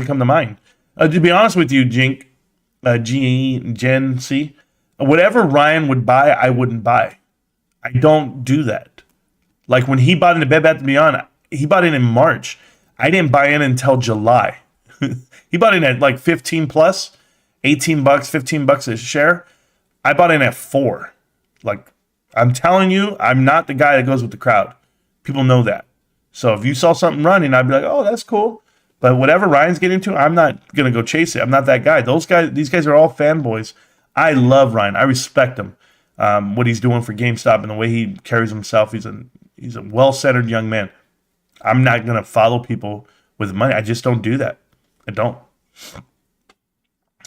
come to mind. To be honest with you, Jink, Gen C, whatever Ryan would buy, I wouldn't buy. I don't do that. Like when he bought into Bed Bath & Beyond, he bought in March. I didn't buy in until July. He bought in at like 15 plus, $18, $15 a share. I bought in at 4. Like, I'm telling you, I'm not the guy that goes with the crowd. People know that. So if you saw something running, I'd be like, oh, that's cool. But whatever Ryan's getting into, I'm not going to go chase it. I'm not that guy. These guys are all fanboys. I love Ryan. I respect him. What he's doing for GameStop and the way he carries himself. He's a well-centered young man. I'm not going to follow people with money. I just don't do that. I don't.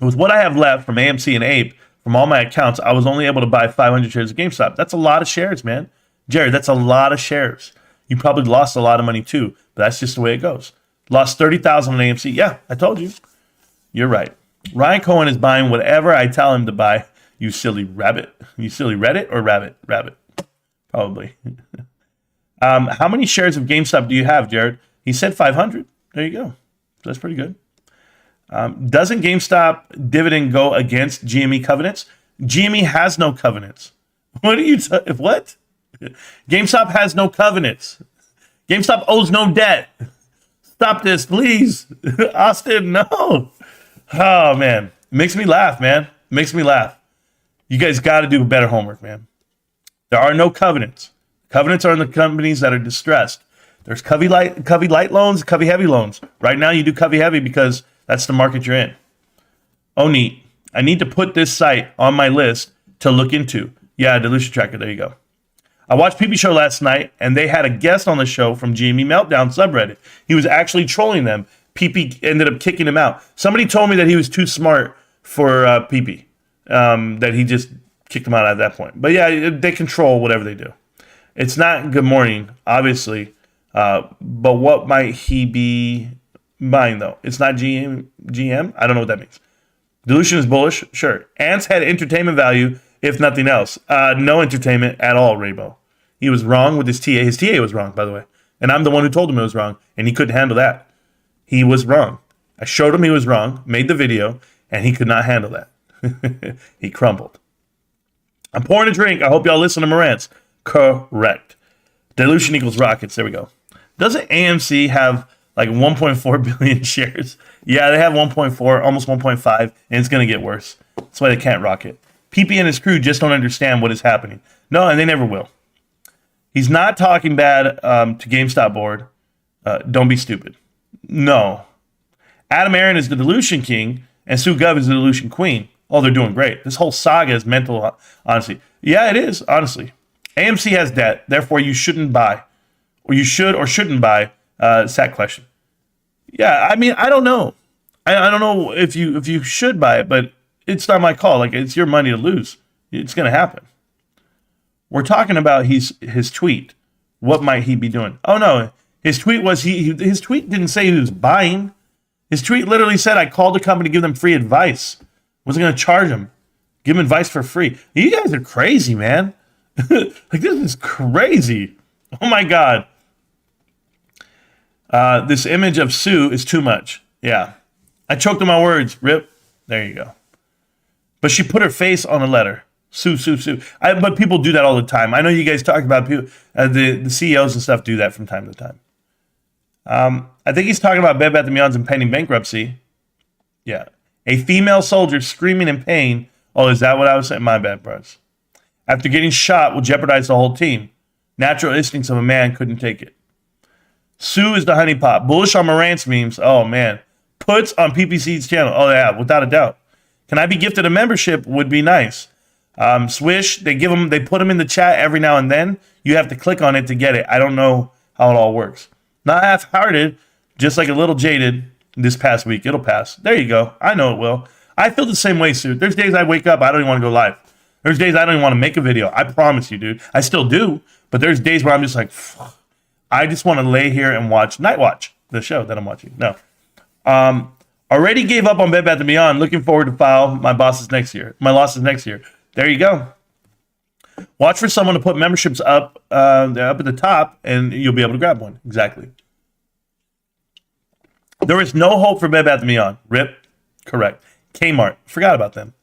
With what I have left from AMC and Ape, from all my accounts, I was only able to buy 500 shares of GameStop. That's a lot of shares, man. Jared, that's a lot of shares. You probably lost a lot of money too, but that's just the way it goes. Lost 30,000 on AMC. Yeah, I told you. You're right. Ryan Cohen is buying whatever I tell him to buy. You silly rabbit. You silly Reddit or rabbit? Rabbit. Probably. How many shares of GameStop do you have, Jared? He said 500. There you go. That's pretty good. Doesn't GameStop dividend go against GME covenants? GME has no covenants. What are you? What? GameStop has no covenants. GameStop owes no debt. Stop this, please. Austin, no. Oh, man. Makes me laugh, man. Makes me laugh. You guys got to do better homework, man. There are no covenants. Covenants are in the companies that are distressed. There's Covey Light loans, Covey Heavy loans. Right now, you do Covey Heavy because that's the market you're in. Oh, neat. I need to put this site on my list to look into. Yeah, Dilution Tracker. There you go. I watched PP Show last night, and they had a guest on the show from GME Meltdown subreddit. He was actually trolling them. PP ended up kicking him out. Somebody told me that he was too smart for PP, that he just kicked him out at that point. But yeah, they control whatever they do. It's not Good Morning, obviously, but what might he be buying, though? It's not GM? I don't know what that means. Dilution is bullish? Sure. Ants had entertainment value, if nothing else. No entertainment at all, Rainbow. He was wrong with his TA. His TA was wrong, by the way. And I'm the one who told him it was wrong, and he couldn't handle that. He was wrong. I showed him he was wrong, made the video, and he could not handle that. He crumbled. I'm pouring a drink. I hope y'all listen to Marantz. Correct. Dilution equals rockets. There we go. Doesn't AMC have like 1.4 billion shares? Yeah, they have 1.4, almost 1.5, and it's going to get worse. That's why they can't rocket. PP and his crew just don't understand what is happening. No, and they never will. He's not talking bad to GameStop board. Don't be stupid. No. Adam Aaron is the Dilution King, and Sue Gov is the Dilution Queen. Oh, they're doing great. This whole saga is mental, honestly. Yeah, it is, honestly. AMC has debt, therefore you shouldn't buy. Or you should or shouldn't buy. Sad question. Yeah, I mean, I don't know. I don't know if you should buy it, but it's not my call. Like, it's your money to lose. It's going to happen. We're talking about his tweet. What might he be doing? Oh, no. His tweet was, his tweet didn't say he was buying. His tweet literally said, I called the company to give them free advice. Wasn't going to charge them. Give them advice for free. You guys are crazy, man. Like, this is crazy. Oh, my God. This image of Sue is too much. Yeah. I choked on my words. Rip. There you go. But she put her face on a letter. Sue. But people do that all the time. I know you guys talk about people, the CEOs and stuff do that from time to time. I think he's talking about Bed Bath & Beyond's impending bankruptcy. Yeah. A female soldier screaming in pain. Oh, is that what I was saying? My bad, bros. After getting shot will jeopardize the whole team. Natural instincts of a man couldn't take it. Sue is the honeypot. Bullish on Marantz memes. Oh, man. Puts on PPC's channel. Oh, yeah, without a doubt. Can I be gifted a membership? Would be nice. Swish, they put them in the chat every now and then. You have to click on it to get it. I don't know how it all works. Not half-hearted, just like a little jaded this past week. It'll pass. There you go. I know it will. I feel the same way, Sue. There's days I wake up, I don't even want to go live. There's days I don't even want to make a video. I promise you, dude. I still do, but there's days where I'm just like, fuck. I just want to lay here and watch Night Watch, the show that I'm watching. No. Already gave up on Bed Bath & Beyond. Looking forward to file my losses next year. There you go. Watch for someone to put memberships up at the top, and you'll be able to grab one. Exactly. There is no hope for Bed Bath & Beyond. RIP. Correct. Kmart. Forgot about them.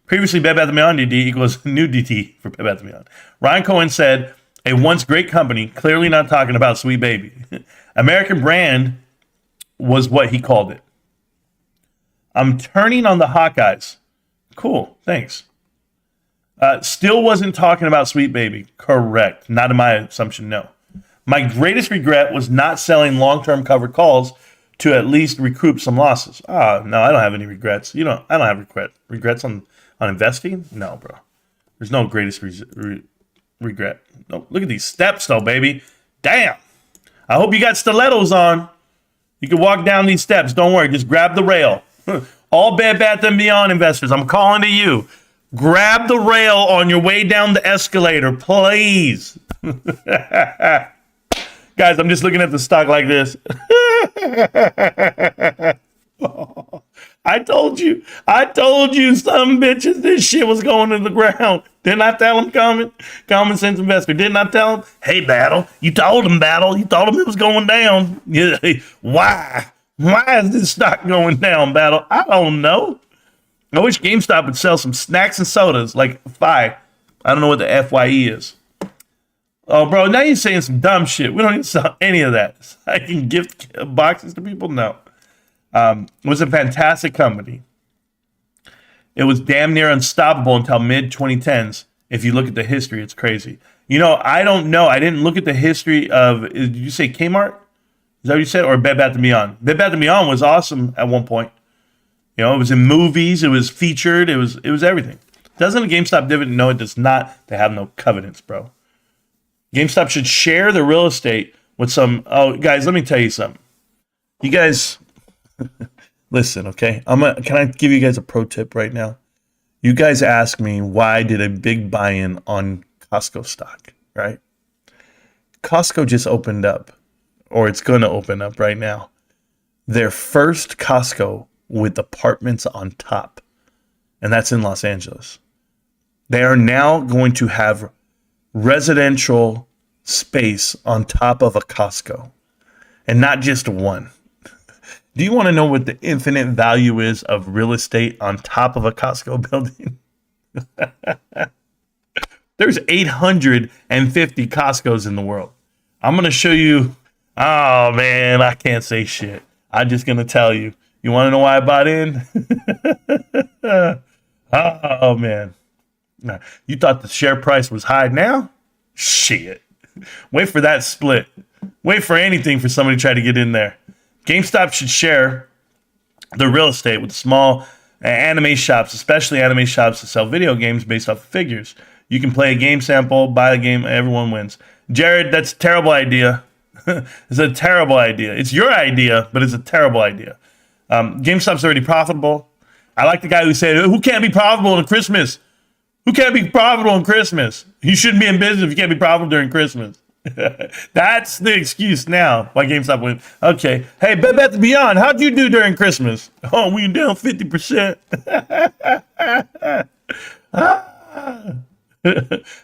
Previously, Bed Bath & Beyond DD equals new DT for Bed Bath & Beyond. Ryan Cohen said, a once great company, clearly not talking about Sweet Baby. American brand was what he called it. I'm turning on the Hawkeyes. Cool, thanks. Still wasn't talking about Sweet Baby. Correct. Not in my assumption, no. My greatest regret was not selling long-term covered calls to at least recoup some losses. No, I don't have any regrets. I don't have regrets on investing. No, bro. There's no greatest regret. No, look at these steps, though, baby. Damn. I hope you got stilettos on. You can walk down these steps. Don't worry. Just grab the rail. All Bed Bath & Beyond investors, I'm calling to you. Grab the rail on your way down the escalator, please. Guys, I'm just looking at the stock like this. I told you, some bitches, this shit was going to the ground. Didn't I tell them, common sense investor? Didn't I tell them? Hey, Battle, you told them it was going down. Yeah. Why? Why is this stock going down, Battle? I don't know. I wish GameStop would sell some snacks and sodas like FI. I don't know what the FYE is. Oh, bro, now you're saying some dumb shit. We don't need to sell any of that. I can gift boxes to people? No. It was a fantastic company. It was damn near unstoppable until mid-2010s. If you look at the history, it's crazy. I don't know. I didn't look at the history of, did you say Kmart? Is that what you said? Or Bed Bath & Beyond? Bed Bath & Beyond was awesome at one point. It was in movies. It was featured. It was everything. Doesn't a GameStop dividend? No, it does not. They have no covenants, bro. GameStop should share the real estate with some. Oh, guys, let me tell you something. You guys, listen, okay? Can I give you guys a pro tip right now? You guys ask me why did a big buy-in on Costco stock, right? Costco just opened up, or it's going to open up right now. Their first Costco with apartments on top, and that's in Los Angeles. They are now going to have residential space on top of a Costco, and not just one. Do you want to know what the infinite value is of real estate on top of a Costco building? There's 850 Costcos in the world. I'm going to show you. Oh, man, I can't say shit. I'm just going to tell you. You want to know why I bought in? Oh, man. You thought the share price was high now? Shit. Wait for that split. Wait for anything for somebody to try to get in there. GameStop should share the real estate with small anime shops, especially anime shops that sell video games based off of figures. You can play a game sample, buy a game, everyone wins. Jared, that's a terrible idea. It's a terrible idea. It's your idea, but it's a terrible idea. GameStop's already profitable. I like the guy who said, who can't be profitable in Christmas? Who can't be profitable in Christmas? You shouldn't be in business if you can't be profitable during Christmas. That's the excuse now why GameStop went. Okay. Hey, Bed Bath & Beyond, how'd you do during Christmas? Oh, we down 50%.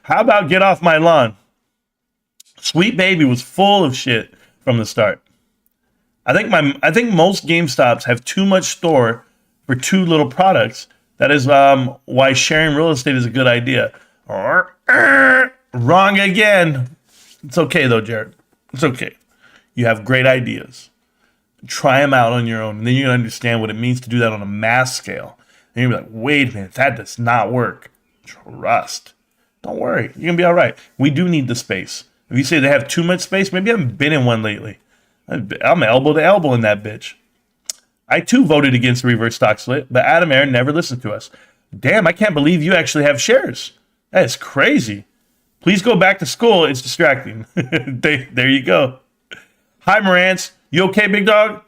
How about get off my lawn? Sweet Baby was full of shit from the start. I think most GameStops have too much store for too little products. That is why sharing real estate is a good idea. Wrong again. It's okay though, Jared. It's okay. You have great ideas. Try them out on your own, and then you're gonna understand what it means to do that on a mass scale. And you'll be like, wait a minute, that does not work. Trust. Don't worry, you're gonna be all right. We do need the space. If you say they have too much space, maybe you haven't been in one lately. I'm elbow to elbow in that bitch. I too voted against the reverse stock split, but Adam Aaron never listened to us. Damn, I can't believe you actually have shares. That is crazy. Please go back to school. It's distracting. There you go. Hi, Marantz. You okay, big dog?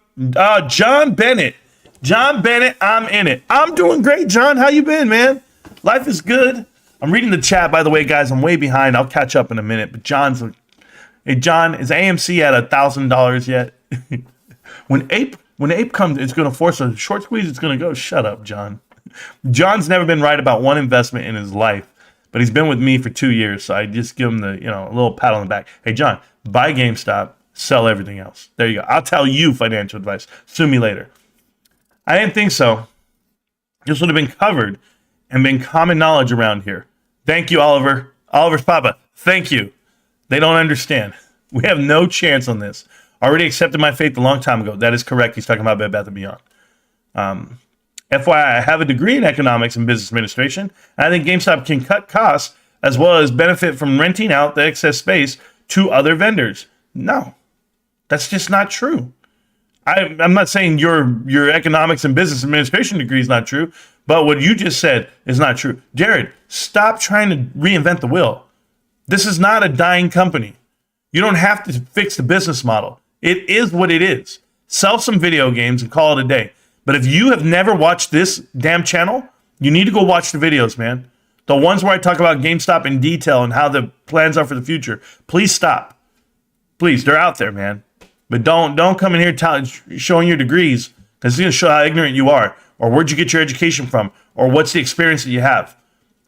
John Bennett. John Bennett, I'm in it. I'm doing great, John. How you been, man? Life is good. I'm reading the chat, by the way, guys. I'm way behind. I'll catch up in a minute. But hey, John, is AMC at $1,000 yet? When Ape comes, it's going to force a short squeeze. It's going to go. Shut up, John. John's never been right about one investment in his life, but he's been with me for 2 years, so I just give him the a little pat on the back. Hey, John, buy GameStop, sell everything else. There you go. I'll tell you financial advice. Sue me later. I didn't think so. This would have been covered and been common knowledge around here. Thank you, Oliver. Oliver's papa. Thank you. They don't understand. We have no chance on this. Already accepted my faith a long time ago. That is correct. He's talking about Bed Bath & Beyond. FYI, I have a degree in economics and business administration. And I think GameStop can cut costs as well as benefit from renting out the excess space to other vendors. No, that's just not true. I'm not saying your economics and business administration degree is not true, but what you just said is not true. Jared, stop trying to reinvent the wheel. This is not a dying company. You don't have to fix the business model. It is what it is. Sell some video games and call it a day. But if you have never watched this damn channel, you need to go watch the videos, man. The ones where I talk about GameStop in detail and how the plans are for the future. Please stop. Please, they're out there, man. But don't come in here showing your degrees, because it's going to show how ignorant you are, or where'd you get your education from, or what's the experience that you have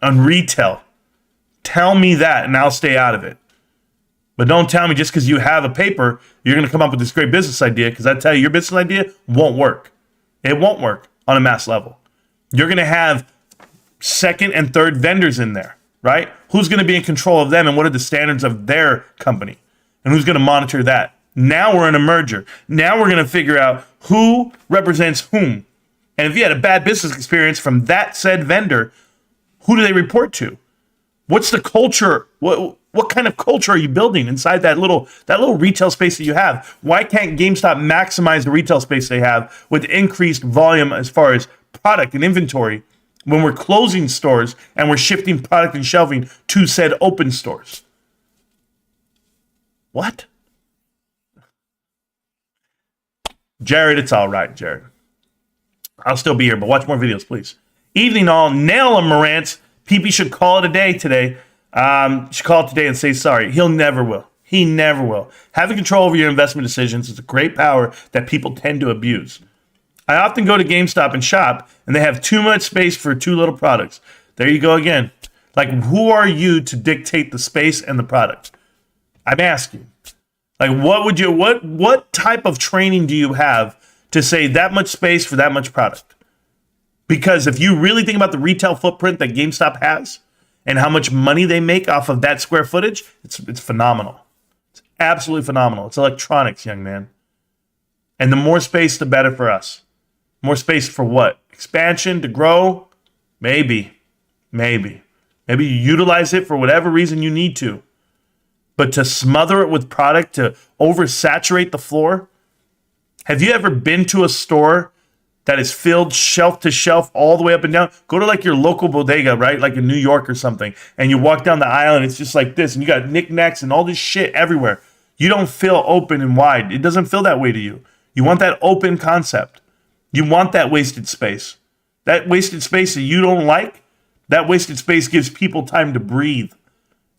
on retail. Tell me that, and I'll stay out of it. But don't tell me just because you have a paper, you're going to come up with this great business idea, because I tell you, your business idea won't work. It won't work on a mass level. You're going to have second and third vendors in there, right? Who's going to be in control of them, and what are the standards of their company? And who's going to monitor that? Now we're in a merger. Now we're going to figure out who represents whom. And if you had a bad business experience from that said vendor, who do they report to? What's the culture? What kind of culture are you building inside that little retail space that you have? Why can't GameStop maximize the retail space they have with increased volume as far as product and inventory when we're closing stores and we're shifting product and shelving to said open stores? What? Jared, it's all right, Jared. I'll still be here, but watch more videos, please. Evening all. Nail him, Marantz. PP should call it a day today. Should call it today and say sorry. He'll never will. He never will. Having control over your investment decisions is a great power that people tend to abuse. I often go to GameStop and shop, and they have too much space for too little products. There you go again. Like, who are you to dictate the space and the product? I'm asking. Like, what type of training do you have to say that much space for that much product? Because if you really think about the retail footprint that GameStop has and how much money they make off of that square footage, it's phenomenal. It's absolutely phenomenal. It's electronics, young man. And the more space, the better for us. More space for what? Expansion, to grow? Maybe you utilize it for whatever reason you need to. But to smother it with product, to oversaturate the floor? Have you ever been to a store that is filled shelf to shelf all the way up and down? Go to like your local bodega, right? Like in New York or something. And you walk down the aisle and it's just like this. And you got knickknacks and all this shit everywhere. You don't feel open and wide. It doesn't feel that way to you. You want that open concept. You want that wasted space. That wasted space that you don't like, that wasted space gives people time to breathe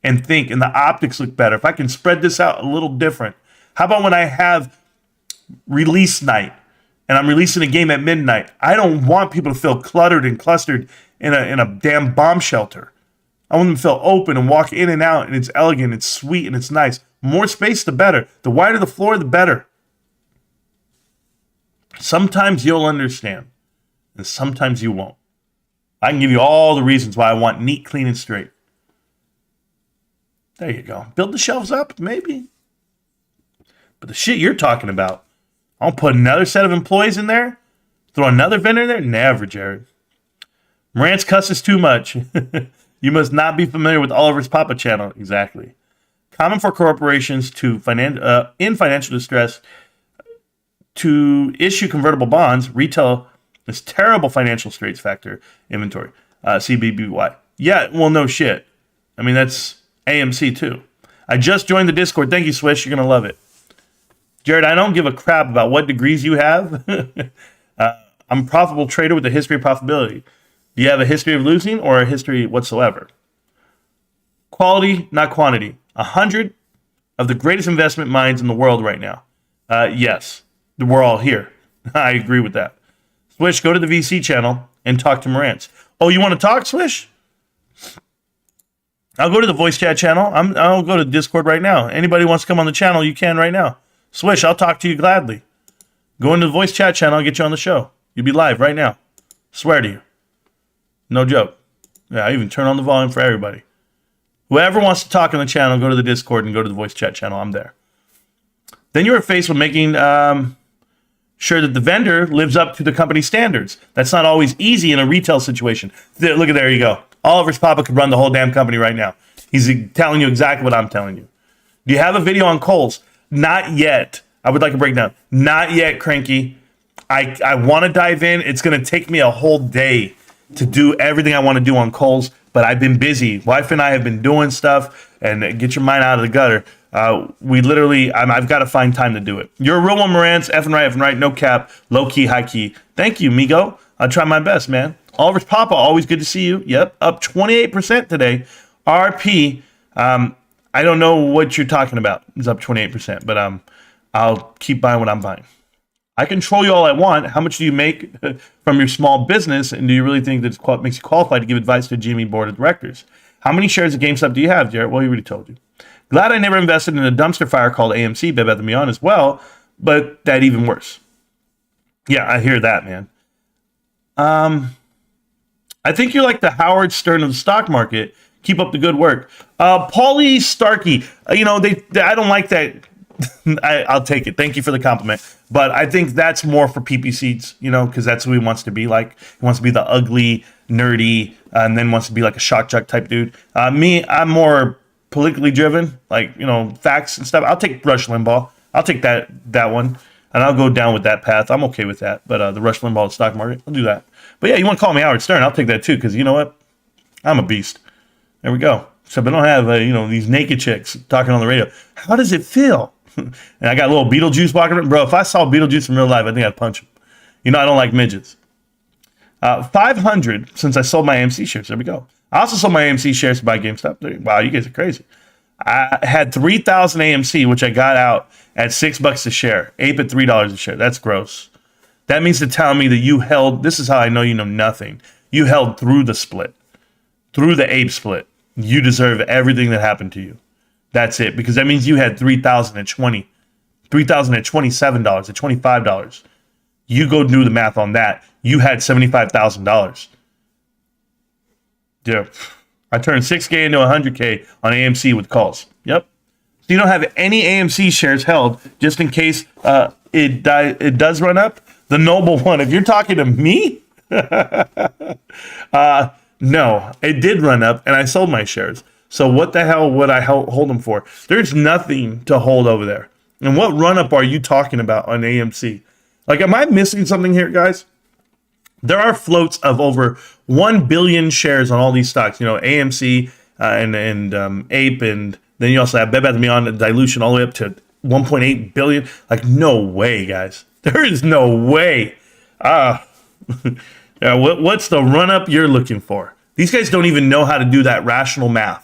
and think, and the optics look better. If I can spread this out a little different. How about when I have release night and I'm releasing a game at midnight? I don't want people to feel cluttered and clustered in a damn bomb shelter. I want them to feel open and walk in and out, and it's elegant, it's sweet, and it's nice. More space, the better. The wider the floor, the better. Sometimes you'll understand, and sometimes you won't. I can give you all the reasons why I want neat, clean, and straight. There you go. Build the shelves up, maybe. But the shit you're talking about, I'll put another set of employees in there? Throw another vendor in there? Never, Jared. Marantz cusses too much. You must not be familiar with Oliver's Papa channel. Exactly. Common for corporations to in financial distress to issue convertible bonds, retail this terrible financial straits factor inventory. CBBY. Yeah, well, no shit. I mean, that's AMC too. I just joined the Discord. Thank you, Swish. You're going to love it. Jared, I don't give a crap about what degrees you have. I'm a profitable trader with a history of profitability. Do you have a history of losing or a history whatsoever? Quality, not quantity. 100 of the greatest investment minds in the world right now. Yes, we're all here. I agree with that. Swish, go to the VC channel and talk to Marantz. Oh, you want to talk, Swish? I'll go to the voice chat channel. I'll go to Discord right now. Anybody wants to come on the channel, you can right now. Swish, I'll talk to you gladly. Go into the voice chat channel. I'll get you on the show. You'll be live right now. Swear to you. No joke. Yeah, I even turn on the volume for everybody. Whoever wants to talk on the channel, go to the Discord and go to the voice chat channel. I'm there. Then you are faced with making sure that the vendor lives up to the company standards. That's not always easy in a retail situation. Look at there you go. Oliver's Papa could run the whole damn company right now. He's telling you exactly what I'm telling you. Do you have a video on Kohl's? Not yet. I would like a breakdown. Not yet, Cranky. I want to dive in. It's going to take me a whole day to do everything I want to do on Kohl's, but I've been busy. Wife and I have been doing stuff, and get your mind out of the gutter. I've got to find time to do it. You're a real one, Marantz. Effing right, no cap, low key, high key. Thank you, Migo. I'll try my best, man. Oliver's Papa, always good to see you. Yep, up 28% today. RP, I don't know what you're talking about. It's up 28%, but I'll keep buying what I'm buying. I control you all I want. How much do you make from your small business, and do you really think that it makes you qualified to give advice to a GME board of directors? How many shares of GameStop do you have, Jared? Well, he already told you. Glad I never invested in a dumpster fire called AMC, Bed Bath & Beyond as well, but that even worse. Yeah, I hear that, man. I think you're like the Howard Stern of the stock market. Keep up the good work. Paulie Starkey, I don't like that. I'll take it. Thank you for the compliment. But I think that's more for PP seats, because that's who he wants to be like. He wants to be the ugly, nerdy, and then wants to be like a shock jock type dude. I'm more politically driven, facts and stuff. I'll take Rush Limbaugh. I'll take that one, and I'll go down with that path. I'm okay with that. But the Rush Limbaugh stock market, I'll do that. But yeah, you want to call me Howard Stern? I'll take that too, because you know what? I'm a beast. There we go. So I don't have these naked chicks talking on the radio. How does it feel? And I got a little Beetlejuice walking around. Bro, if I saw Beetlejuice in real life, I think I'd punch him. I don't like midgets. 500 since I sold my AMC shares. There we go. I also sold my AMC shares to buy GameStop. Wow, you guys are crazy. I had 3,000 AMC, which I got out at $6 a share. Ape at $3 a share. That's gross. That means to tell me that you held, this is how I know you know nothing. You held through the split, through the Ape split. You deserve everything that happened to you. That's it, because that means you had $3,000 at $20, $3,000 at $27, at $25. You go do the math on that. You had $75,000. Yeah, I turned 6K into 100K on AMC with calls. Yep. So you don't have any AMC shares held just in case it does run up. The noble one. If you're talking to me, no, it did run up, and I sold my shares. So what the hell would I hold them for? There's nothing to hold over there. And what run-up are you talking about on AMC? Am I missing something here, guys? There are floats of over 1 billion shares on all these stocks. AMC and Ape, and then you also have Bed Bath & Beyond dilution all the way up to 1.8 billion. No way, guys. There is no way. What's the run-up you're looking for? These guys don't even know how to do that rational math.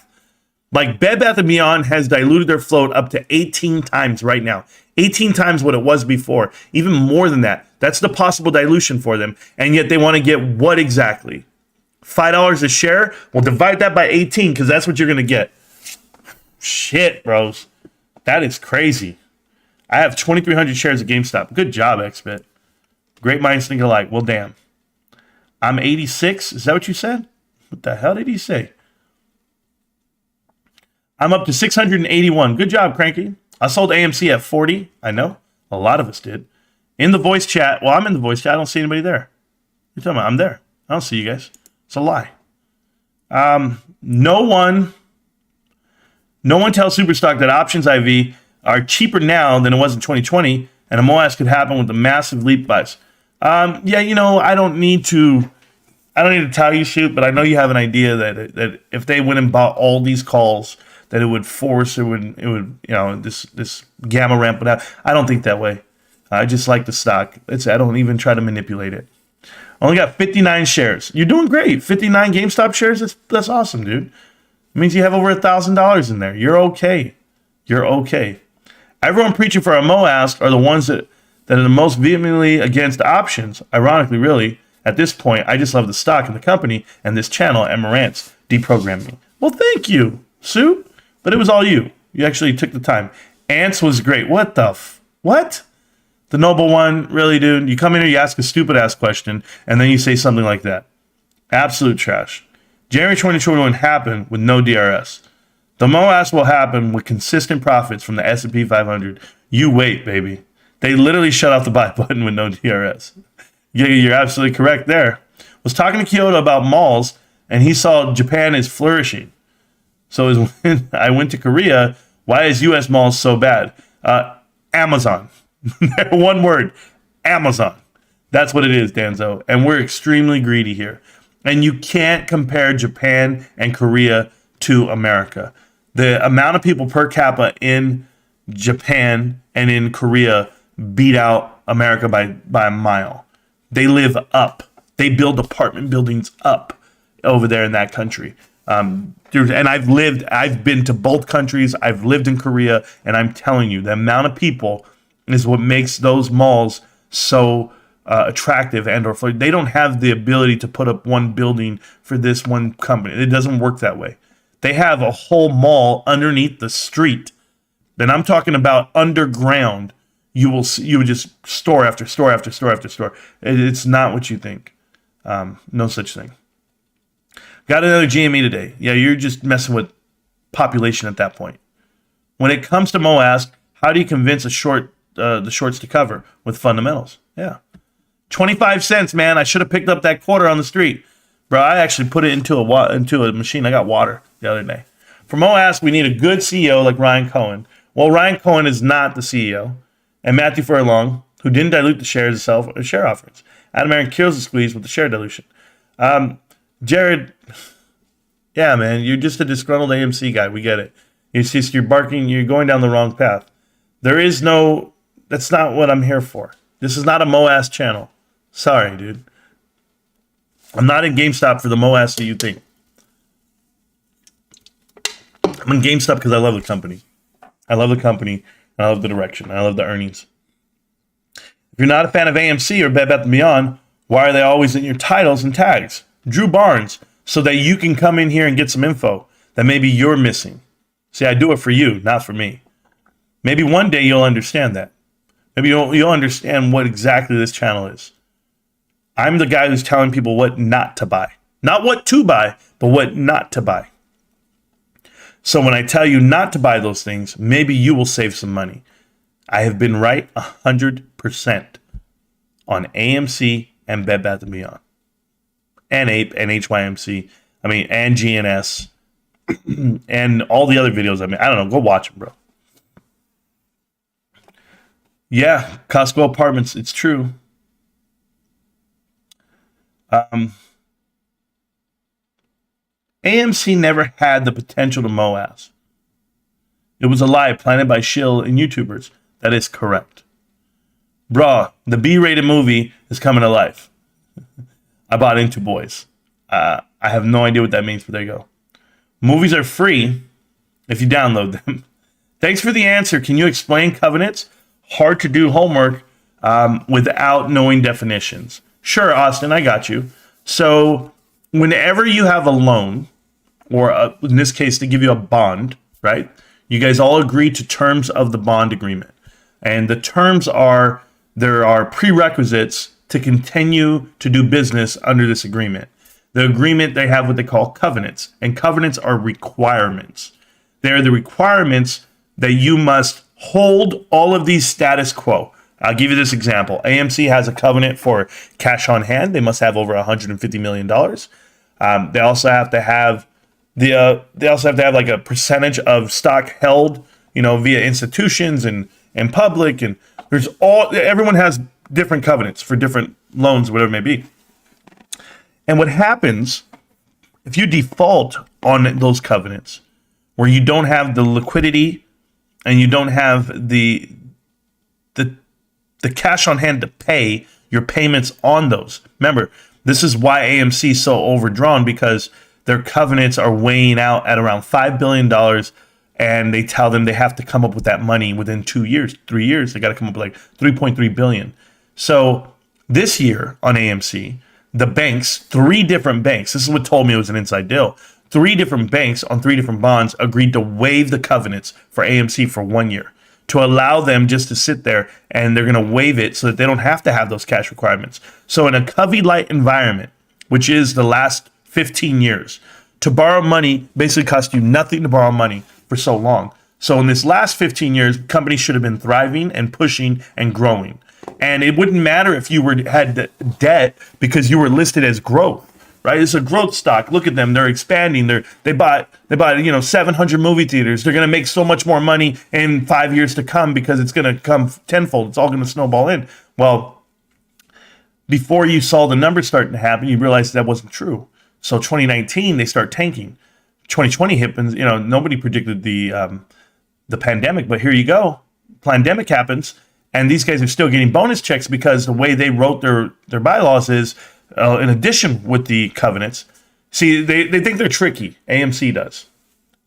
Bed Bath & Beyond has diluted their float up to 18 times right now. 18 times what it was before. Even more than that. That's the possible dilution for them. And yet they want to get what exactly? $5 a share? Well, divide that by 18 because that's what you're going to get. Shit, bros. That is crazy. I have 2,300 shares of GameStop. Good job, XBit. Great minds think alike. Well, damn. I'm 86. Is that what you said? What the hell did he say? I'm up to 681. Good job, Cranky. I sold AMC at 40. I know. A lot of us did. In the voice chat. Well, I'm in the voice chat. I don't see anybody there. You're talking about I'm there. I don't see you guys. It's a lie. No one tells Superstock that options IV are cheaper now than it was in 2020 and a MOAS could happen with a massive leap buys. Yeah, I don't need to tell you, shoot, but I know you have an idea that if they went and bought all these calls, that it would this gamma ramp would have. I don't think that way. I just like the stock. I don't even try to manipulate it. Only got 59 shares. You're doing great. 59 GameStop shares. That's awesome, dude. It means you have over $1,000 in there. You're okay. You're okay. Everyone preaching for a MOAS are the ones that are the most vehemently against options. Ironically, really, at this point, I just love the stock and the company and this channel and Marantz deprogrammed me. Well, thank you, Sue. But it was all you. You actually took the time. Ants was great. What the what? The noble one, really, dude? You come in here, you ask a stupid-ass question, and then you say something like that. Absolute trash. January 2021 happened with no DRS. The MOAS will happen with consistent profits from the S&P 500. You wait, baby. They literally shut off the buy button with no DRS. You're absolutely correct there. Was talking to Kyoto about malls, and he saw Japan is flourishing. So when I went to Korea, why is U.S. malls so bad? Amazon. One word, Amazon. That's what it is, Danzo. And we're extremely greedy here. And you can't compare Japan and Korea to America. The amount of people per capita in Japan and in Korea beat out America by a mile. They live up. They build apartment buildings up over there in that country. And I've been to both countries. I've lived in Korea, and I'm telling you, the amount of people is what makes those malls so attractive or they don't have the ability to put up one building for this one company. It doesn't work that way. They have a whole mall underneath the street. Then I'm talking about underground. You would just store after store after store after store. It's not what you think. No such thing. Got another GME today. Yeah, you're just messing with population at that point. When it comes to MOAS, how do you convince the shorts to cover with fundamentals? Yeah. 25 cents, man. I should have picked up that quarter on the street. Bro, I actually put it into a machine. I got water the other day. For MOAS, we need a good CEO like Ryan Cohen. Well, Ryan Cohen is not the CEO. And Matthew Furlong, who didn't dilute the shares itself or share offerings. Adam Aaron kills the squeeze with the share dilution. Jared, yeah, man, you're just a disgruntled AMC guy. We get it. You're barking, you're going down the wrong path. That's not what I'm here for. This is not a MOAS channel. Sorry, dude. I'm not in GameStop for the MOAS that you think. I'm in GameStop because I love the company. I love the company. I love the direction. I love the earnings. If you're not a fan of AMC or Bed Bath & Beyond, why are they always in your titles and tags? Drew Barnes, so that you can come in here and get some info that maybe you're missing. See, I do it for you, not for me. Maybe one day you'll understand that. Maybe you'll understand what exactly this channel is. I'm the guy who's telling people what not to buy. Not what to buy, but what not to buy. So when I tell you not to buy those things, maybe you will save some money. I have been right 100% on AMC and Bed Bath & Beyond. And Ape and HYMC. And GNS. And all the other videos I don't know. Go watch them, bro. Yeah, Costco Apartments. It's true. AMC never had the potential to MOAS. It was a lie planted by shill and YouTubers. That is correct. Bruh, the B-rated movie is coming to life. I bought into boys. I have no idea what that means, but there you go. Movies are free if you download them. Thanks for the answer. Can you explain covenants? Hard to do homework without knowing definitions. Sure, Austin, I got you. So whenever you have a loan, or in this case, to give you a bond, right? You guys all agree to terms of the bond agreement. And the terms are, there are prerequisites to continue to do business under this agreement. The agreement, they have what they call covenants, and covenants are requirements. They're the requirements that you must hold all of these status quo. I'll give you this example. AMC has a covenant for cash on hand. They must have over $150 million. They also have to have like a percentage of stock held, via institutions and public, and Everyone has different covenants for different loans, whatever it may be. And what happens if you default on those covenants where you don't have the liquidity and you don't have the cash on hand to pay your payments on those. Remember, this is why AMC is so overdrawn, because their covenants are weighing out at around $5 billion, and they tell them they have to come up with that money within 2 years, 3 years. They got to come up with like $3.3 billion. So this year on AMC, the banks, 3 different banks, this is what told me it was an inside deal. 3 different banks on 3 different bonds agreed to waive the covenants for AMC for 1 year, to allow them just to sit there, and they're going to waive it so that they don't have to have those cash requirements. So in a covey-light environment, which is the last 15 years, to borrow money basically cost you nothing to borrow money for so long. So in this last 15 years, companies should have been thriving and pushing and growing. And it wouldn't matter if you had debt because you were listed as growth. Right, it's a growth stock. Look at them; they're expanding. They bought 700 movie theaters. They're going to make so much more money in 5 years to come because it's going to come tenfold. It's all going to snowball in. Well, before you saw the numbers starting to happen, you realized that wasn't true. So 2019 they start tanking. 2020 happens. Nobody predicted the pandemic, but here you go. Pandemic happens, and these guys are still getting bonus checks because the way they wrote their bylaws is. In addition with the covenants, see, they think they're tricky. AMC does.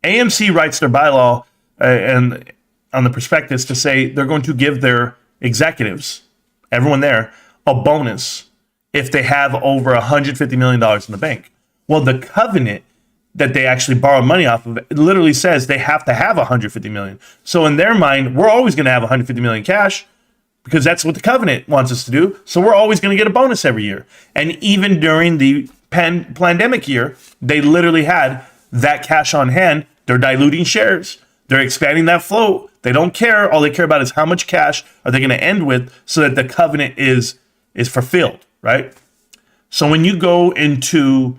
AMC writes their bylaw and on the prospectus to say they're going to give their executives, everyone there, a bonus if they have over $150 million in the bank. Well, the covenant that they actually borrow money off of, it literally says they have to have $150 million. So in their mind, we're always going to have $150 million cash, because that's what the covenant wants us to do. So we're always going to get a bonus every year. And even during the pandemic year, they literally had that cash on hand. They're diluting shares. They're expanding that float. They don't care. All they care about is how much cash are they going to end with so that the covenant is fulfilled, right? So when you go into,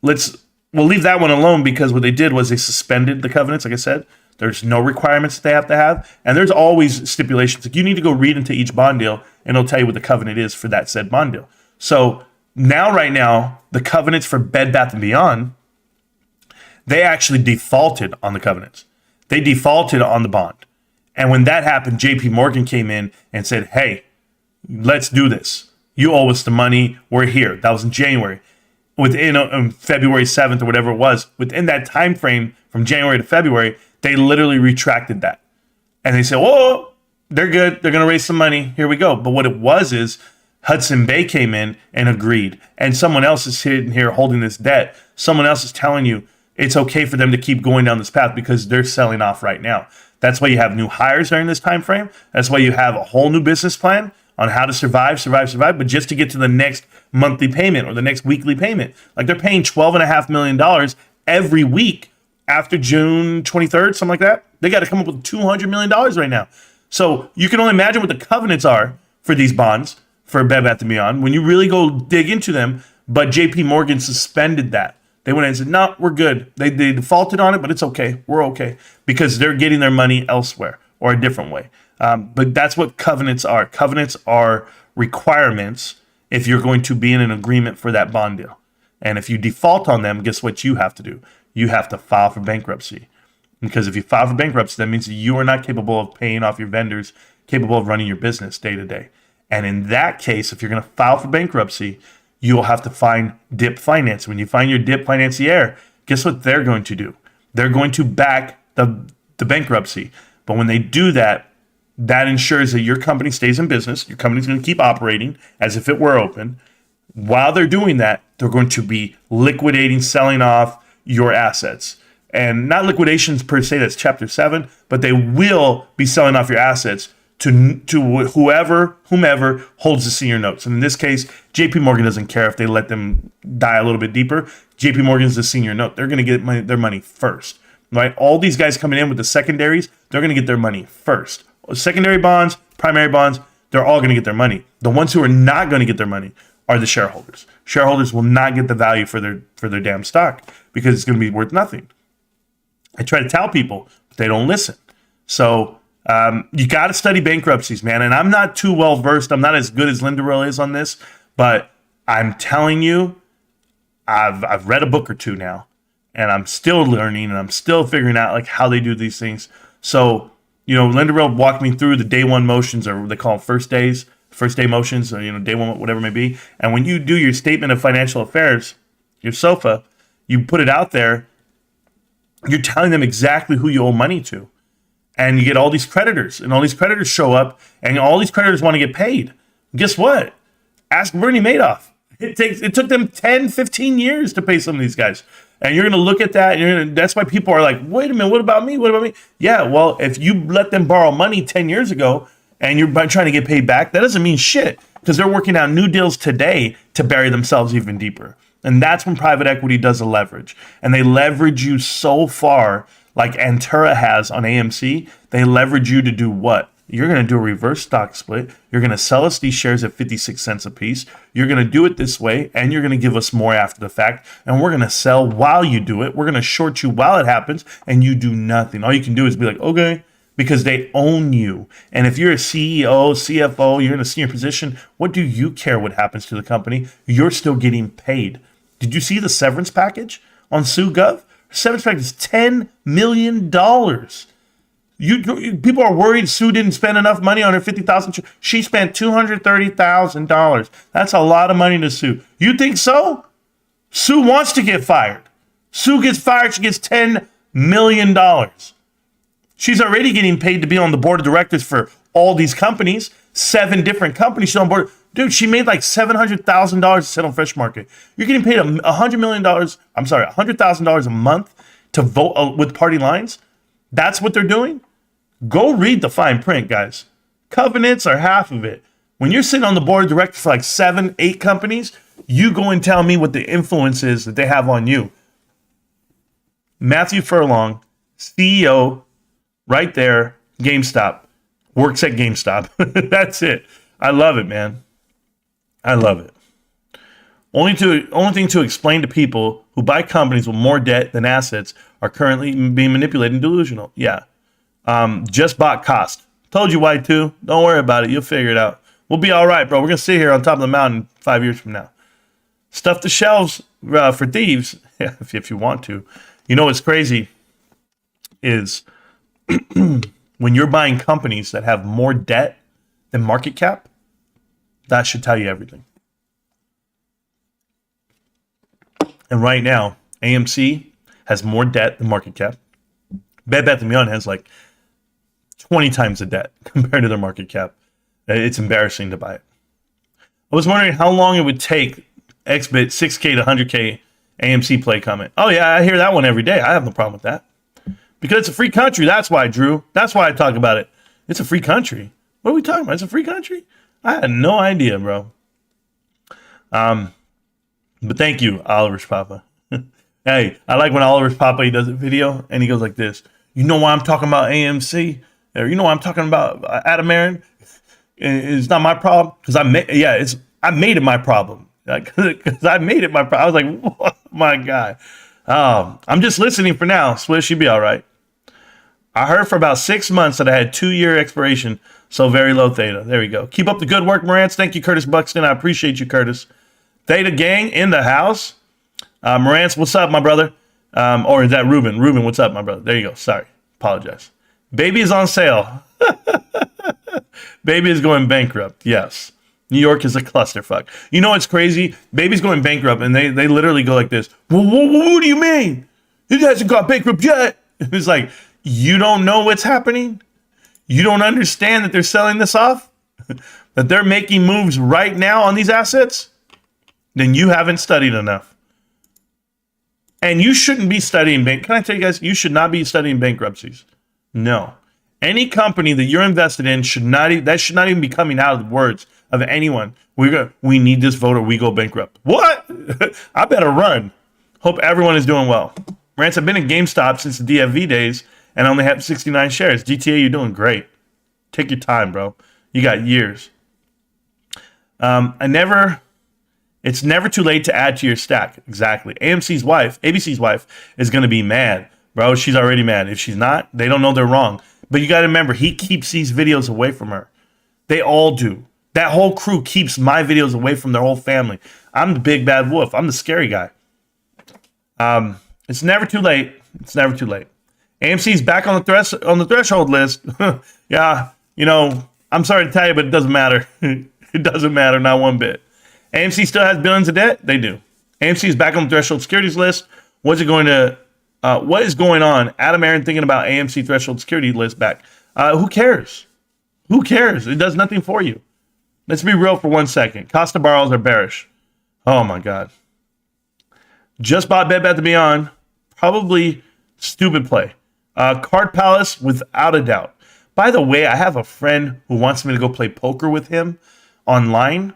we'll leave that one alone, because what they did was they suspended the covenants, like I said. There's no requirements that they have to have. And there's always stipulations. Like, you need to go read into each bond deal, and it'll tell you what the covenant is for that said bond deal. So right now, the covenants for Bed Bath & Beyond, they actually defaulted on the covenants. They defaulted on the bond. And when that happened, JP Morgan came in and said, hey, let's do this. You owe us the money. We're here. That was in January. Within February 7th or whatever it was, within that time frame from January to February, they literally retracted that. And they said, whoa, they're good. They're going to raise some money. Here we go. But what it was is Hudson Bay came in and agreed. And someone else is sitting here holding this debt. Someone else is telling you it's okay for them to keep going down this path because they're selling off right now. That's why you have new hires during this time frame. That's why you have a whole new business plan on how to survive, but just to get to the next monthly payment or the next weekly payment. Like, they're paying $12.5 million every week after June 23rd, something like that. They got to come up with $200 million right now. So you can only imagine what the covenants are for these bonds for Bed Bath & Beyond when you really go dig into them. But JP Morgan suspended that. They went in and said, no, we're good. They defaulted on it, but it's okay. We're okay, because they're getting their money elsewhere or a different way. But that's what covenants are. Covenants are requirements if you're going to be in an agreement for that bond deal. And if you default on them, guess what you have to do? You have to file for bankruptcy. Because if you file for bankruptcy, that means that you are not capable of paying off your vendors, capable of running your business day to day. And in that case, if you're going to file for bankruptcy, you'll have to find DIP finance. When you find your DIP financier, guess what they're going to do? They're going to back the bankruptcy. But when they do that, that ensures that your company stays in business. Your company's going to keep operating as if it were open. While they're doing that, they're going to be liquidating, selling off your assets. And not liquidations per se, that's Chapter 7, but they will be selling off your assets to whomever holds the senior notes. And in this case, JP Morgan doesn't care if they let them die a little bit deeper. JP Morgan's the senior note. They're going to get their money first, right? All these guys coming in with the secondaries, they're going to get their mony first. Secondary bonds, primary bonds, they're all going to get their money. The ones who are not going to get their money are the shareholders. Shareholders will not get the value for their damn stock because it's going to be worth nothing. I try to tell people, but they don't listen. So You got to study bankruptcies, man. And I'm not too well versed. I'm not as good as Linda Roll is on this, but I'm telling you, I've read a book or two now, and I'm still learning, and I'm still figuring out like how they do these things. So, Linda Roll walked me through the day one motions, or what they call them first day motions, or day one, whatever it may be. And when you do your statement of financial affairs, your SOFA, you put it out there. You're telling them exactly who you owe money to. And you get all these creditors, and all these creditors show up, and all these creditors want to get paid. Guess what? Ask Bernie Madoff. It took them 10, 15 years to pay some of these guys. And you're going to look at that, and that's why people are like, wait a minute, what about me? What about me? Yeah, well, if you let them borrow money 10 years ago and you're trying to get paid back, that doesn't mean shit, because they're working out new deals today to bury themselves even deeper. And that's when private equity does the leverage. And they leverage you so far, like Antura has on AMC. They leverage you to do what? You're going to do a reverse stock split. You're going to sell us these shares at 56 cents a piece. You're going to do it this way, and you're going to give us more after the fact. And we're going to sell while you do it. We're going to short you while it happens, and you do nothing. All you can do is be like, okay, because they own you. And if you're a CEO, CFO, you're in a senior position, what do you care what happens to the company? You're still getting paid. Did you see the severance package on SueGov? Severance package is $10 million. People are worried Sue didn't spend enough money on her $50,000. She spent $230,000. That's a lot of money to Sue. You think so? Sue wants to get fired. Sue gets fired. She gets $10 million. She's already getting paid to be on the board of directors for all these companies, 7 different companies she's on board. Dude, she made like $700,000 to sit on Fresh Market. You're getting paid $100 million. I'm sorry, $100,000 a month to vote with party lines. That's what they're doing. Go read the fine print, guys. Covenants are half of it. When you're sitting on the board of directors for like 7, 8 companies, you go and tell me what the influence is that they have on you. Matthew Furlong, CEO, right there, GameStop, works at GameStop. That's it. I love it, man. I love it. Only thing to explain to people who buy companies with more debt than assets are currently being manipulated and delusional. Yeah. Just bought cost. Told you why too. Don't worry about it. You'll figure it out. We'll be all right, bro. We're going to sit here on top of the mountain 5 years from now. Stuff the shelves for thieves. Yeah, if you want to. You know what's crazy is when you're buying companies that have more debt than market cap, that should tell you everything. And right now, AMC has more debt than market cap. Bed Bath & Beyond has like 20 times the debt compared to their market cap. It's embarrassing to buy it. I was wondering how long it would take XBIT 6K to 100K AMC play comment. Oh yeah, I hear that one every day. I have no problem with that. Because it's a free country. That's why, Drew. That's why I talk about it. It's a free country. What are we talking about? It's a free country? I had no idea, bro. But thank you, Oliver's Papa. Hey, I like when Oliver's Papa, he does a video and he goes like this. You know why I'm talking about AMC? Or you know why I'm talking about Adam Aaron? It's not my problem. Because I made it my problem. Because I made it my problem. I was like, oh, my God. I'm just listening for now. Swish, you'll be all right. I heard for about 6 months that I had 2-year expiration, so very low theta. There we go. Keep up the good work, Marantz. Thank you, Curtis Buxton. I appreciate you, Curtis. Theta gang in the house. Marantz, what's up, my brother? Or is that Ruben? Ruben, what's up, my brother? There you go. Sorry. Apologize. Baby is on sale. Baby is going bankrupt. Yes. New York is a clusterfuck. You know what's crazy? Baby's going bankrupt, and they literally go like this. Well, what do you mean? It hasn't got bankrupt yet. It's like, you don't know what's happening? You don't understand that they're selling this off? That they're making moves right now on these assets? Then you haven't studied enough. And you shouldn't be studying can I tell you guys, you should not be studying bankruptcies. No. Any company that you're invested in should not even be coming out of the words of anyone. We need this vote or we go bankrupt. What? I better run. Hope everyone is doing well. Rance, I've been in GameStop since the DFV days and only have 69 shares. GTA, you're doing great. Take your time, bro. You got years. It's never too late to add to your stack. Exactly. ABC's wife is going to be mad. Bro, she's already mad. If she's not, they don't know they're wrong. But you got to remember, he keeps these videos away from her. They all do. That whole crew keeps my videos away from their whole family. I'm the big bad wolf. I'm the scary guy. It's never too late. It's never too late. AMC's back on the threshold list. Yeah, I'm sorry to tell you, but it doesn't matter. It doesn't matter, not one bit. AMC still has billions of debt? They do. AMC is back on the threshold securities list. What is going on? Adam Aaron thinking about AMC threshold security list back. Who cares? Who cares? It does nothing for you. Let's be real for 1 second. Costa borrows are bearish. Oh my God. Just bought Bed Bath & Beyond. Probably stupid play. Card Palace, without a doubt. By the way, I have a friend who wants me to go play poker with him online.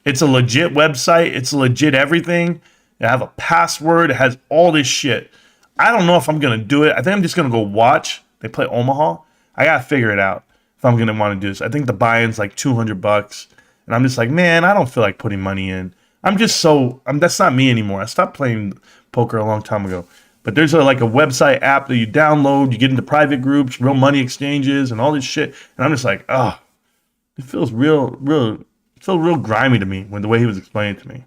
It's a legit website. It's legit everything. I have a password. It has all this shit. I don't know if I'm going to do it. I think I'm just going to go watch. They play Omaha. I got to figure it out if I'm going to want to do this. I think the buy-in's like $200. And I'm just like, man, I don't feel like putting money in. That's not me anymore. I stopped playing poker a long time ago. But there's a website app that you download. You get into private groups, real money exchanges, and all this shit. And I'm just like, it feels real grimy to me when the way he was explaining it to me.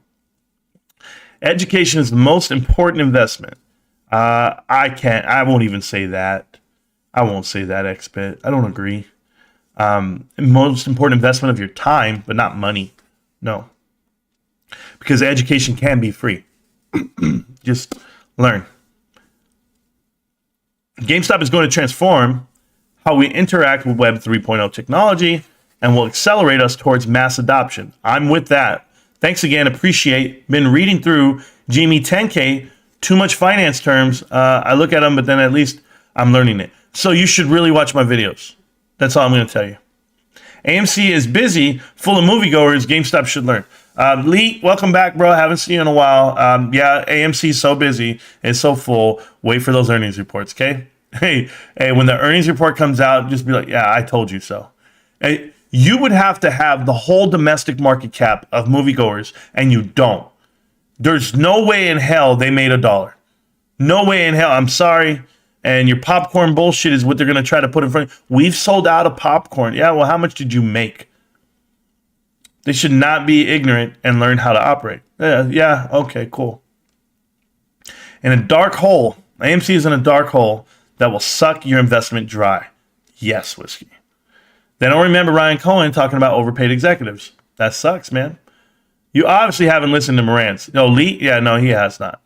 Education is the most important investment. I won't even say that. I won't say that, Xbit. I don't agree. Most important investment of your time, but not money. No. Because education can be free. Just learn. GameStop is going to transform how we interact with Web 3.0 technology and will accelerate us towards mass adoption. I'm with that. Thanks again. Appreciate. Been reading through GME 10K. Too much finance terms. I look at them, but then at least I'm learning it. So you should really watch my videos. That's all I'm going to tell you. AMC is busy, full of moviegoers. GameStop should learn. Lee, welcome back, bro. Haven't seen you in a while. Yeah, AMC is so busy. It's so full. Wait for those earnings reports, okay? Hey, when the earnings report comes out, just be like, yeah, I told you so. Hey, you would have to have the whole domestic market cap of moviegoers, and you don't. There's no way in hell they made $1. No way in hell. I'm sorry. And your popcorn bullshit is what they're going to try to put in front of you. We've sold out of popcorn. Yeah, well, how much did you make? They should not be ignorant and learn how to operate. Yeah, okay, cool. In a dark hole, AMC is in a dark hole that will suck your investment dry. Yes, Whiskey. They don't remember Ryan Cohen talking about overpaid executives. That sucks, man. You obviously haven't listened to Marantz. No, Lee? Yeah, no, he has not.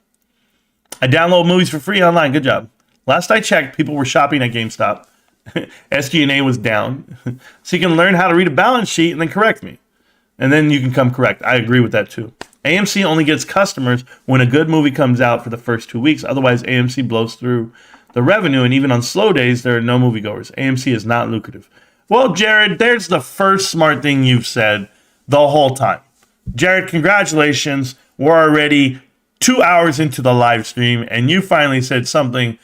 I download movies for free online. Good job. Last I checked, people were shopping at GameStop. SG&A was down. So you can learn how to read a balance sheet and then correct me. And then you can come correct. I agree with that too. AMC only gets customers when a good movie comes out for the first 2 weeks. Otherwise, AMC blows through the revenue. And even on slow days, there are no moviegoers. AMC is not lucrative. Well, Jared, there's the first smart thing you've said the whole time. Jared, congratulations. We're already 2 hours into the live stream, and you finally said something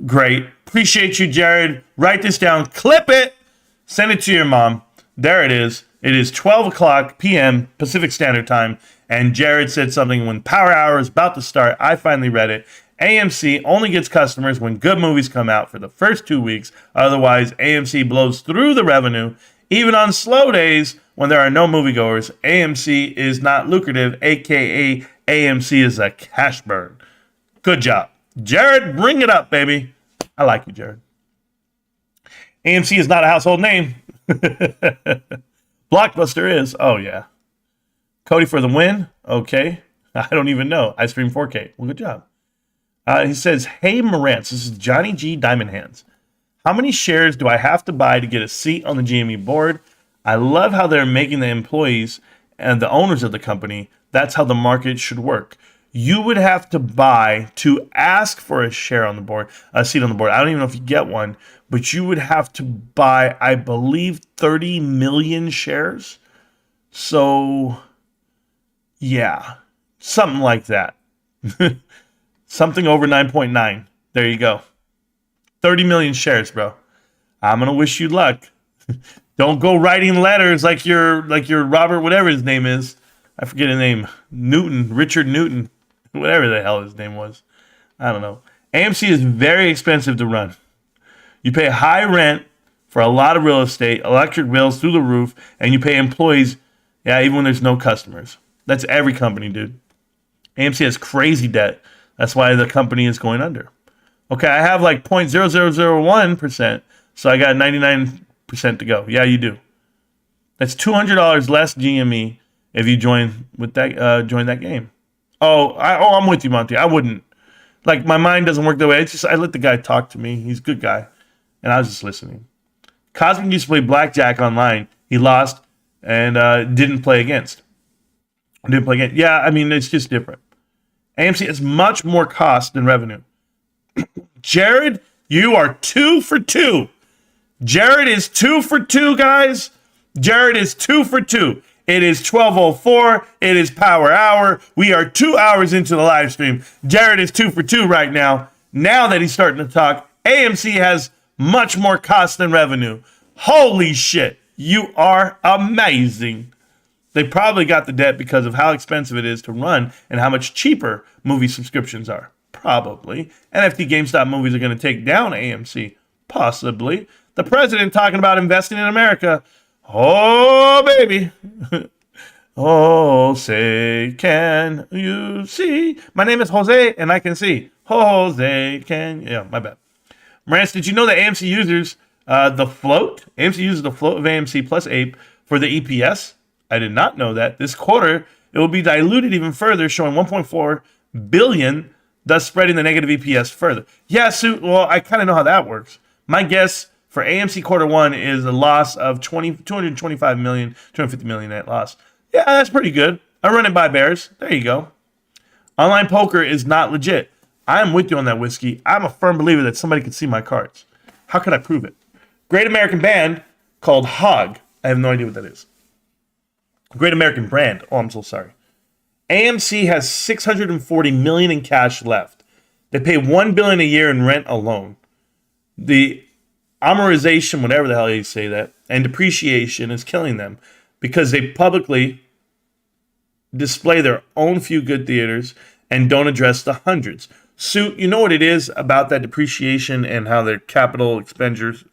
great. Appreciate you, Jared. Write this down. Clip it. Send it to your mom. There it is. It is 12 o'clock p.m. Pacific Standard Time, and Jared said something when Power Hour is about to start. I finally read it. AMC only gets customers when good movies come out for the first 2 weeks. Otherwise, AMC blows through the revenue. Even on slow days when there are no moviegoers, AMC is not lucrative, a.k.a. AMC is a cash burn. Good job. Jared, bring it up, baby. I like you, Jared. AMC is not a household name. Blockbuster is. Oh, yeah. Cody for the win. Okay. I don't even know. I stream 4K. Well, good job. He says, hey, Marantz, this is Johnny G. Diamond Hands. How many shares do I have to buy to get a seat on the GME board? I love how they're making the employees and the owners of the company. That's how the market should work. You would have to buy to ask for a share on the board, a seat on the board. I don't even know if you get one, but you would have to buy, I believe, 30 million shares. So, yeah, something like that. Something over 9.9. There you go. 30 million shares, bro. I'm going to wish you luck. Don't go writing letters like your Robert, whatever his name is. I forget his name. Newton, Richard Newton, whatever the hell his name was. I don't know. AMC is very expensive to run. You pay high rent, for a lot of real estate, electric bills through the roof, and you pay employees, even when there's no customers. That's every company, dude. AMC has crazy debt. That's why the company is going under. Okay, I have like 0.0001%, so I got 99% to go. Yeah, you do. That's $200 less GME if you join that game. I'm with you, Monty. I wouldn't. Like, my mind doesn't work that way. It's just I let the guy talk to me. He's a good guy, and I was just listening. Cosmic used to play blackjack online. He lost and didn't play against. Yeah, I mean, it's just different. AMC has much more cost than revenue. Jared, you are 2 for 2. Jared is 2 for 2, guys. Jared is 2 for 2. It is 12:04. It is Power Hour. We are 2 hours into the live stream. Jared is 2 for 2 right now. Now that he's starting to talk, AMC has much more cost than revenue. Holy shit. You are amazing. They probably got the debt because of how expensive it is to run and how much cheaper movie subscriptions are. Probably. NFT GameStop movies are going to take down AMC. Possibly. The president talking about investing in America. Oh, baby. Oh, say, can you see? My name is Jose, and I can see. Jose, can... Yeah, my bad. Marantz, did you know that AMC uses the float? AMC uses the float of AMC plus APE for the EPS. I did not know that. This quarter, it will be diluted even further, showing 1.4 billion, thus spreading the negative EPS further. Yeah, Sue, well, I kind of know how that works. My guess for AMC quarter one is a loss of 225 million, 250 million net loss. Yeah, that's pretty good. I run it by Bears. There you go. Online poker is not legit. I am with you on that, Whiskey. I'm a firm believer that somebody can see my cards. How can I prove it? Great American band called Hog. I have no idea what that is. Great American brand. Oh, I'm so sorry. AMC has 640 million in cash left. They pay $1 billion a year in rent alone. The amortization, whatever the hell you say that, and depreciation is killing them because they publicly display their own few good theaters and don't address the hundreds. So you know what it is about that depreciation and how their capital expenditures,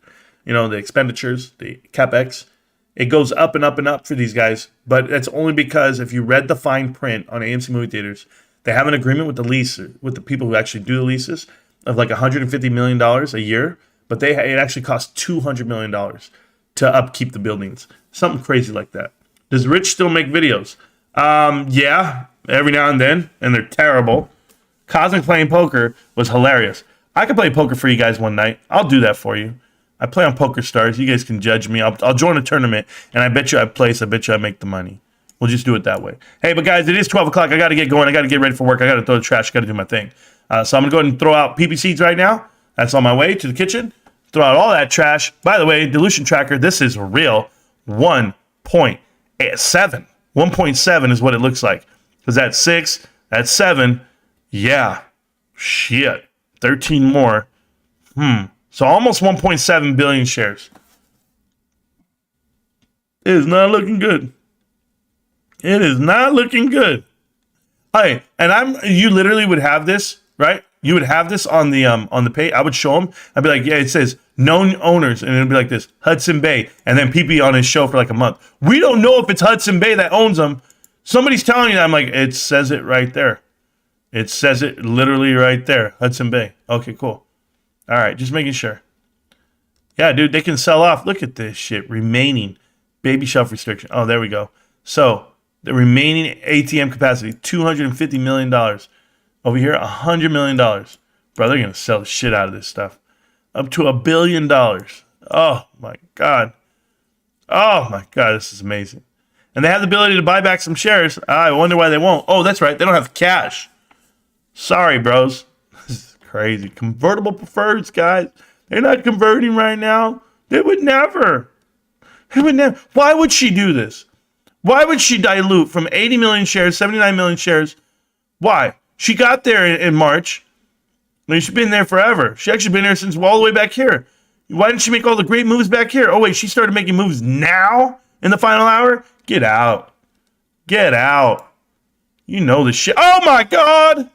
the expenditures, the capex, it goes up and up and up for these guys. But that's only because if you read the fine print on AMC movie theaters, they have an agreement with the people who actually do the leases of like $150 million a year. But it actually costs $200 million to upkeep the buildings. Something crazy like that. Does Rich still make videos? Yeah, every now and then, and they're terrible. Cosmic playing poker was hilarious. I could play poker for you guys one night. I'll do that for you. I play on Poker Stars. You guys can judge me. I'll join a tournament, and I bet you I place. I bet you I make the money. We'll just do it that way. Hey, but guys, it is 12 o'clock. I got to get going. I got to get ready for work. I got to throw the trash. I got to do my thing. So I'm going to go ahead and throw out PP seeds right now. That's on my way to the kitchen. Throw out all that trash. By the way, dilution tracker, this is real. 1.7. 1.7 is what it looks like. Because that's 6, that's 7. Yeah. Shit. 13 more. So almost 1.7 billion shares. It is not looking good. It is not looking good. Hey, and you literally would have this, right? You would have this on the page. I would show them. I'd be like, yeah, it says known owners, and it'd be like this, Hudson Bay, and then PP on his show for like a month. We don't know if it's Hudson Bay that owns them. Somebody's telling you that. I'm like, it says it right there. It says it literally right there, Hudson Bay. Okay, cool. All right, just making sure. Yeah, dude, they can sell off. Look at this shit. Remaining baby shelf restriction. Oh, there we go. So the remaining ATM capacity, $250 million. Over here, $100 million. Bro, they're going to sell the shit out of this stuff. Up to $1 billion. Oh, my God. Oh, my God, this is amazing. And they have the ability to buy back some shares. I wonder why they won't. Oh, that's right. They don't have cash. Sorry, bros. This is crazy. Convertible preferreds, guys. They're not converting right now. They would never. They would never. Why would she do this? Why would she dilute from 80 million shares, 79 million shares? Why? She got there in March. I mean, she's been there forever. She actually been there since all the way back here. Why didn't she make all the great moves back here? Oh, wait, she started making moves now in the final hour? Get out. Get out. You know the shit. Oh, my God.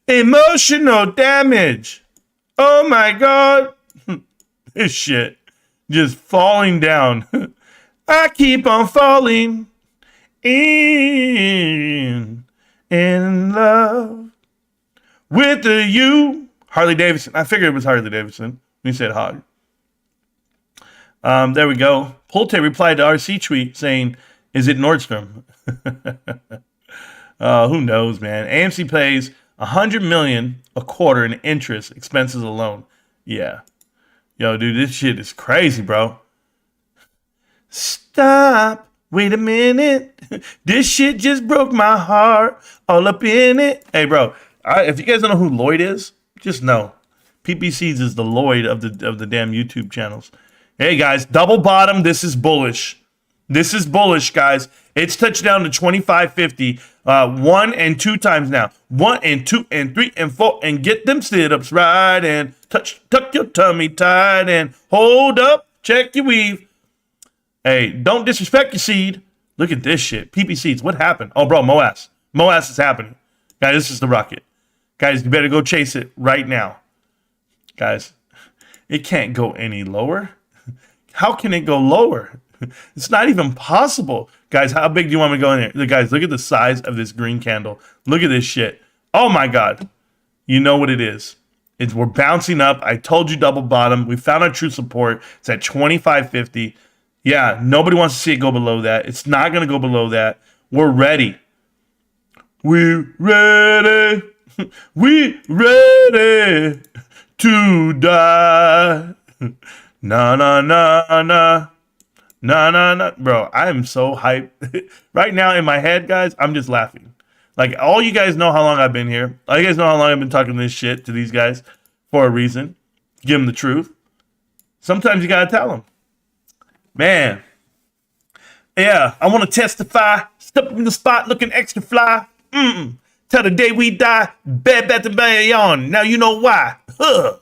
Emotional damage. Oh, my God. This shit. Just falling down. I keep on falling in love with you. Harley Davidson. I figured it was Harley Davidson when he said hog. There we go. Polte replied to RC tweet saying, is it Nordstrom? Who knows, man? AMC pays $100 million a quarter in interest expenses alone. Yeah. Yo, dude, this shit is crazy, bro. Stop. Wait a minute. This shit just broke my heart. All up in it. Hey, bro, if you guys don't know who Lloyd is, just know. PPCs is the Lloyd of the damn YouTube channels. Hey, guys, double bottom. This is bullish. This is bullish, guys. It's touched down to 25.50 1 and 2 times now. 1 and 2 and 3 and 4 and get them sit-ups right and tuck your tummy tight and hold up, check your weave. Hey, don't disrespect your seed. Look at this shit. PPCs, what happened? Oh, bro, MOAS. MOAS is happening. Guys, this is the rocket. Guys, you better go chase it right now. Guys, it can't go any lower. How can it go lower? It's not even possible. Guys, how big do you want me to go in there? Guys, look at the size of this green candle. Look at this shit. Oh, my God. You know what it is. We're bouncing up. I told you double bottom. We found our true support. It's at 25.50. Yeah, nobody wants to see it go below that. It's not going to go below that. We're ready. We're ready. We ready to die. Na, na, na, na. No. Bro, I am so hyped. Right now in my head, guys, I'm just laughing. Like, all you guys know how long I've been here. All you guys know how long I've been talking this shit to these guys for a reason. Give them the truth. Sometimes you got to tell them. Man. Yeah, I want to testify. Step in the spot looking extra fly. Till the day we die. BBBY on. Now you know why. Huh.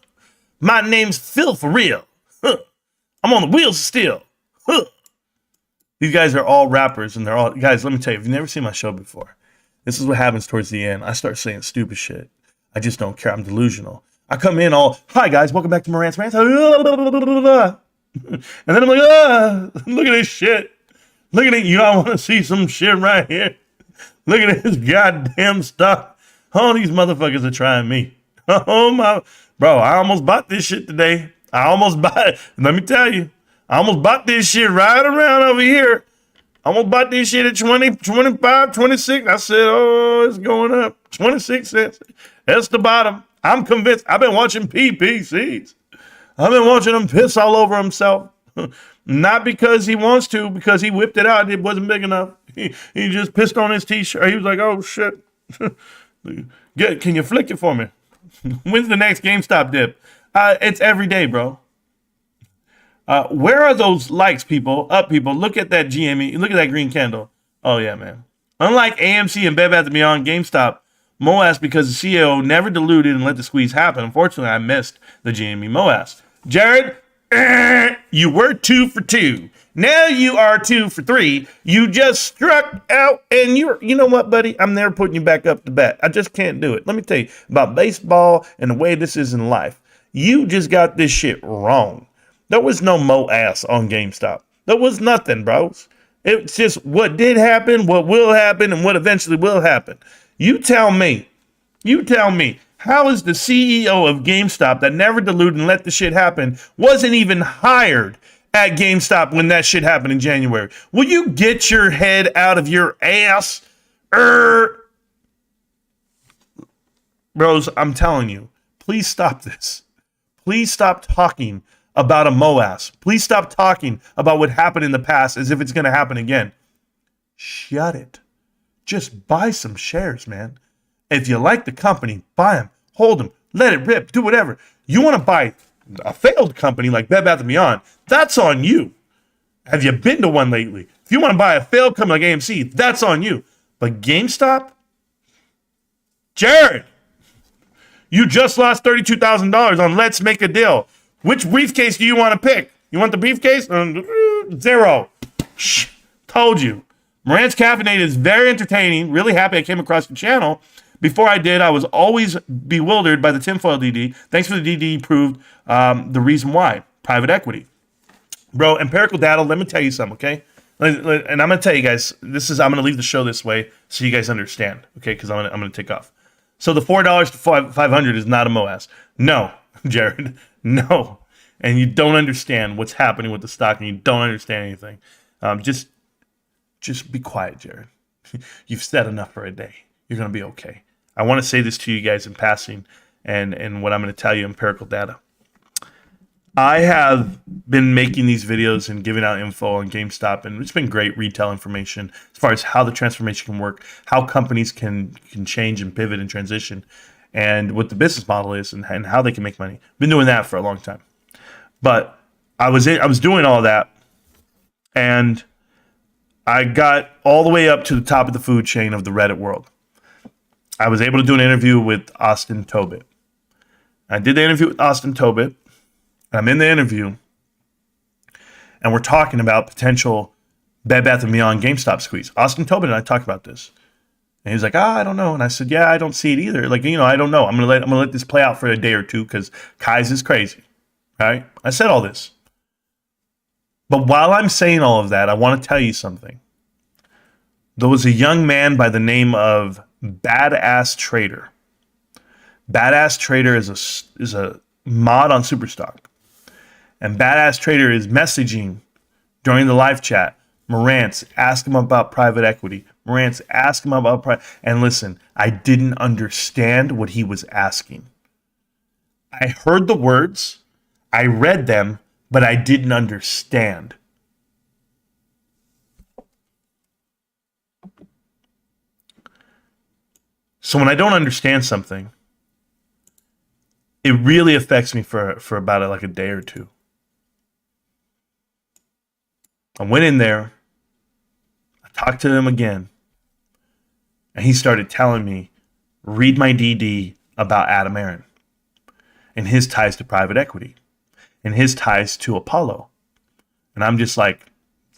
My name's Phil for real. Huh. I'm on the wheels still. Huh. These guys are all rappers, and they're all guys. Let me tell you, if you've never seen my show before, this is what happens towards the end. I start saying stupid shit. I just don't care. I'm delusional. I come in all, hi guys, welcome back to Marantz Rantz. And then I'm like, look at this shit. Look at it. You all want to see some shit right here. Look at this goddamn stuff. All these motherfuckers are trying me. Oh my, bro, I almost bought this shit today. I almost bought it. Let me tell you. I almost bought this shit right around over here. I almost bought this shit at 20, 25, 26. I said, oh, it's going up. 26 cents. That's the bottom. I'm convinced. I've been watching PPCs. I've been watching him piss all over himself. Not because he wants to, because he whipped it out. It wasn't big enough. He just pissed on his t-shirt. He was like, oh, shit. Can you flick it for me? When's the next GameStop dip? It's every day, bro. Where are those likes, people? Up, people. Look at that GME. Look at that green candle. Oh, yeah, man. Unlike AMC and Bed Bath & Beyond, GameStop, MOAS, because the CEO never diluted and let the squeeze happen. Unfortunately, I missed the GME MOAS. Jared, you were 2 for 2. Now you are 2 for 3. You just struck out, and you know what, buddy? I'm never putting you back up to bat. I just can't do it. Let me tell you about baseball and the way this is in life. You just got this shit wrong. There was no MOAS on GameStop. There was nothing, bros. It's just what did happen, what will happen, and what eventually will happen. You tell me, how is the CEO of GameStop that never diluted and let the shit happen, wasn't even hired at GameStop when that shit happened in January? Will you get your head out of your ass? Bros, I'm telling you, please stop this. Please stop talking about a MOAS. Please stop talking about what happened in the past as if it's going to happen again. Shut it. Just buy some shares, man. If you like the company, buy them, hold them, let it rip, do whatever. You want to buy a failed company like Bed Bath & Beyond, that's on you. Have you been to one lately? If you want to buy a failed company like AMC, that's on you. But GameStop? Jared, you just lost $32,000 on Let's Make a Deal. Which briefcase do you want to pick? You want the briefcase? Zero. Shh. Told you. Marantz Caffeinated is very entertaining. Really happy I came across the channel. Before I did, I was always bewildered by the tinfoil DD. Thanks for the DD proved the reason why. Private equity. Bro, empirical data, let me tell you something, okay? And I'm going to tell you guys, I'm going to leave the show this way so you guys understand, okay? Because I'm going to take off. So the $4 to 500 is not a MOAS. No, Jared, no. And you don't understand what's happening with the stock, and you don't understand anything. Just be quiet, Jared. You've said enough for a day. You're going to be okay. I want to say this to you guys in passing, and what I'm going to tell you, empirical data. I have been making these videos and giving out info on GameStop, and it's been great retail information as far as how the transformation can work, how companies can change and pivot and transition, and what the business model is, and how they can make money. Been doing that for a long time. But I was doing all that, and I got all the way up to the top of the food chain of the Reddit world. I was able to do an interview with Austin Tobit. I did the interview with Austin Tobit. I'm in the interview, and we're talking about potential Bed Bath & Beyond GameStop squeeze. Austin Tobin and I talked about this, and he was like, I don't know. And I said, yeah, I don't see it either. Like, I don't know. I'm gonna let this play out for a day or two because Kai's is crazy, right? I said all this, but while I'm saying all of that, I want to tell you something. There was a young man by the name of Badass Trader. Badass Trader is a mod on Superstock. And Badass Trader is messaging during the live chat. Marantz, ask him about private equity. Marantz, ask him about and listen, I didn't understand what he was asking. I heard the words, I read them, but I didn't understand. So when I don't understand something, it really affects me for about like a day or two. I went in there, I talked to him again, and he started telling me, read my DD about Adam Aron and his ties to private equity and his ties to Apollo. And I'm just like,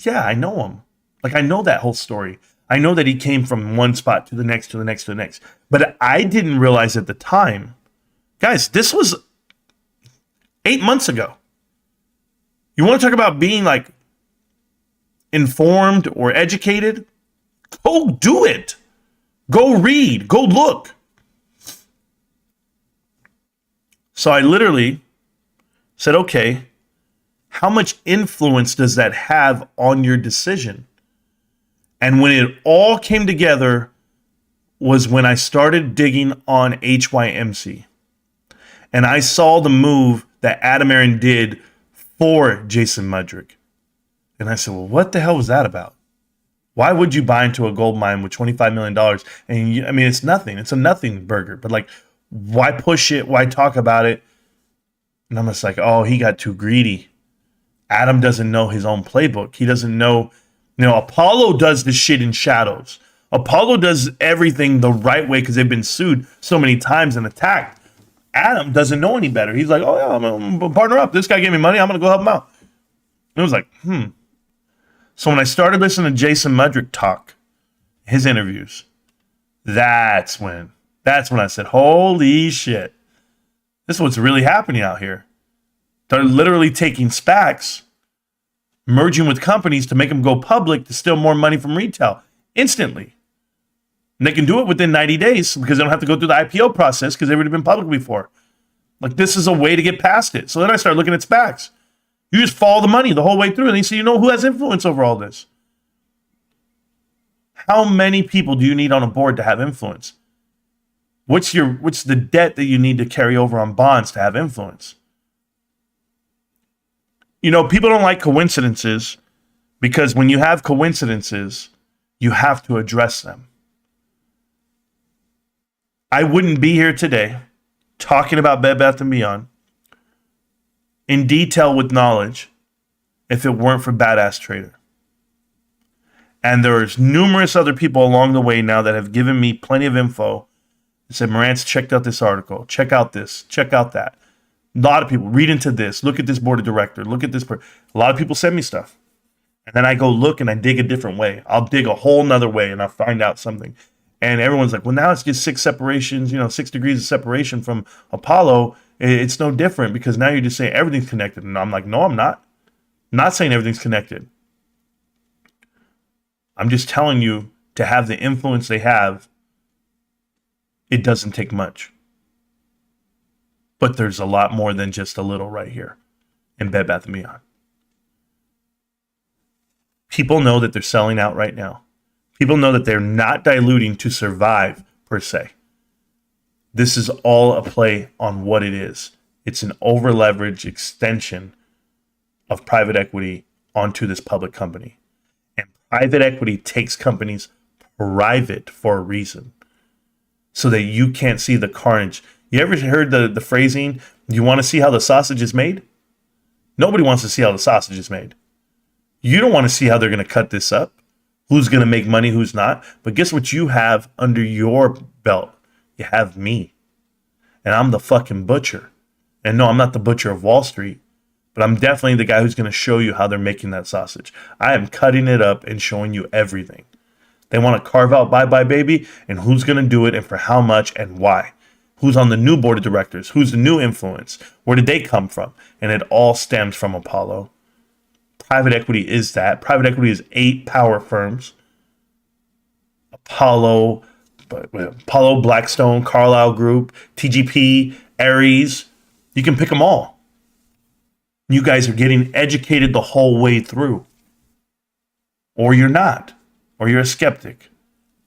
yeah, I know him. Like, I know that whole story. I know that he came from one spot to the next, to the next, to the next. But I didn't realize at the time, guys, this was 8 months ago. You want to talk about being like informed or educated? Go do it. Go read. Go look. So I literally said, okay, how much influence does that have on your decision? And when it all came together was when I started digging on HYMC. And I saw the move that Adam Aron did for Jason Mudrick. And I said, well, what the hell was that about? Why would you buy into a gold mine with $25 million? And it's nothing. It's a nothing burger. But like, why push it? Why talk about it? And I'm just like, oh, he got too greedy. Adam doesn't know his own playbook. He doesn't know, Apollo does this shit in shadows. Apollo does everything the right way because they've been sued so many times and attacked. Adam doesn't know any better. He's like, oh yeah, I'm gonna partner up. This guy gave me money. I'm going to go help him out. And it was like, So when I started listening to Jason Mudrick talk, his interviews, that's when I said, holy shit, this is what's really happening out here. They're literally taking SPACs, merging with companies to make them go public to steal more money from retail instantly. And they can do it within 90 days because they don't have to go through the IPO process because they've already been public before. Like, this is a way to get past it. So then I started looking at SPACs. You just follow the money the whole way through. And you say, who has influence over all this? How many people do you need on a board to have influence? What's the debt that you need to carry over on bonds to have influence? People don't like coincidences because when you have coincidences, you have to address them. I wouldn't be here today talking about Bed Bath & Beyond in detail with knowledge if it weren't for Badass Trader. And there's numerous other people along the way now that have given me plenty of info. They said, Marantz, check out this article. Check out this. Check out that. A lot of people read into this. Look at this board of director. Look at this. A lot of people send me stuff. And then I go look and I dig a different way. I'll dig a whole nother way and I'll find out something. And everyone's like, well, now it's just 6 separations, 6 degrees of separation from Apollo. It's no different because now you're just saying everything's connected. And I'm like, no, I'm not. I'm not saying everything's connected. I'm just telling you, to have the influence they have, it doesn't take much. But there's a lot more than just a little right here in Bed Bath & Beyond. People know that they're selling out right now. People know that they're not diluting to survive, per se. This is all a play on what it is. It's an over-leveraged extension of private equity onto this public company. And private equity takes companies private for a reason, so that you can't see the carnage. You ever heard the phrasing, you want to see how the sausage is made? Nobody wants to see how the sausage is made. You don't want to see how they're going to cut this up, who's going to make money, who's not. But guess what you have under your belt? You have me. And I'm the fucking butcher. And no, I'm not the butcher of Wall Street, but I'm definitely the guy who's going to show you how they're making that sausage. I am cutting it up and showing you everything. They want to carve out Bye Bye Baby, and who's going to do it and for how much and why. Who's on the new board of directors? Who's the new influence? Where did they come from? And it all stems from Apollo. Private equity is that. Private equity is 8 power firms. Apollo, Blackstone, Carlyle Group, TGP, Ares. You can pick them all. You guys are getting educated the whole way through. Or you're not. Or you're a skeptic.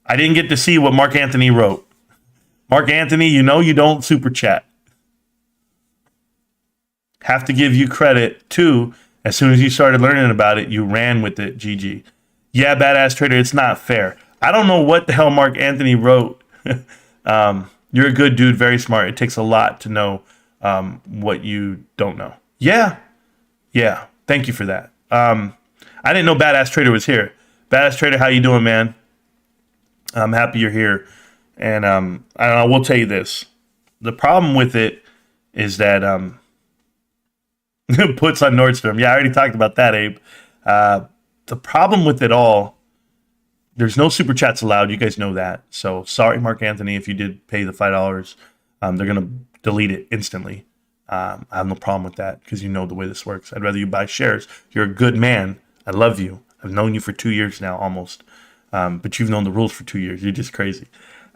I didn't get to see what Mark Anthony wrote. Mark Anthony, you know you don't super chat. Have to give you credit too. As soon as you started learning about it, you ran with it, GG. Yeah, badass trader, it's not fair. I don't know what the hell Mark Anthony wrote. You're a good dude, very smart. It takes a lot to know what you don't know. Yeah. Thank you for that. I didn't know Badass Trader was here. Badass Trader, how you doing, man? I'm happy you're here. And I will tell you this. The problem with it is that puts on Nordstrom. Yeah, I already talked about that, Abe. The problem with it all, there's no super chats allowed. You guys know that. So sorry, Mark Anthony, if you did pay the $5. They're going to delete it instantly. I have no problem with that because you know the way this works. I'd rather you buy shares. You're a good man. I love you. I've known you for 2 years now, almost. But you've known the rules for 2 years. You're just crazy.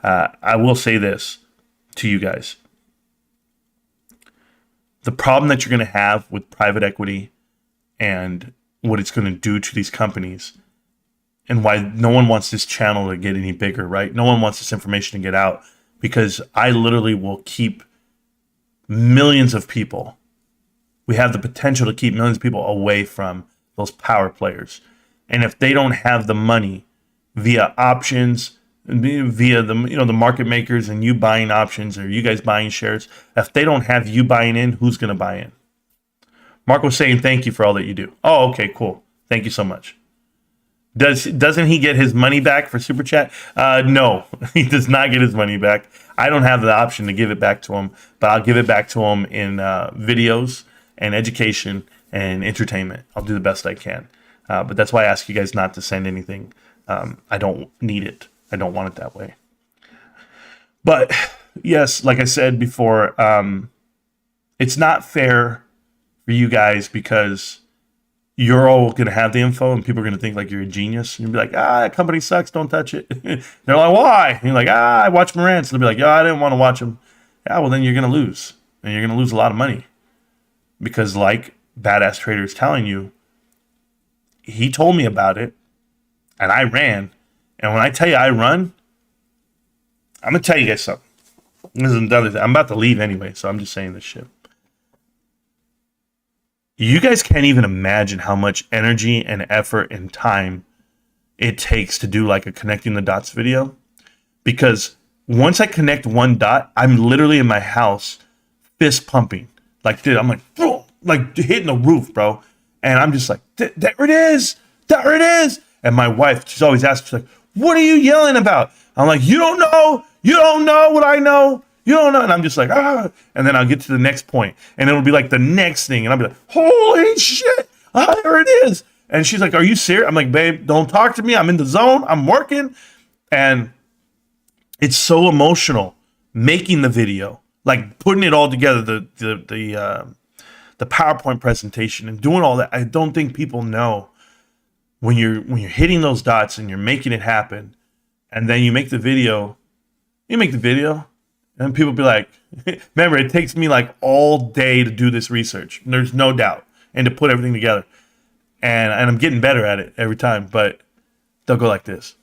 I will say this to you guys. The problem that you're going to have with private equity and what it's going to do to these companies, and why no one wants this channel to get any bigger, right? No one wants this information to get out, because I literally will keep millions of people. We have the potential to keep millions of people away from those power players. And if they don't have the money via options, via the market makers and you buying options, or you guys buying shares, if they don't have you buying in, who's going to buy in? Mark was saying thank you for all that you do. Oh, okay, cool. Thank you so much. Doesn't he get his money back for Super Chat? No, he does not get his money back. I don't have the option to give it back to him, but I'll give it back to him in videos and education and entertainment. I'll do the best I can. But that's why I ask you guys not to send anything. I don't need it. I don't want it that way. But yes, like I said before, it's not fair for you guys, because you're all going to have the info and people are going to think like you're a genius. And you'll be like, that company sucks. Don't touch it. They're like, why? And you're like, I watch Marantz. They'll be like, I didn't want to watch them. Yeah, well, then you're going to lose. And you're going to lose a lot of money. Because like Badass Trader is telling you, he told me about it and I ran. And when I tell you I run, I'm going to tell you guys something. This is another thing. I'm about to leave anyway, so I'm just saying this shit. You guys can't even imagine how much energy and effort and time it takes to do like a connecting the dots video. Because once I connect one dot, I'm literally in my house fist pumping. Like, dude, I'm like, boom, like hitting the roof, bro. And I'm just like, there it is. There it is. And my wife, she's always asking, she's like, what are you yelling about? I'm like, you don't know. You don't know what I know. You don't know. And I'm just like, And then I'll get to the next point. And it'll be like the next thing. And I'll be like, holy shit. There it is. And she's like, are you serious? I'm like, babe, don't talk to me. I'm in the zone. I'm working. And it's so emotional making the video, like putting it all together, the the PowerPoint presentation and doing all that. I don't think people know when you're hitting those dots and you're making it happen, and then you make the video, and people be like, remember, it takes me like all day to do this research. There's no doubt, and to put everything together, and I'm getting better at it every time. But they'll go like this.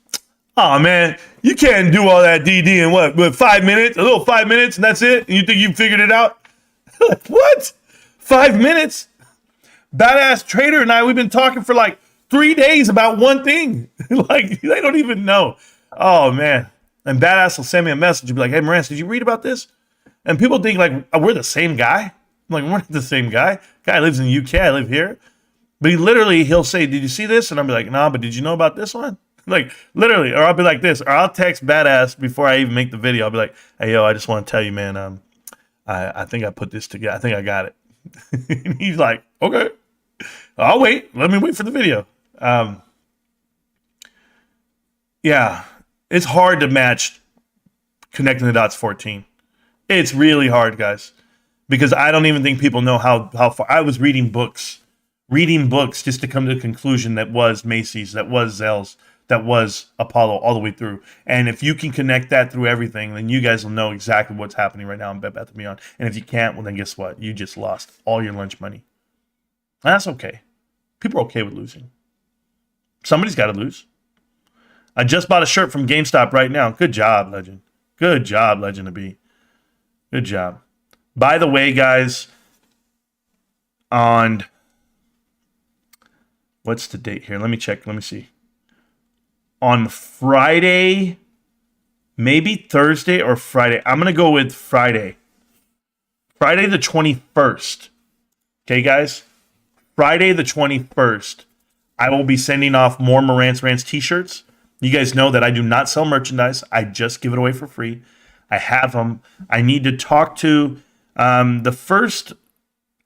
Oh man, you can't do all that DD in what 5 minutes? A little 5 minutes, and that's it? And you think you figured it out? Like, what? 5 minutes? Badass Trader and I, we've been talking for like 3 days about one thing. Like, they don't even know. Oh man. And Badass will send me a message and be like, hey Marantz, did you read about this? And people think like, oh, we're the same guy. I'm like, we're not the same guy. Guy lives in the UK, I live here. But he'll say, did you see this? And I'll be like, nah, but did you know about this one? Like, literally. Or I'll be like this. Or I'll text Badass before I even make the video. I'll be like, hey, yo, I just want to tell you, man, I think I put this together. I think I got it. And he's like, okay, I'll wait. Let me wait for the video. Yeah, it's hard to match Connecting the Dots 14. It's really hard, guys, because I don't even think people know how far. I was reading books just to come to the conclusion that was Macy's, that was Zell's, that was Apollo all the way through. And if you can connect that through everything, then you guys will know exactly what's happening right now in Bed Bath & Beyond. And if you can't, well, then guess what? You just lost all your lunch money. And that's okay. People are okay with losing. Somebody's got to lose. I just bought a shirt from GameStop right now. Good job, Legend. Good job, Legend to be. Good job. By the way, guys, on what's the date here? Let me check. Let me see. On Friday, maybe Thursday or Friday. I'm going to go with Friday. Friday the 21st. Okay, guys? Friday the 21st. I will be sending off more Marantz Rantz t-shirts. You guys know that I do not sell merchandise. I just give it away for free. I have them. I need to talk to the first.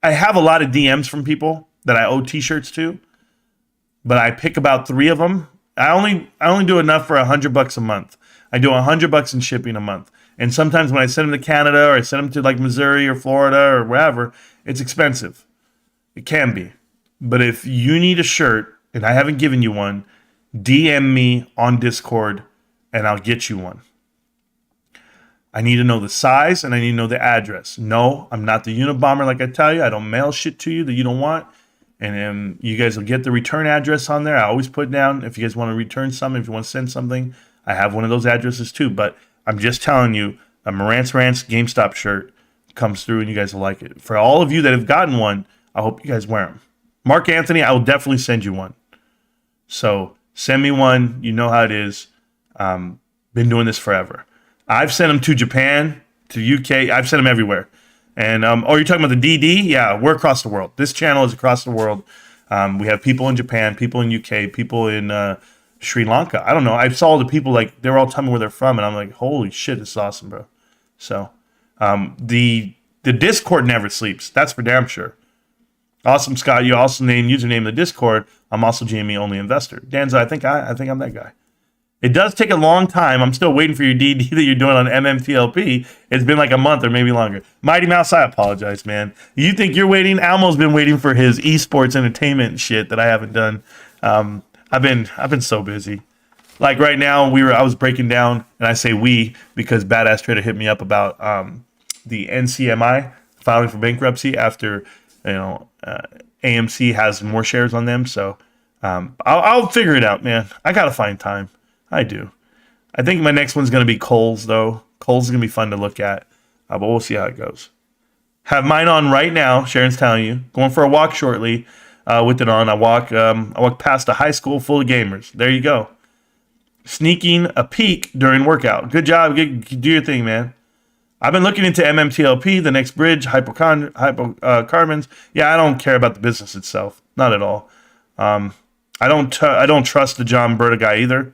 I have a lot of DMs from people that I owe t-shirts to, but I pick about 3 of them. I only do enough for $100 a month. I do $100 in shipping a month. And sometimes when I send them to Canada or I send them to like Missouri or Florida or wherever, it's expensive. It can be. But if you need a shirt and I haven't given you one, DM me on Discord and I'll get you one. I need to know the size and I need to know the address. No, I'm not the Unabomber like I tell you. I don't mail shit to you that you don't want. And you guys will get the return address on there. I always put down if you guys want to return something, if you want to send something. I have one of those addresses too. But I'm just telling you, a Marantz Rantz GameStop shirt comes through and you guys will like it. For all of you that have gotten one, I hope you guys wear them. Mark Anthony, I will definitely send you one. So send me one. You know how it is. Been doing this forever. I've sent them to Japan, to UK. I've sent them everywhere. And, you're talking about the DD? Yeah, we're across the world. This channel is across the world. We have people in Japan, people in UK, people in Sri Lanka. I don't know. I saw the people, like, they were all telling me where they're from. And I'm like, holy shit, this is awesome, bro. So, the Discord never sleeps. That's for damn sure. Awesome, Scott. You also named username in the Discord. I'm also GME only investor. Danza, I think I'm that guy. It does take a long time. I'm still waiting for your DD that you're doing on MMTLP. It's been like a month or maybe longer. Mighty Mouse, I apologize, man. You think you're waiting? Almo's been waiting for his esports entertainment shit that I haven't done. I've been so busy. Like right now, I was breaking down, and I say we because Badass Trader hit me up about the NCMI filing for bankruptcy after AMC has more shares on them. So I'll figure it out, man. I gotta find time. I do. I think my next one's going to be Kohl's, though. Kohl's is going to be fun to look at, but we'll see how it goes. Have mine on right now. Sharon's telling you. Going for a walk shortly with it on. I walk past a high school full of gamers. There you go. Sneaking a peek during workout. Good job. Do your thing, man. I've been looking into MMTLP, the next bridge, hypocarbons. Yeah, I don't care about the business itself. Not at all. I don't trust the John Berta guy either.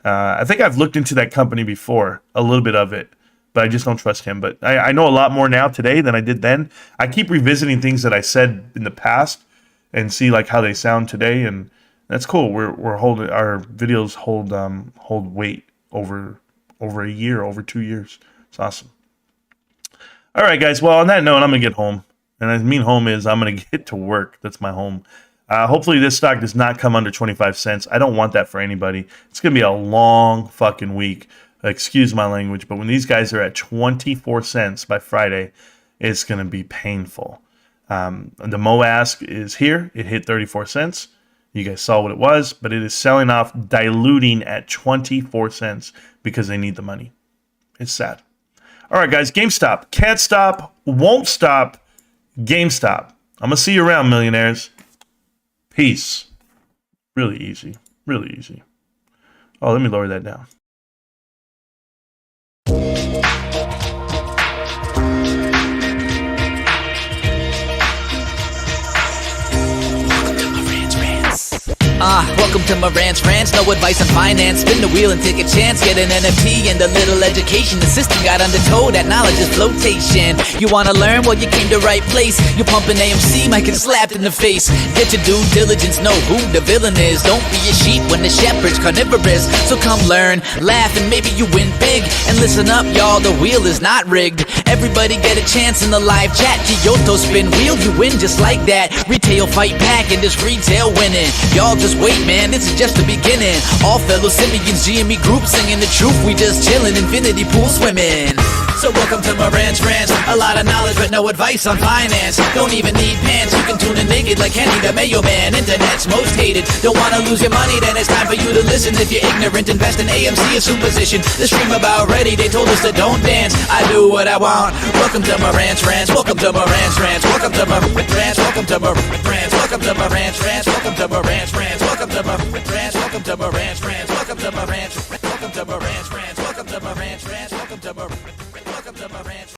I think I've looked into that company before, a little bit of it, but I just don't trust him. But I know a lot more now today than I did then. I keep revisiting things that I said in the past and see like how they sound today, and that's cool. We're holding our videos hold weight over a year, over 2 years. It's awesome. All right, guys. Well, on that note, I'm gonna get home. And I mean home is I'm going to get to work. That's my home. Hopefully this stock does not come under 25 cents. I don't want that for anybody. It's going to be a long fucking week. Excuse my language, but when these guys are at 24 cents by Friday, it's going to be painful. The MOASC is here. It hit 34 cents. You guys saw what it was, but it is selling off, diluting at 24 cents because they need the money. It's sad. All right, guys, GameStop. Can't stop, won't stop. GameStop. I'm going to see you around, millionaires. Peace. Really easy. Really easy. Oh, let me lower that down.
Welcome to Marantz Rantz, no advice on finance. Spin the wheel and take a chance. Get an NFT and a little education. The system got undertow, that knowledge is flotation. You wanna learn? Well, you came to right place. You pumping AMC, might get slapped in the face. Get your due diligence, know who the villain is. Don't be a sheep when the shepherd's carnivorous. So come learn, laugh, and maybe you win big. And listen up, y'all, the wheel is not rigged. Everybody get a chance in the live chat. Kyoto spin wheel, you win just like that. Retail fight back and this retail winning. Y'all just wait, man, this is just the beginning. All fellow simians, GME group singing the truth. We just chillin', infinity pool swimming. So welcome to Marantz Rantz. A lot of knowledge but no advice on finance. Don't even need pants, you can tune in naked like Henry the Mayo Man. Internet's most hated. Don't wanna lose your money, then it's time for you to listen. If you're ignorant, invest in AMC, a superstition. The stream about ready, they told us to don't dance. I do what I want. Welcome to Marantz Rantz. Welcome to Marantz Rantz. Welcome to Marantz Rantz. Welcome to Marantz Rantz. Welcome to Marantz Rantz. Welcome to Marantz Rantz. Welcome to Marantz Rantz. Welcome to Marantz Rantz. Welcome to Marantz Rantz.